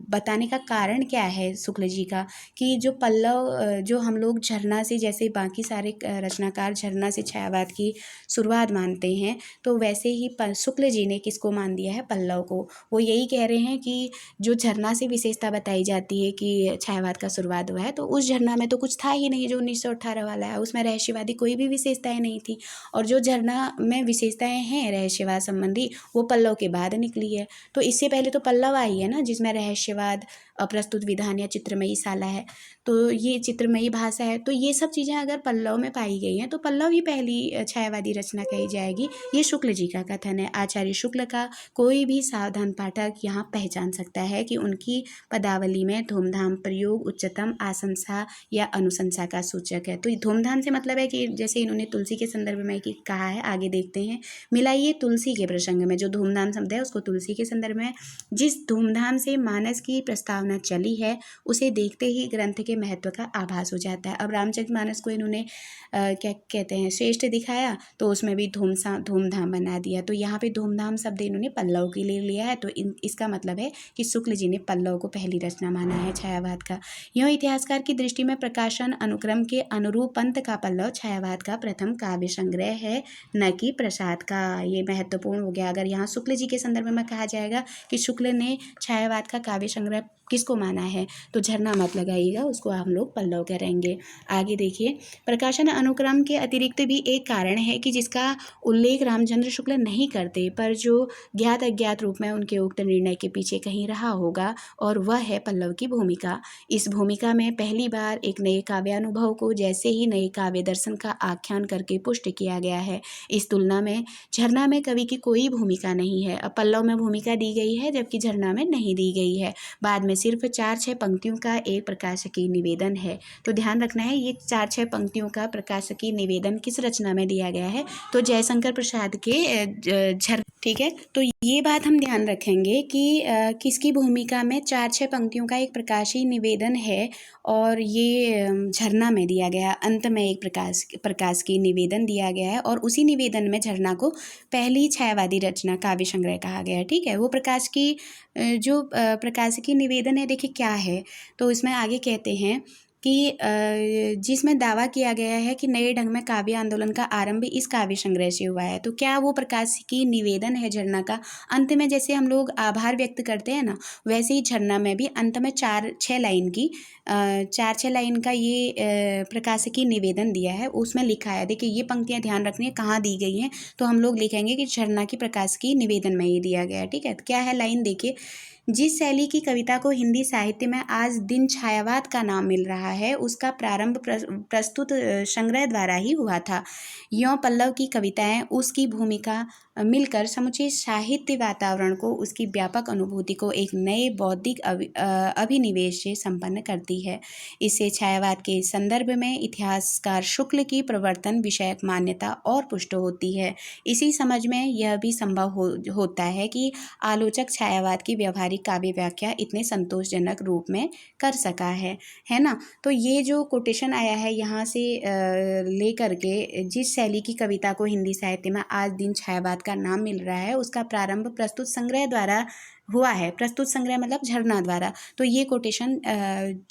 बताने का कारण क्या है शुक्ल जी का, कि जो पल्लव जो हम लोग झरना से, जैसे बाकी सारे रचनाकार झरना से छायावाद की शुरुआत मानते हैं, तो वैसे ही शुक्ल जी ने किसको मान दिया है? पल्लव को। वो यही कह रहे हैं कि जो झरना से विशेषता बताई जाती है कि छायावाद का शुरुआत हुआ है, तो उस झरना में तो कुछ था ही नहीं जो 1918 वाला है, उसमें रहस्यवादी कोई भी विशेषताएं नहीं थी। और जो झरना में विशेषताएं हैं रहस्यवाद संबंधी वो पल्लव के बाद निकली है। तो इससे पहले तो पल्लव आई है ना, जिसमें रहस्यवाद, अप्रस्तुत विधान या चित्रमयी साला है, तो ये चित्रमयी भाषा है। तो ये सब चीज़ें अगर पल्लव में पाई गई हैं तो पल्लव ही पहली छायावादी रचना कही जाएगी। ये शुक्ल जी का कथन है। आचार्य शुक्ल का कोई भी सावधान पाठक यहाँ पहचान सकता है कि उनकी पदावली में धूमधाम प्रयोग उच्चतम आशंसा या अनुशंसा का सूचक है। तो धूमधाम से मतलब है कि जैसे इन्होंने तुलसी के संदर्भ में कहा है, आगे देखते हैं। मिलाइए तुलसी के प्रसंग में, जो धूमधाम शब्द है उसको तुलसी के संदर्भ में। जिस धूमधाम से मानस की प्रस्तावना चली है उसे देखते ही ग्रंथ के महत्व का आभास हो जाता है। अब रामचरितमानस को इन्होंने क्या कहते हैं, श्रेष्ठ दिखाया, तो उसमें भी धूमधाम बना दिया। तो यहाँ पे धूमधाम शब्द इन्होंने पल्लव के लिए लिया है। तो इसका मतलब है कि शुक्ल जी ने पल्लव को पहली रचना माना है छायावाद का। यूँ इतिहासकार की दृष्टि में प्रकाशन अनुक्रम के अनुरूप पंत का पल्लव छायावाद का प्रथम काव्य संग्रह है, न कि प्रसाद का। ये महत्वपूर्ण हो गया। अगर यहाँ शुक्ल जी के संदर्भ में कहा जाएगा कि शुक्ल ने छायावाद का काव्य संग्रह किसको माना है, तो झरना मत लगाइएगा, उसको हम लोग पल्लव करेंगे। आगे देखिए, प्रकाशन अनुक्रम के अतिरिक्त भी एक कारण है कि जिसका उल्लेख रामचंद्र शुक्ल नहीं करते, पर जो ज्ञात अज्ञात रूप में उनके उक्त निर्णय के पीछे कहीं रहा होगा, और वह है पल्लव की भूमिका। इस भूमिका में पहली बार एक नए काव्यानुभव को जैसे ही नए काव्य दर्शन का आख्यान करके पुष्ट किया गया है। इस तुलना में झरना में कवि की कोई भूमिका नहीं है। अब पल्लव में भूमिका दी गई है जबकि झरना में नहीं दी गई है। बाद में सिर्फ 4-6 पंक्तियों का एक प्रकाशकीय निवेदन है। तो ध्यान रखना है, ये 4-6 पंक्तियों का प्रकाशकीय निवेदन किस रचना में दिया गया है, तो जयशंकर प्रसाद के ठीक है। तो ये बात हम ध्यान रखेंगे कि किसकी भूमिका में 4-6 पंक्तियों का एक प्रकाशीय निवेदन है, और ये झरना में दिया गया। अंत में एक प्रकाश की निवेदन दिया गया है, और उसी निवेदन में झरना को पहली छायावादी रचना काव्य संग्रह कहा गया है। ठीक है, वो प्रकाशिकी निवेदन है, देखिए क्या है। तो इसमें आगे कहते हैं कि जिसमें दावा किया गया है कि नए ढंग में काव्य आंदोलन का आरंभ इस काव्य संग्रह से हुआ है। तो क्या वो प्रकाशिकी निवेदन है झरना का? अंत में जैसे हम लोग आभार व्यक्त करते हैं ना, वैसे ही झरना में भी अंत में 4-6 लाइन का ये प्रकाशिकी निवेदन दिया है, उसमें लिखा है। देखिए ये पंक्तियां ध्यान रखनी है कहाँ दी गई हैं, तो हम लोग लिखेंगे कि झरना की प्रकाशिकी निवेदन में ये दिया गया है। ठीक है, क्या है लाइन देखिए, जिस शैली की कविता को हिंदी साहित्य में आज दिन छायावाद का नाम मिल रहा है, उसका प्रारंभ प्रस्तुत संग्रह द्वारा ही हुआ था। यों पल्लव की कविताएं उसकी भूमिका मिलकर समुचे साहित्य वातावरण को, उसकी व्यापक अनुभूति को एक नए बौद्धिक अभिनिवेश से संपन्न करती है। इससे छायावाद के संदर्भ में इतिहासकार शुक्ल की प्रवर्तन विषयक मान्यता और पुष्ट होती है। इसी समझ में यह भी संभव होता है कि आलोचक छायावाद की व्यवहारिक काव्य व्याख्या इतने संतोषजनक रूप में कर सका है ना। तो ये जो कोटेशन आया है यहाँ से लेकर के, जिस शैली की कविता को हिंदी साहित्य में आज दिन छायावाद का नाम मिल रहा है, उसका प्रारंभ प्रस्तुत संग्रह द्वारा हुआ है। प्रस्तुत संग्रह मतलब झरना द्वारा। तो ये कोटेशन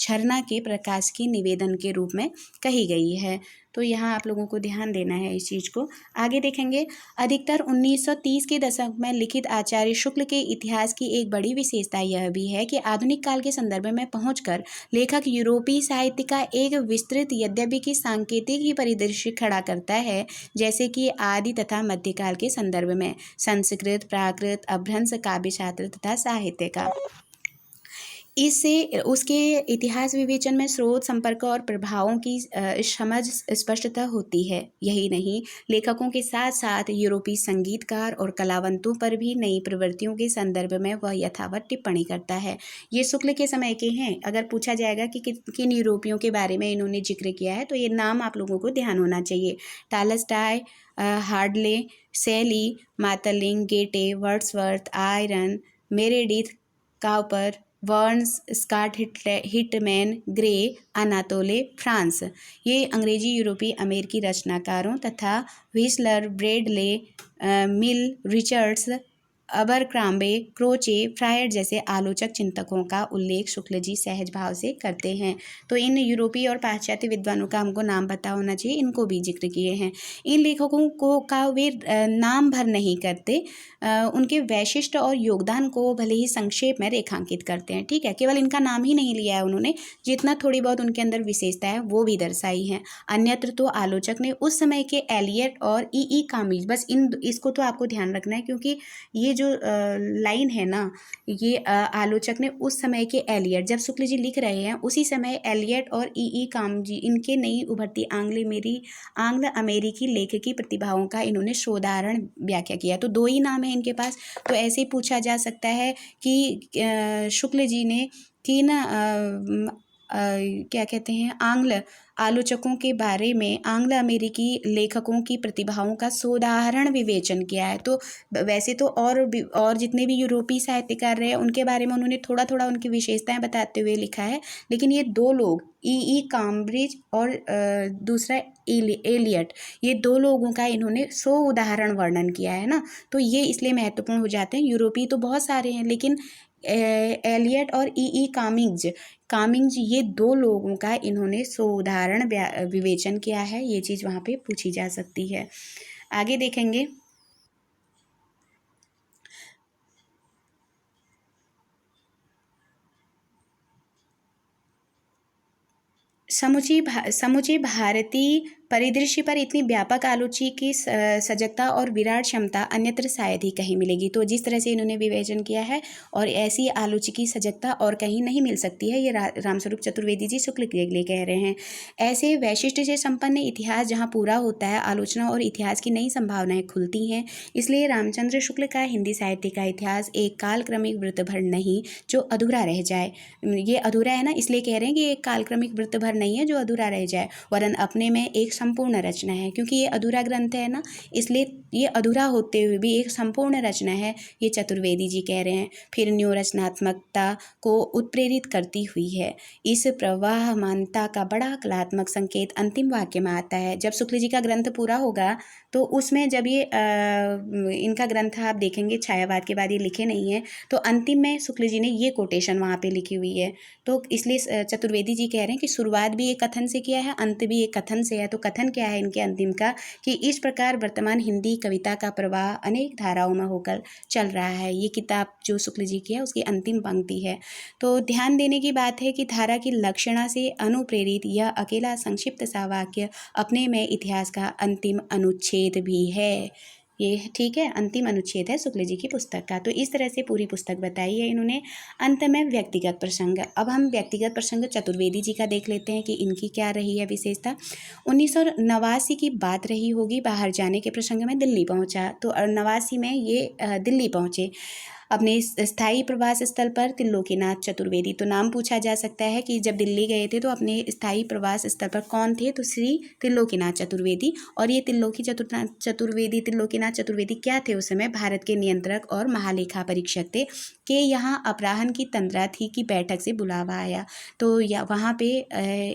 झरना के प्रकाश की निवेदन के रूप में कही गई है। तो यहाँ आप लोगों को ध्यान देना है इस चीज़ को। आगे देखेंगे, अधिकतर 1930 के दशक में लिखित आचार्य शुक्ल के इतिहास की एक बड़ी विशेषता यह भी है कि आधुनिक काल के संदर्भ में पहुंचकर लेखक यूरोपीय साहित्य का एक विस्तृत यद्यपि कि सांकेतिक ही परिदृश्य खड़ा करता है, जैसे कि आदि तथा मध्यकाल के संदर्भ में संस्कृत, प्राकृत, अभ्रंश काव्यशास्त्र तथा साहित्य का। इससे उसके इतिहास विवेचन में स्रोत, संपर्क और प्रभावों की समझ स्पष्टता होती है। यही नहीं, लेखकों के साथ साथ यूरोपीय संगीतकार और कलावंतों पर भी नई प्रवृत्तियों के संदर्भ में वह यथावत टिप्पणी करता है। ये शुक्ल के समय के हैं। अगर पूछा जाएगा कि किन यूरोपियों के बारे में इन्होंने जिक्र किया है, तो ये नाम आप लोगों को ध्यान होना चाहिए। Tolstoy, हार्डले, Shelley, Maeterlinck, Goethe, Wordsworth, आयरन, Meredith, Cowper, Burns, Scott Whitman, Gray, Anatole France. ये अंग्रेजी यूरोपीय अमेरिकी रचनाकारों तथा Whistler, Bradley, Mill, Richards, Abercrombie, Croce, Freud जैसे आलोचक चिंतकों का उल्लेख शुक्ल जी सहज भाव से करते हैं। तो इन यूरोपीय और पाश्चात्य विद्वानों का हमको नाम पता होना चाहिए, इनको भी जिक्र किए हैं। इन लेखकों को का वे नाम भर नहीं करते, उनके वैशिष्ट्य और योगदान को भले ही संक्षेप में रेखांकित करते हैं। ठीक है, केवल इनका नाम ही नहीं लिया है उन्होंने, जितना थोड़ी बहुत उनके अंदर विशेषता है वो भी दर्शाई हैं। अन्यत्र तो आलोचक ने उस समय के एलियट और ई कामिज, बस इसको तो आपको ध्यान रखना है, क्योंकि ये जो लाइन है ना, ये आलोचक ने उस समय के एलियट, जब शुक्ल जी लिख रहे हैं उसी समय एलियट और ई कामजी, इनके नई उभरती आंग्ल अमेरिकी लेखकी प्रतिभाओं का इन्होंने शोधारण व्याख्या किया। तो दो ही नाम है इनके पास। तो ऐसे ही पूछा जा सकता है कि शुक्ल जी ने किन क्या कहते हैं, आंग्ल आलोचकों के बारे में, आंग्ल अमेरिकी लेखकों की प्रतिभाओं का सोदाहरण विवेचन किया है। तो वैसे तो और जितने भी यूरोपीय साहित्यकार रहे उनके बारे में उन्होंने थोड़ा थोड़ा उनकी विशेषताएं बताते हुए लिखा है, लेकिन ये दो लोग ई काम्ब्रिज और दूसरा एलियट, ये दो लोगों का इन्होंने सो उदाहरण वर्णन किया है ना। तो ये इसलिए महत्वपूर्ण हो जाते हैं। यूरोपीय तो बहुत सारे हैं, लेकिन एलियट और ई कामिंग्स ये दो लोगों का इन्होंने सोदाहरण विवेचन किया है। ये चीज़ वहाँ पे पूछी जा सकती है। आगे देखेंगे, समूचे भारतीय परिदृश्य पर इतनी व्यापक आलोची की सजगता और विराट क्षमता अन्यत्र शायद ही कहीं मिलेगी। तो जिस तरह से इन्होंने विवेचन किया है, और ऐसी आलोची की सजगता और कहीं नहीं मिल सकती है, ये रामस्वरूप चतुर्वेदी जी शुक्ल के लिए कह रहे हैं। ऐसे वैशिष्ट्य से संपन्न इतिहास जहाँ पूरा होता है, आलोचना और इतिहास की नई संभावनाएं खुलती हैं। इसलिए रामचंद्र शुक्ल का हिंदी साहित्य का इतिहास एक कालक्रमिक वृत्त भर नहीं जो अधूरा रह जाए। ये अधूरा है ना, इसलिए कह रहे हैं कि एक कालक्रमिक वृत्त भर नहीं है जो अधूरा रह जाए, वरन अपने में एक संपूर्ण रचना है। क्योंकि ये अधूरा ग्रंथ है ना, इसलिए ये अधूरा होते हुए भी एक संपूर्ण रचना है, ये चतुर्वेदी जी कह रहे हैं। फिर न्यू रचनात्मकता को उत्प्रेरित करती हुई है। इस प्रवाहमानता का बड़ा कलात्मक संकेत अंतिम वाक्य में आता है। जब शुक्ल जी का ग्रंथ पूरा होगा तो उसमें जब ये इनका ग्रंथ आप देखेंगे, छायावाद के बाद ये लिखे नहीं है, तो अंतिम में शुक्ल जी ने ये कोटेशन वहाँ पे लिखी हुई है। तो इसलिए चतुर्वेदी जी कह रहे हैं कि शुरुआत भी एक कथन से किया है, अंत भी एक कथन से है। तो कथन क्या है इनके अंतिम का, कि इस प्रकार वर्तमान हिंदी कविता का प्रवाह अनेक धाराओं में होकर चल रहा है। ये किताब जो शुक्ल जी की है उसकी अंतिम पंक्ति है। तो ध्यान देने की बात है कि धारा की लक्षणा से अनुप्रेरित यह अकेला संक्षिप्त सा वाक्य अपने में इतिहास का अंतिम अनुच्छेद भी है। ये ठीक है, अंतिम अनुच्छेद है शुक्ल जी की पुस्तक का। तो इस तरह से पूरी पुस्तक बताई है इन्होंने। अंत में व्यक्तिगत प्रसंग। अब हम व्यक्तिगत प्रसंग चतुर्वेदी जी का देख लेते हैं कि इनकी क्या रही है विशेषता। 1989 की बात रही होगी, बाहर जाने के प्रसंग में दिल्ली पहुंचा। तो 89 में ये दिल्ली पहुंचे अपने स्थायी प्रवास स्थल पर त्रिलोकीनाथ चतुर्वेदी। तो नाम पूछा जा सकता है कि जब दिल्ली गए थे तो अपने स्थायी प्रवास स्थल पर कौन थे, तो श्री त्रिलोकीनाथ चतुर्वेदी। और ये त्रिलोकीनाथ चतुर्वेदी क्या थे उस समय, भारत के नियंत्रक और महालेखा परीक्षक थे। कि यहाँ अपराह्न की तंद्रा थी कि बैठक से बुलावा आया। तो वहाँ पे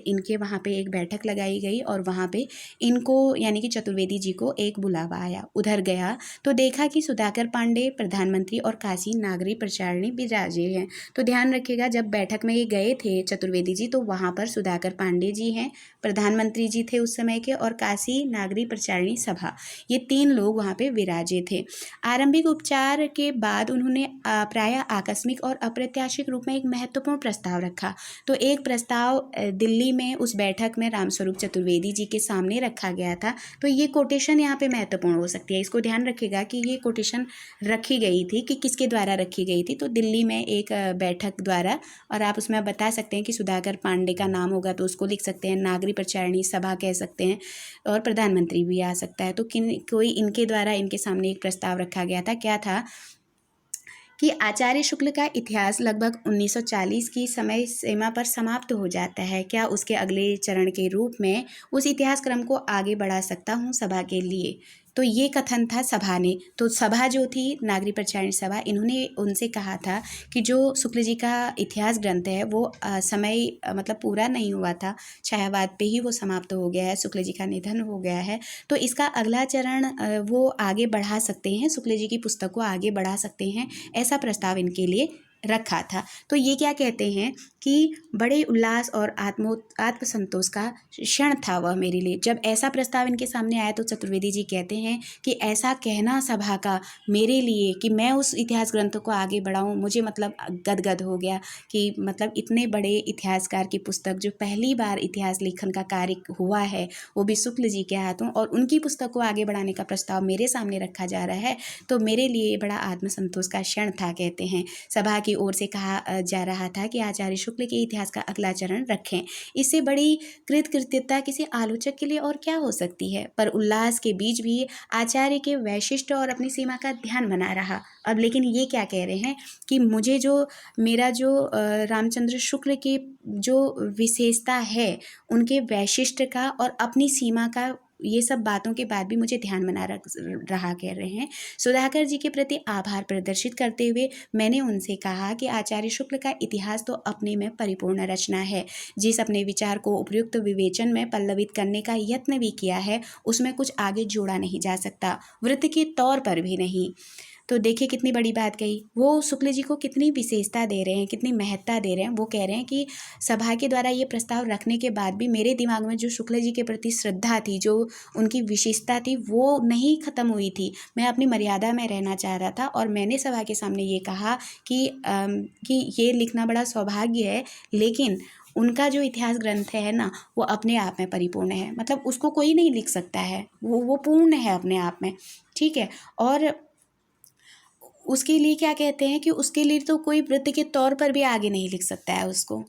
इनके वहाँ पे एक बैठक लगाई गई और वहाँ पे इनको यानी कि चतुर्वेदी जी को एक बुलावा आया। उधर गया तो देखा कि सुधाकर पांडे प्रधानमंत्री और काशी नागरी प्रचारिणी विराजे हैं। तो ध्यान रखिएगा, जब बैठक में ये गए थे चतुर्वेदी जी तो वहाँ पर सुधाकर पांडे जी हैं, प्रधानमंत्री जी थे उस समय के, और काशी नागरी प्रचारिणी सभा, ये 3 लोग वहाँ पे विराजे थे। आरंभिक उपचार के बाद उन्होंने प्रायः आकस्मिक और अप्रत्याशित रूप में एक महत्वपूर्ण प्रस्ताव रखा। तो एक प्रस्ताव दिल्ली में उस बैठक में रामस्वरूप चतुर्वेदी जी के सामने रखा गया था। तो ये कोटेशन यहाँ पे महत्वपूर्ण हो सकती है, इसको ध्यान रखिएगा कि ये कोटेशन रखी गई थी कि किसके द्वारा रखी गई थी। तो दिल्ली में एक बैठक द्वारा, और आप उसमें बता सकते हैं कि सुधाकर पांडे का नाम होगा तो उसको लिख सकते हैं, नागरी प्रचारिणी सभा कह सकते हैं, और प्रधानमंत्री भी आ सकता है। तो कोई इनके द्वारा इनके सामने एक प्रस्ताव रखा गया था। क्या था कि आचार्य शुक्ल का इतिहास लगभग 1940 की समय सीमा पर समाप्त हो जाता है। क्या उसके अगले चरण के रूप में उस इतिहास क्रम को आगे बढ़ा सकता हूँ सभा के लिए। तो ये कथन था सभा ने। तो सभा जो थी नागरी प्रचारिणी सभा, इन्होंने उनसे कहा था कि जो शुक्ल जी का इतिहास ग्रंथ है वो समय मतलब पूरा नहीं हुआ था, छायावाद पे ही वो समाप्त हो गया है, शुक्ल जी का निधन हो गया है। तो इसका अगला चरण वो आगे बढ़ा सकते हैं, शुक्ल जी की पुस्तक को आगे बढ़ा सकते हैं, ऐसा प्रस्ताव इनके लिए रखा था। तो ये क्या कहते हैं कि बड़े उल्लास और आत्मसंतोष का क्षण था वह मेरे लिए, जब ऐसा प्रस्ताव इनके सामने आया। तो चतुर्वेदी जी कहते हैं कि ऐसा कहना सभा का मेरे लिए कि मैं उस इतिहास ग्रंथ को आगे बढ़ाऊं, मुझे मतलब गदगद हो गया कि मतलब इतने बड़े इतिहासकार की पुस्तक, जो पहली बार इतिहास लेखन का कार्य हुआ है वो भी शुक्ल जी के हाथों, और उनकी पुस्तक को आगे बढ़ाने का प्रस्ताव मेरे सामने रखा जा रहा है, तो मेरे लिए बड़ा आत्मसंतोष का क्षण था। कहते हैं सभा की ओर से कहा जा रहा था कि आचार्य शुक्ल के इतिहास का अगला चरण रखें। इससे बड़ी कृतकृत्यता किसी आलोचक के लिए और क्या हो सकती है। पर उल्लास के बीच भी आचार्य के वैशिष्ट और अपनी सीमा का ध्यान बना रहा। अब लेकिन ये क्या कह रहे हैं कि मुझे जो मेरा जो रामचंद्र शुक्ल की जो विशेषता है, उनके वैशिष्ट का और अपनी सीमा का, ये सब बातों के बाद भी मुझे ध्यान बना रहा कह रहे हैं। सुधाकर जी के प्रति आभार प्रदर्शित करते हुए मैंने उनसे कहा कि आचार्य शुक्ल का इतिहास तो अपने में परिपूर्ण रचना है। जिस अपने विचार को उपयुक्त विवेचन में पल्लवित करने का यत्न भी किया है, उसमें कुछ आगे जोड़ा नहीं जा सकता, वृत्त के तौर पर भी नहीं। तो देखिए कितनी बड़ी बात कही, वो शुक्ल जी को कितनी विशेषता दे रहे हैं, कितनी महत्ता दे रहे हैं। वो कह रहे हैं कि सभा के द्वारा ये प्रस्ताव रखने के बाद भी मेरे दिमाग में जो शुक्ल जी के प्रति श्रद्धा थी, जो उनकी विशेषता थी, वो नहीं खत्म हुई थी। मैं अपनी मर्यादा में रहना चाह रहा था, और मैंने सभा के सामने ये कहा कि ये लिखना बड़ा सौभाग्य है, लेकिन उनका जो इतिहास ग्रंथ है ना, वो अपने आप में परिपूर्ण है, मतलब उसको कोई नहीं लिख सकता है, वो पूर्ण है अपने आप में, ठीक है। और उसके लिए क्या कहते हैं कि उसके लिए तो कोई वृत्त के तौर पर भी आगे नहीं लिख सकता है उसको,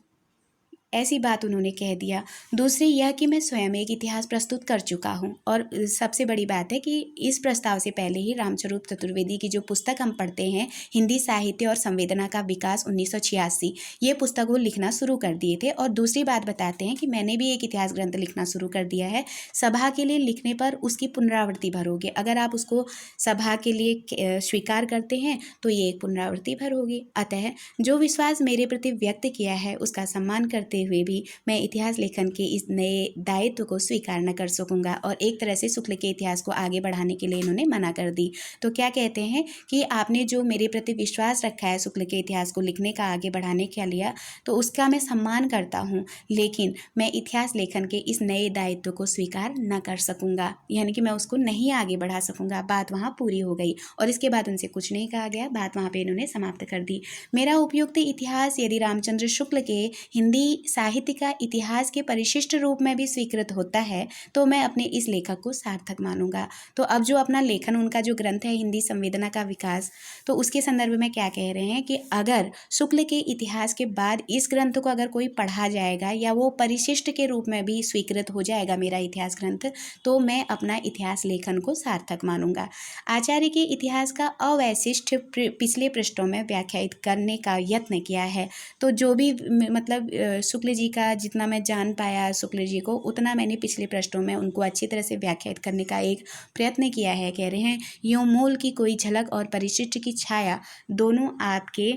ऐसी बात उन्होंने कह दिया। दूसरी यह कि मैं स्वयं एक इतिहास प्रस्तुत कर चुका हूँ, और सबसे बड़ी बात है कि इस प्रस्ताव से पहले ही रामस्वरूप चतुर्वेदी की जो पुस्तक हम पढ़ते हैं, हिंदी साहित्य और संवेदना का विकास 1986, ये पुस्तक वो लिखना शुरू कर दिए थे। और दूसरी बात बताते हैं कि मैंने भी एक इतिहास ग्रंथ लिखना शुरू कर दिया है, सभा के लिए लिखने पर उसकी पुनरावृत्ति भर होगी। अगर आप उसको सभा के लिए स्वीकार करते हैं तो ये एक पुनरावृत्ति भर होगी। अतः जो विश्वास मेरे प्रति व्यक्त किया है उसका सम्मान करते हुए भी मैं इतिहास लेखन के इस नए दायित्व को स्वीकार न कर सकूंगा। और एक तरह से शुक्ल के इतिहास को आगे बढ़ाने के लिए इन्होंने मना कर दी। तो क्या कहते हैं कि आपने जो मेरे प्रति विश्वास रखा है शुक्ल के इतिहास को लिखने का, आगे बढ़ाने का लिया, तो उसका मैं सम्मान करता हूँ, लेकिन मैं इतिहास लेखन के इस नए दायित्व को स्वीकार न कर सकूंगा, यानी कि मैं उसको नहीं आगे बढ़ा सकूंगा। बात वहाँ पूरी हो गई, और इसके बाद उनसे कुछ नहीं कहा गया, बात वहाँ पे इन्होंने समाप्त कर दी। मेरा उपयुक्त इतिहास यदि रामचंद्र शुक्ल के हिंदी साहित्य का इतिहास के परिशिष्ट रूप में भी स्वीकृत होता है तो मैं अपने इस लेखक को सार्थक मानूंगा। तो अब जो अपना लेखन, उनका जो ग्रंथ है हिंदी संवेदना का विकास, तो उसके संदर्भ में क्या कह रहे हैं कि अगर शुक्ल के इतिहास के बाद इस ग्रंथ को अगर कोई पढ़ा जाएगा या वो परिशिष्ट के रूप में भी स्वीकृत हो जाएगा मेरा इतिहास ग्रंथ, तो मैं अपना इतिहास लेखन को सार्थक मानूंगा। आचार्य के इतिहास का अवैशिष्ट पिछले पृष्ठों में व्याख्यायित करने का यत्न किया है। तो जो भी मतलब शुक्ल जी का जितना मैं जान पाया शुक्ल जी को, उतना मैंने पिछले पृष्ठों में उनको अच्छी तरह से व्याख्यायित करने का एक प्रयत्न किया है। कह रहे हैं यूं मूल की कोई झलक और परिशिष्ट की छाया दोनों आपके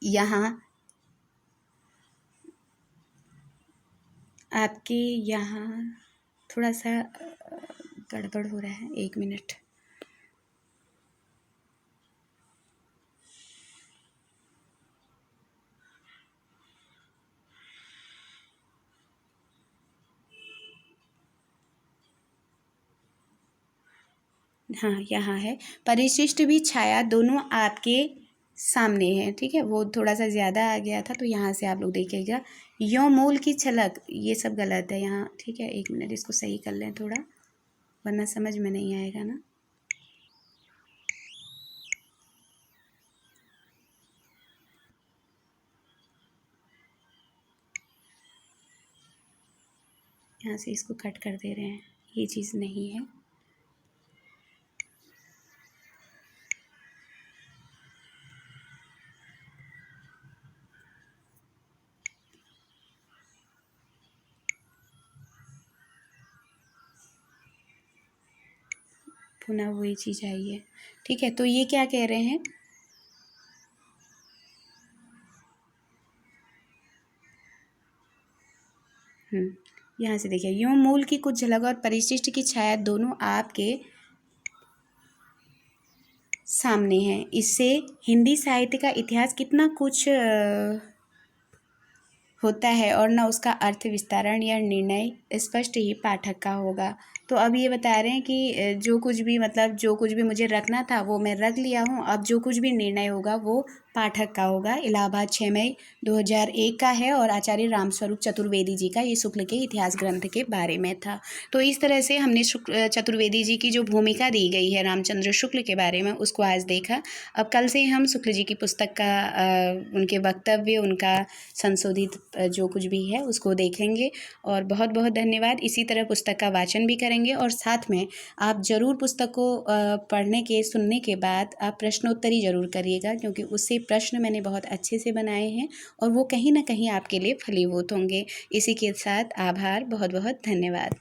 यहाँ थोड़ा सा गड़बड़ हो रहा है, 1 मिनट। हाँ, यहाँ है परिशिष्ट भी छाया दोनों आपके सामने है। ठीक है, वो थोड़ा सा ज़्यादा आ गया था तो यहाँ से आप लोग देखिएगा। यों मूल की छलक, ये सब गलत है यहाँ। ठीक है, 1 मिनट, इसको सही कर लें थोड़ा, वरना समझ में नहीं आएगा ना। यहाँ से इसको कट कर दे रहे हैं, ये चीज़ नहीं है। पुनः वही चीज़ आई है। ठीक है, तो ये क्या कह रहे हैं, यहाँ से देखिए, यूं मूल की कुछ झलक और परिशिष्ट की छाया दोनों आपके सामने है। इससे हिंदी साहित्य का इतिहास कितना कुछ होता है और न उसका अर्थ विस्तारण या निर्णय स्पष्ट ही पाठक का होगा। तो अब ये बता रहे हैं कि जो कुछ भी मतलब जो कुछ भी मुझे रखना था वो मैं रख लिया हूँ। अब जो कुछ भी निर्णय होगा वो पाठक का होगा। इलाहाबाद 6 मई 2001 का है और आचार्य रामस्वरूप चतुर्वेदी जी का ये शुक्ल के इतिहास ग्रंथ के बारे में था। तो इस तरह से हमने चतुर्वेदी जी की जो भूमिका दी गई है रामचंद्र शुक्ल के बारे में उसको आज देखा। अब कल से हम शुक्ल जी की पुस्तक का उनके वक्तव्य, उनका संशोधित जो कुछ भी है उसको देखेंगे। और बहुत बहुत धन्यवाद। इसी तरह पुस्तक का वाचन भी करेंगे और साथ में आप ज़रूर पुस्तक को पढ़ने के सुनने के बाद आप प्रश्नोत्तरी ज़रूर करिएगा, क्योंकि उससे प्रश्न मैंने बहुत अच्छे से बनाए हैं और वो कहीं ना कहीं आपके लिए फलीभूत होंगे। इसी के साथ आभार, बहुत बहुत धन्यवाद।